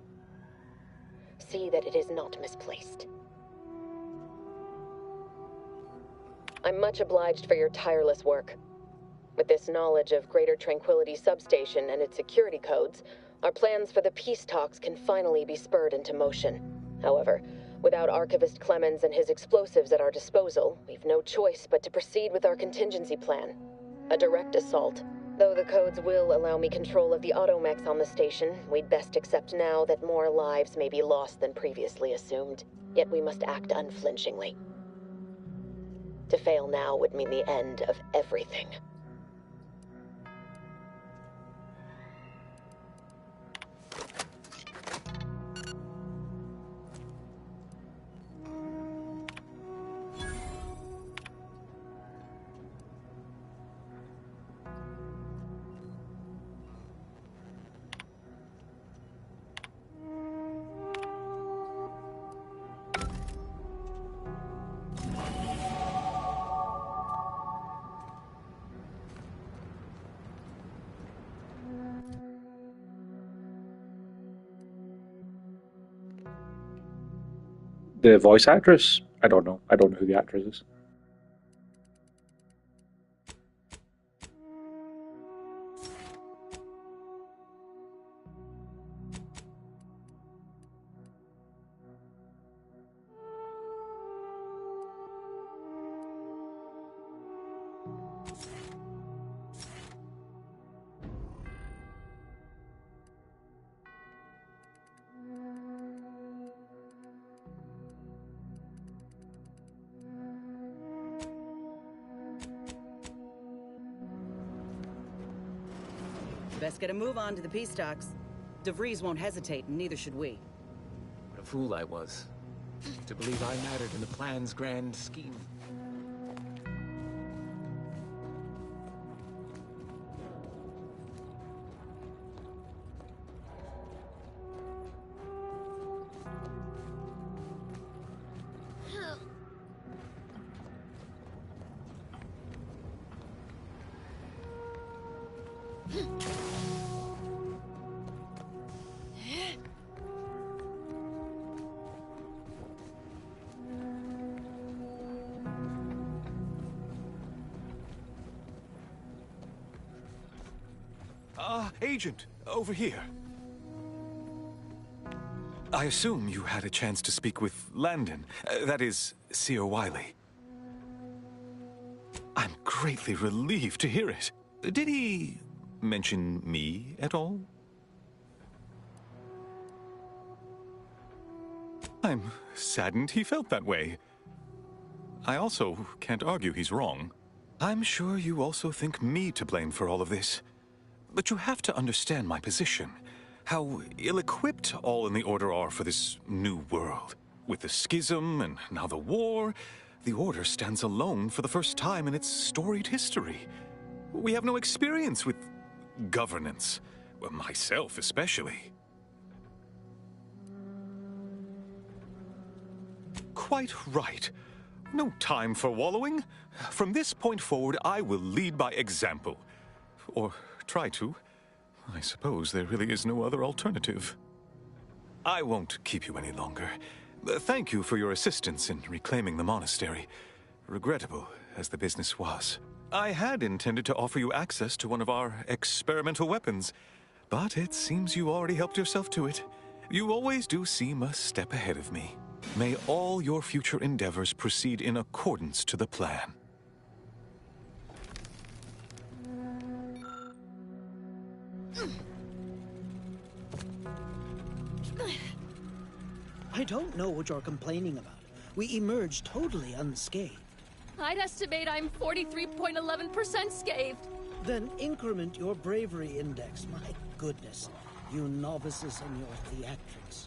See that it is not misplaced. I'm much obliged for your tireless work. With this knowledge of Greater Tranquility Substation and its security codes, our plans for the peace talks can finally be spurred into motion. However, without Archivist Clemens and his explosives at our disposal, we've no choice but to proceed with our contingency plan. A direct assault. Though the codes will allow me control of the automechs on the station, we'd best accept now that more lives may be lost than previously assumed. Yet we must act unflinchingly. To fail now would mean the end of everything. The voice actress? I don't know. I don't know who the actress is. Best get a move on to the peace talks. De Vries won't hesitate, and neither should we. What a fool I was to believe I mattered in the plan's grand scheme. Agent, over here. I assume you had a chance to speak with Landon, that is, Seer Wiley. I'm greatly relieved to hear it. Did he mention me at all? I'm saddened he felt that way. I also can't argue he's wrong. I'm sure you also think me to blame for all of this. But you have to understand my position. How ill-equipped all in the Order are for this new world. With the schism and now the war, the Order stands alone for the first time in its storied history. We have no experience with governance. Well, myself especially. Quite right. No time for wallowing. From this point forward, I will lead by example. Or try to. I suppose there really is no other alternative. I won't keep you any longer. Thank you for your assistance in reclaiming the monastery. Regrettable as the business was. I had intended to offer you access to one of our experimental weapons, but it seems you already helped yourself to it. You always do seem a step ahead of me. May all your future endeavors proceed in accordance to the plan. I don't know what you're complaining about. We emerged totally unscathed. I'd estimate I'm 43.11% scathed. Then increment your bravery index. My goodness, you novices and your theatrics.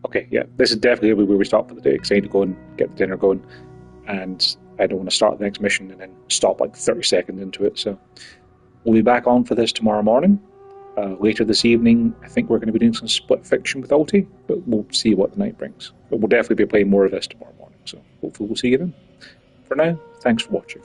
Okay, yeah, this is definitely where we stop for the day, because I need to go and get the dinner going, and I don't want to start the next mission and then stop like 30 seconds into it, so we'll be back on for this tomorrow morning. Later this evening, I think we're going to be doing some split fiction with Ulti, but we'll see what the night brings. But we'll definitely be playing more of this tomorrow morning, so hopefully we'll see you then. For now, thanks for watching.